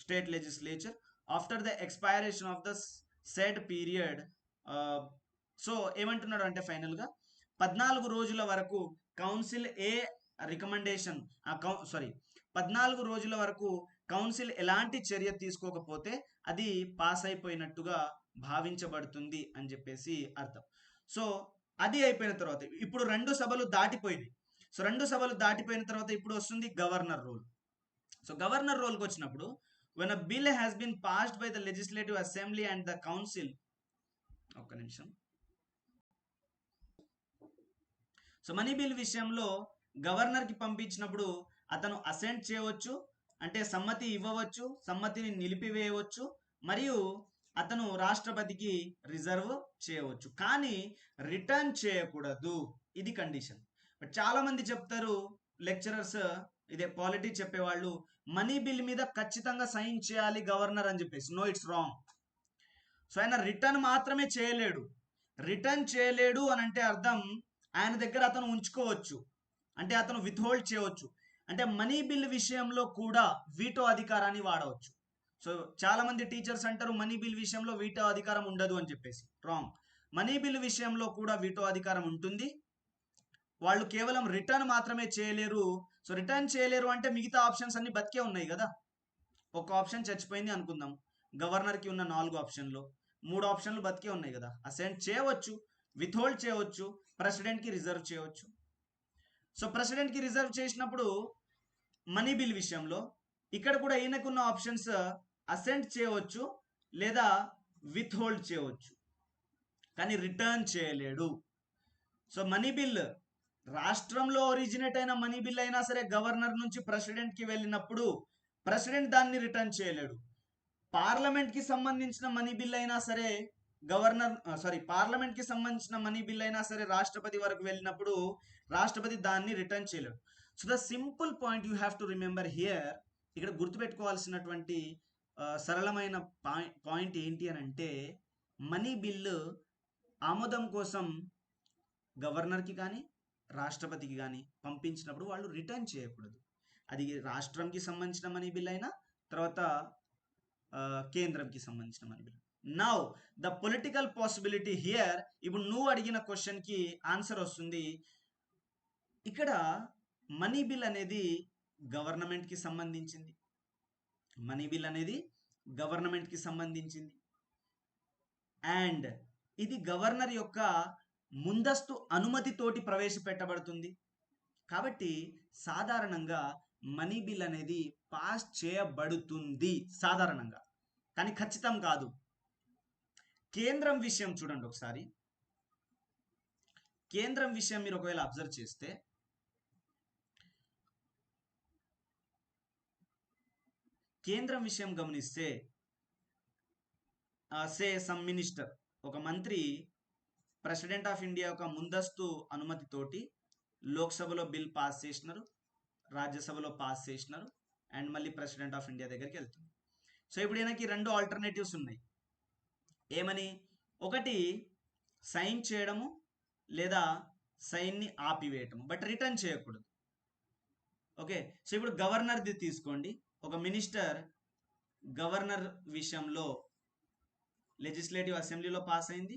state legislature after the expiration of the said period. So ఏమంటున్నాడు అంటే ఫైనల్గా, 14 రోజుల వరకు council ఏ recommendation 14 రోజుల వరకు council ఎలాంటి చర్య తీసుకోకపోతే అది పాస్ అయిపోయినట్టుగా భావించబడుతుంది అని చెప్పేసి అర్థం. సో అది అయిపోయిన తర్వాత ఇప్పుడు 2 సభలు దాటిపోయినాయి. సో 2 సభలు దాటిపోయిన తర్వాత ఇప్పుడు వస్తుంది గవర్నర్ రూల్. సో గవర్నర్ రూల్కి వచ్చినప్పుడు when a bill has been passed by the legislative assembly and the council, ఒక్క నిమిషం. సో మనీ బిల్ విషయంలో గవర్నర్కి పంపించినప్పుడు అతను అసెంట్ చేయవచ్చు, అంటే సమ్మతి ఇవ్వవచ్చు, సమ్మతిని నిలిపివేయవచ్చు, మరియు అతను రాష్ట్రపతికి రిజర్వ్ చేయవచ్చు, కానీ రిటర్న్ చేయకూడదు. ఇది కండిషన్. బట్ చాలా మంది చెప్తారు లెక్చరర్స్, ఇదే పాలిటీ చెప్పేవాళ్ళు, మనీ బిల్ మీద ఖచ్చితంగా సైన్ చేయాలి గవర్నర్ అని చెప్పేసి. No, it's wrong. సో ఆయన రిటర్న్ మాత్రమే చేయలేడు. రిటర్న్ చేయలేడు అని అంటే అర్థం ఆయన దగ్గర అతను ఉంచుకోవచ్చు, అంటే అతను విత్హోల్డ్ చేయవచ్చు, అంటే మనీ బిల్ విషయంలో కూడా వీటో అధికారాన్ని వాడవచ్చు. సో చాలా మంది టీచర్స్ అంటారు మనీ బిల్ విషయంలో వీటో అధికారం ఉండదు అని చెప్పేసి. రాంగ్. మనీ బిల్ విషయంలో కూడా వీటో అధికారం ఉంటుంది. వాళ్ళు కేవలం రిటర్న్ మాత్రమే చేయలేరు. సో రిటర్న్ చేయలేరు అంటే మిగతా ఆప్షన్స్ అన్ని బతికే ఉన్నాయి కదా. ఒక ఆప్షన్ చచ్చిపోయింది అనుకుందాం. గవర్నర్కి ఉన్న 4 ఆప్షన్లు 3 ఆప్షన్లు బతికే ఉన్నాయి కదా. అసెంట్ చేయవచ్చు, విత్హోల్డ్ చేయవచ్చు, ప్రెసిడెంట్కి రిజర్వ్ చేయవచ్చు. సో ప్రెసిడెంట్కి రిజర్వ్ చేసినప్పుడు మనీ బిల్ విషయంలో ఇక్కడ కూడా ఈయనకున్న ఆప్షన్స్ అసెంట్ చేయవచ్చు లేదా విత్హోల్డ్ చేయవచ్చు, కానీ రిటర్న్ చేయలేడు. సో మనీ బిల్ రాష్ట్రంలో ఒరిజినేట్ అయిన మనీ బిల్ అయినా సరే గవర్నర్ నుంచి ప్రెసిడెంట్కి వెళ్ళినప్పుడు ప్రెసిడెంట్ దాన్ని రిటర్న్ చేయలేడు. పార్లమెంట్కి సంబంధించిన మనీ బిల్ అయినా సరే పార్లమెంట్కి సంబంధించిన మనీ బిల్ అయినా సరే రాష్ట్రపతి వరకు వెళ్ళినప్పుడు రాష్ట్రపతి దాన్ని రిటర్న్ చేయలేడు. So the simple point you have to remember here, ఇక్కడ గుర్తుపెట్టుకోవాల్సినటువంటి సరళమైన పాయింట్ ఏంటి అని అంటే, మనీ బిల్లు ఆమోదం కోసం గవర్నర్కి కానీ రాష్ట్రపతికి కానీ పంపించినప్పుడు వాళ్ళు రిటర్న్ చేయకూడదు. అది రాష్ట్రంకి సంబంధించిన మనీ బిల్ అయినా తర్వాత కేంద్రంకి సంబంధించిన money bill. Now the political possibility here, ఇప్పుడు నువ్వు అడిగిన క్వశ్చన్కి ఆన్సర్ వస్తుంది. ఇక్కడ మనీ బిల్ అనేది గవర్నమెంట్కి సంబంధించింది. మనీ బిల్ అనేది గవర్నమెంట్కి సంబంధించింది అండ్ ఇది గవర్నర్ యొక్క ముందస్తు అనుమతితోటి ప్రవేశపెట్టబడుతుంది. కాబట్టి సాధారణంగా మనీ బిల్ అనేది పాస్ చేయబడుతుంది సాధారణంగా, కానీ ఖచ్చితం కాదు. కేంద్రం విషయం చూడండి ఒకసారి. కేంద్రం విషయం మీరు ఒకవేళ అబ్జర్వ్ చేస్తే కేంద్రం విషయం గమనిస్తే సే సమ్ మినిస్టర్, ఒక మంత్రి ప్రెసిడెంట్ ఆఫ్ ఇండియా యొక్క ముందస్తు అనుమతితోటి లోక్సభలో బిల్ పాస్ చేసినారు, రాజ్యసభలో పాస్ చేసినారు అండ్ మళ్ళీ ప్రెసిడెంట్ ఆఫ్ ఇండియా దగ్గరికి వెళ్తుంది. సో ఇప్పుడు ఈయనకి 2 ఆల్టర్నేటివ్స్ ఉన్నాయి. ఏమని? ఒకటి సైన్ చేయడము లేదా సైన్ని ఆపివేయటము, బట్ రిటర్న్ చేయకూడదు. ఓకే, సో ఇప్పుడు గవర్నర్ది తీసుకోండి. ఒక మినిస్టర్ గవర్నర్ విషయంలో లెజిస్లేటివ్ అసెంబ్లీలో పాస్ అయింది,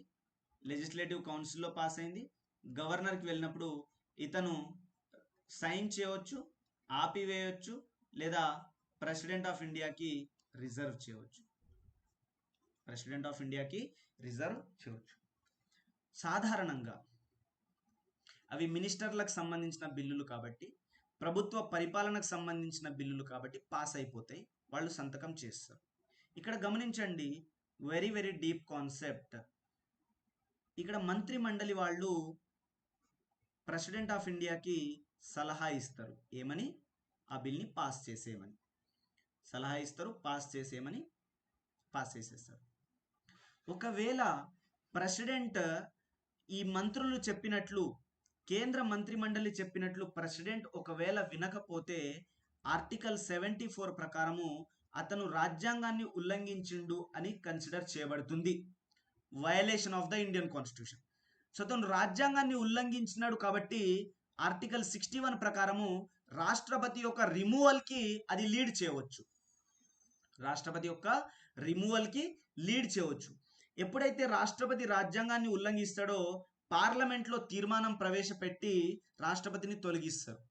లెజిస్లేటివ్ కౌన్సిల్లో పాస్ అయింది. గవర్నర్కి వెళ్ళినప్పుడు ఇతను సైన్ చేయవచ్చు, ఆపివేయవచ్చు లేదా ప్రెసిడెంట్ ఆఫ్ ఇండియాకి రిజర్వ్ చేయవచ్చు. ప్రెసిడెంట్ ఆఫ్ ఇండియాకి రిజర్వ్ చేయవచ్చు. సాధారణంగా అవి మినిస్టర్లకు సంబంధించిన బిల్లులు కాబట్టి, ప్రభుత్వ పరిపాలనకు సంబంధించిన బిల్లులు కాబట్టి పాస్ అయిపోతాయి, వాళ్ళు సంతకం చేస్తారు. ఇక్కడ గమనించండి, వెరీ వెరీ డీప్ కాన్సెప్ట్. ఇక్కడ మంత్రి మండలి వాళ్ళు ప్రెసిడెంట్ ఆఫ్ ఇండియాకి సలహా ఇస్తారు, ఏమని? ఆ బిల్ని పాస్ చేసేయమని సలహా ఇస్తారు, పాస్ చేసేయమని పాస్ చేసేస్తారు. ఒకవేళ ప్రెసిడెంట్ ఈ మంత్రులు చెప్పినట్లు, కేంద్ర మంత్రి మండలి చెప్పినట్లు ప్రెసిడెంట్ ఒకవేళ వినకపోతే ఆర్టికల్ 74 ప్రకారము అతను రాజ్యాంగాన్ని ఉల్లంఘించిండు అని కన్సిడర్ చేయబడుతుంది. Violation of the Indian constitution. So అతను రాజ్యాంగాన్ని ఉల్లంఘించినాడు కాబట్టి ఆర్టికల్ 61 ప్రకారము రాష్ట్రపతి యొక్క రిమూవల్కి అది లీడ్ చేయవచ్చు. రాష్ట్రపతి యొక్క రిమూవల్కి లీడ్ చేయవచ్చు. ఎప్పుడైతే రాష్ట్రపతి రాజ్యాంగాన్ని ఉల్లంఘిస్తాడో పార్లమెంట్లో తీర్మానం ప్రవేశపెట్టి రాష్ట్రపతిని తొలగిస్తారు.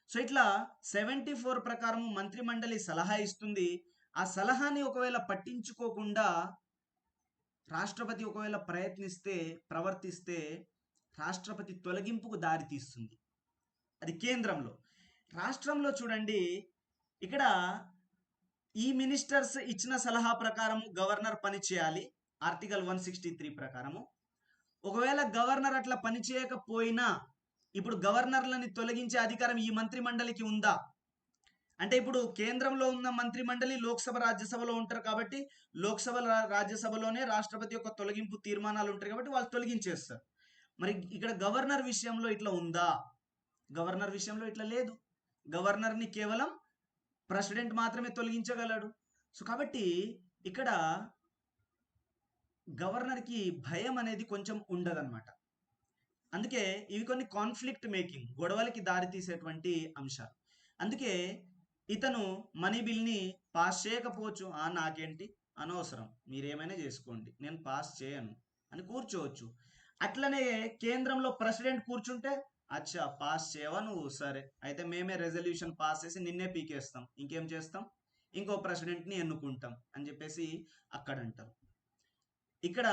సో ఇట్లా 74 ప్రకారం మంత్రిమండలి సలహా ఇస్తుంది. ఆ సలహాని ఒకవేళ పట్టించుకోకుండా రాష్ట్రపతి ఒకవేళ ప్రవర్తిస్తే రాష్ట్రపతి తొలగింపుకు దారి తీస్తుంది. అది కేంద్రంలో. రాష్ట్రంలో చూడండి, ఇక్కడ ఈ మినిస్టర్స్ ఇచ్చిన సలహా ప్రకారం గవర్నర్ పని చేయాలి ఆర్టికల్ 163 ప్రకారము. ఒకవేళ గవర్నర్ అట్లా పని చేయకపోయినా ఇప్పుడు గవర్నర్లని తొలగించే అధికారం ఈ మంత్రి మండలికి ఉందా అంటే, ఇప్పుడు కేంద్రంలో ఉన్న మంత్రి మండలి లోక్సభ రాజ్యసభలో ఉంటారు కాబట్టి లోక్సభ రాజ్యసభలోనే రాష్ట్రపతి యొక్క తొలగింపు తీర్మానాలు ఉంటాయి కాబట్టి వాళ్ళు తొలగించేస్తారు. మరి ఇక్కడ గవర్నర్ విషయంలో ఇట్లా ఉందా? గవర్నర్ విషయంలో ఇట్లా లేదు. గవర్నర్ని కేవలం ప్రెసిడెంట్ మాత్రమే తొలగించగలడు. సో కాబట్టి ఇక్కడ గవర్నర్కి భయం అనేది కొంచెం ఉండదన్నమాట. అందుకే ఇవి కొన్ని కాన్ఫ్లిక్ట్ మేకింగ్, గొడవలకి దారి తీసేటువంటి అంశాలు. అందుకే ఇతను మనీ బిల్ని పాస్ చేయకపోవచ్చు, నాకేంటి, అనవసరం, మీరేమైనా చేసుకోండి, నేను పాస్ చేయను అని కూర్చోవచ్చు. అట్లనే కేంద్రంలో ప్రెసిడెంట్ కూర్చుంటే, అచ్చా పాస్ చేయవా నువ్వు, సరే అయితే మేమే రెజల్యూషన్ పాస్ చేసి నిన్నే పీకేస్తాం, ఇంకేం చేస్తాం, ఇంకో ప్రెసిడెంట్ని ఎన్నుకుంటాం అని చెప్పేసి అక్కడ అంటారు. ఇక్కడ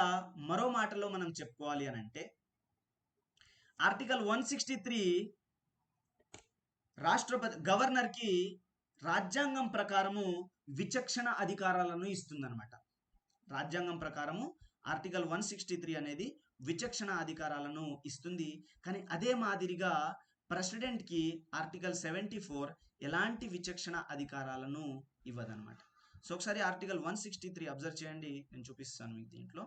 మరో మాటలో మనం చెప్పుకోవాలి అని అంటే, ఆర్టికల్ 163 గవర్నర్కి రాజ్యాంగం ప్రకారము విచక్షణ అధికారాలను ఇస్తుందన్నమాట. రాజ్యాంగం ప్రకారము ఆర్టికల్ 163 అనేది విచక్షణ అధికారాలను ఇస్తుంది. కానీ అదే మాదిరిగా ప్రెసిడెంట్కి ఆర్టికల్ 74 ఎలాంటి విచక్షణ అధికారాలను ఇవ్వదన్నమాట. సో ఒకసారి ఆర్టికల్ 163 అబ్జర్వ్ చేయండి, నేను చూపిస్తాను మీకు దీంట్లో.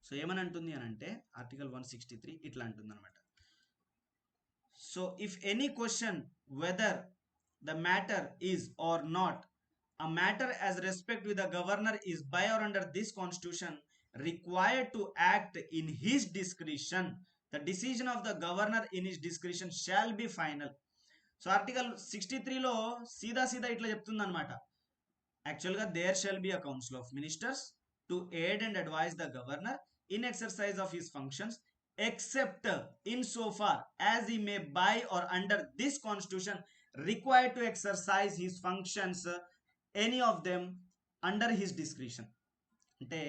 సో ఏమని అంటుంది అని అంటే, ఆర్టికల్ 163 ఇట్లా అంటుంది అనమాట. So if any question whether the matter is or not a matter as respect with the governor is by or under this constitution required to act in his discretion, the decision of the governor in his discretion shall be final. So article 63లో సీదా ఇట్లా చెప్తుంది అనమాట. యాక్చువల్గా there shall be a council of ministers to aid and advise the governor in exercise of his functions except in so far as he may by or under this constitution required to exercise his functions any of them under his discretion. అంటే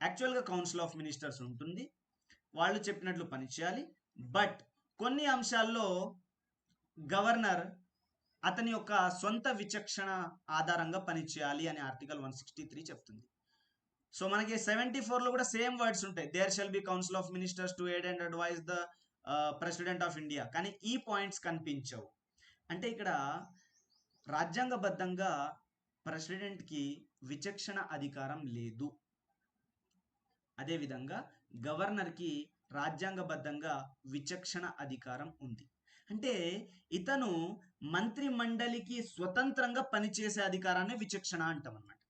యాక్చువల్గా council of ministers ఉంటుంది, వాళ్ళు చెప్పినట్లు పని చేయాలి. But కొన్ని అంశాల్లో governor అతని యొక్క సొంత విచక్షణ ఆధారంగా పనిచేయాలి అని ఆర్టికల్ 163 చెప్తుంది. సో మనకి 74లో కూడా సేమ్ వర్డ్స్ ఉంటాయి, there shall be council of ministers to aid and advise the president of India, కానీ ఈ పాయింట్స్ కనిపించవు. అంటే ఇక్కడ రాజ్యాంగబద్ధంగా ప్రెసిడెంట్కి విచక్షణ అధికారం లేదు. అదేవిధంగా గవర్నర్కి రాజ్యాంగబద్ధంగా విచక్షణ అధికారం ఉంది. అంటే ఇతను మంత్రి మండలికి స్వతంత్రంగా పనిచేసే అధికారాన్ని విచక్షణ అంటాం అన్నమాట.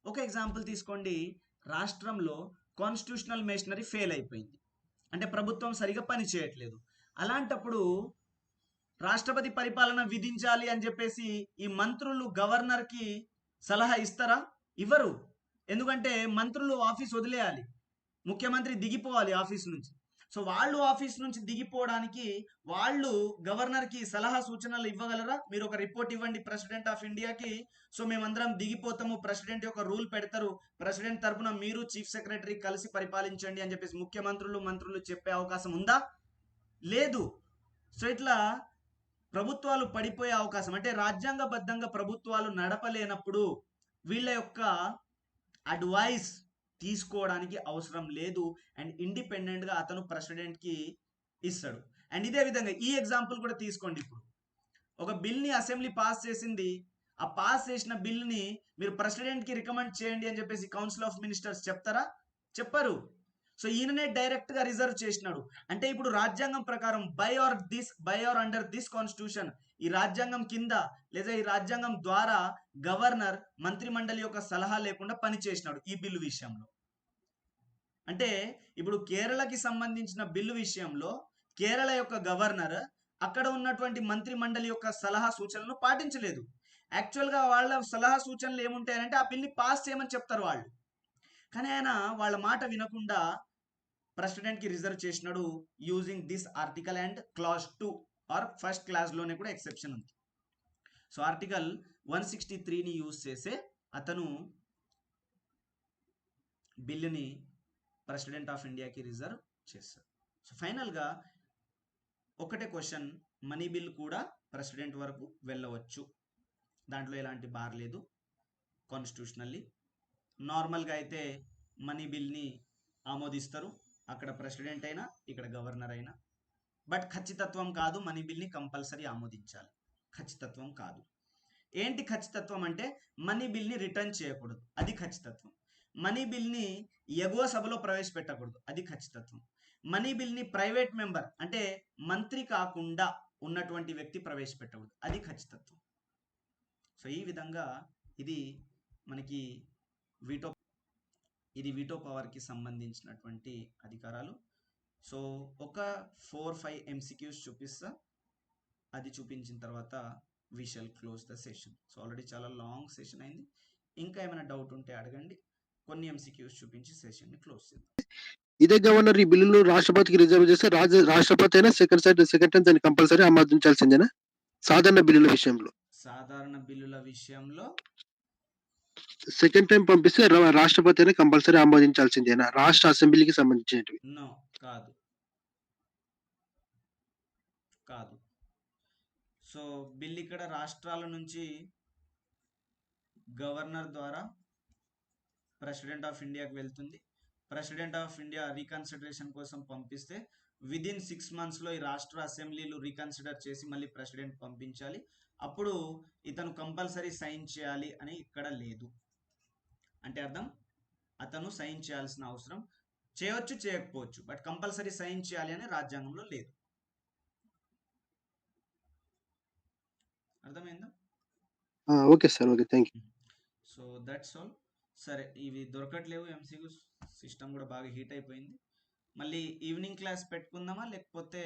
ఒక ఎగ్జాంపుల్ తీసుకోండి, రాష్ట్రంలో కాన్స్టిట్యూషనల్ మెషినరీ ఫెయిల్ అయిపోయింది, అంటే ప్రభుత్వం సరిగా పని చేయట్లేదు. అలాంటప్పుడు రాష్ట్రపతి పరిపాలన విధించాలి అని చెప్పేసి ఈ మంత్రులు గవర్నర్కి సలహా ఇస్తారా? ఇవ్వరు. ఎందుకంటే మంత్రులు ఆఫీస్ వదిలేయాలి, ముఖ్యమంత్రి దిగిపోవాలి ఆఫీస్ నుంచి. సో వాళ్ళు ఆఫీస్ నుంచి దిగిపోవడానికి వాళ్ళు గవర్నర్కి సలహా సూచనలు ఇవ్వగలరా? మీరు ఒక రిపోర్ట్ ఇవ్వండి ప్రెసిడెంట్ ఆఫ్ ఇండియాకి, సో మేమందరం దిగిపోతాము, ప్రెసిడెంట్ యొక్క రూల్ పెడతారు, ప్రెసిడెంట్ తరపున మీరు చీఫ్ సెక్రటరీ కలిసి పరిపాలించండి అని చెప్పేసి మంత్రులు చెప్పే అవకాశం ఉందా? లేదు. సో ఇట్లా ప్రభుత్వాలు పడిపోయే అవకాశం, అంటే రాజ్యాంగబద్ధంగా ప్రభుత్వాలు నడపలేనప్పుడు వీళ్ళ యొక్క అడ్వైస్ తీసుకోవడానికి అవసరం లేదు అండ్ ఇండిపెండెంట్గా అతను ప్రెసిడెంట్కి ఇస్తాడు. అండ్ ఇదే విధంగా ఈ ఎగ్జాంపుల్ కూడా తీసుకోండి. ఇప్పుడు ఒక బిల్ని అసెంబ్లీ పాస్ చేసింది, ఆ పాస్ చేసిన బిల్ని మీరు ప్రెసిడెంట్కి రికమెండ్ చేయండి అని చెప్పేసి కౌన్సిల్ ఆఫ్ మినిస్టర్స్ చెప్తారా? చెప్పరు. సో ఈయననే డైరెక్ట్గా రిజర్వ్ చేసినాడు. అంటే ఇప్పుడు రాజ్యాంగం ప్రకారం by or under this constitution, ఈ రాజ్యాంగం కింద లేదా ఈ రాజ్యాంగం ద్వారా గవర్నర్ మంత్రి మండలి యొక్క సలహా లేకుండా పనిచేసినాడు ఈ బిల్లు విషయంలో. అంటే ఇప్పుడు కేరళకి సంబంధించిన బిల్లు విషయంలో కేరళ యొక్క గవర్నర్ అక్కడ ఉన్నటువంటి మంత్రి మండలి యొక్క సలహా సూచనలను పాటించలేదు. యాక్చువల్గా వాళ్ళ సలహా సూచనలు ఏముంటాయంటే ఆ బిల్ని పాస్ చేయమని చెప్తారు వాళ్ళు. కానీ ఆయన వాళ్ళ మాట వినకుండా ప్రెసిడెంట్కి రిజర్వ్ చేసినాడు using this article and clause 2 or first క్లాజ్లోనే కూడా ఎక్సెప్షన్ ఉంది. సో ఆర్టికల్ 163ని యూజ్ చేసే అతను బిల్లుని ప్రెసిడెంట్ ఆఫ్ ఇండియాకి రిజర్వ్ చేశారు. సో ఫైనల్గా ఒకటే క్వశ్చన్, మనీ బిల్ కూడా ప్రెసిడెంట్ వరకు వెళ్ళవచ్చు, దాంట్లో ఎలాంటి బార్ లేదు కాన్స్టిట్యూషనల్లీ. నార్మల్గా అయితే మనీ బిల్ని ఆమోదిస్తారు, అక్కడ ప్రెసిడెంట్ అయినా ఇక్కడ గవర్నర్ అయినా. బట్ ఖచ్చితత్వం కాదు, మనీ బిల్ని కంపల్సరీ ఆమోదించాలి, ఖచ్చితత్వం కాదు. ఏంటి ఖచ్చితత్వం అంటే మనీ బిల్ని రిటర్న్ చేయకూడదు, అది ఖచ్చితత్వం. మనీ బిల్ని ఎగువ సభలో ప్రవేశపెట్టకూడదు, అది ఖచ్చితత్వం. మనీ బిల్ని ప్రైవేట్ మెంబర్ అంటే మంత్రి కాకుండా ఉన్నటువంటి వ్యక్తి ప్రవేశపెట్టకూడదు, అది ఖచ్చితత్వం. సో ఈ విధంగా ఇది మనకి వీటో పవర్కి సంబంధించినటువంటి అధికారాలు. సో ఒక 4-5 MCQs చూపిస్తా, అది చూపించిన తర్వాత we shall close the session. So already చాలా లాంగ్ సెషన్ అయింది, ఇంకా ఏమైనా డౌట్ ఉంటే అడగండి, కొన్ని MCQs చూపించి సెషన్ని క్లోజ్ చేద్దాం. ఇదే గవర్నర్ ఈ బిల్లును రాష్ట్రపతికి రిజర్వ్ చేస్తే రాష్ట్రపతి అయినా సెకండ్ టైం దాన్ని కంపల్సరీ ఆమోదించాల్సిందేనా సాధారణ బిల్లుల విషయంలో? సాధారణ బిల్లుల విషయంలో సెకండ్ టైం పంపిస్తే రాష్ట్రపతి అయినా కంపల్సరీ ఆమోదించాల్సిందేనా రాష్ట్ర అసెంబ్లీకి సంబంధించినవి? నో, కాదు. సో బిల్ ఇక్కడ రాష్ట్రాల నుంచి గవర్నర్ ద్వారా ప్రెసిడెంట్ ఆఫ్ ఇండియాకి వెళ్తుంది. ప్రెసిడెంట్ ఆఫ్ ఇండియా రీకన్సిడరేషన్ కోసం పంపిస్తే విదిన్ 6 monthsలో ఈ రాష్ట్ర అసెంబ్లీలు రీకన్సిడర్ చేసి మళ్ళీ ప్రెసిడెంట్ పంపించాలి. అప్పుడు ఇతను కంపల్సరీ సైన్ చేయాలి అని ఇక్కడ లేదు. అంటే అర్థం, అతను సైన్ చేయాల్సిన అవసరం, చేయవచ్చు చేయకపోవచ్చు, బట్ కంపల్సరీ సైన్ చేయాలి అని రాజ్యాంగంలో లేదు. అర్థమైందా? Okay sir, okay, thank you. So that's all. సరే, ఇవి దొరకట్లేవు MCQs, సిస్టమ్ కూడా బాగా హీట్ అయిపోయింది. మళ్ళీ ఈవినింగ్ క్లాస్ పెట్టుకుందామా, లేకపోతే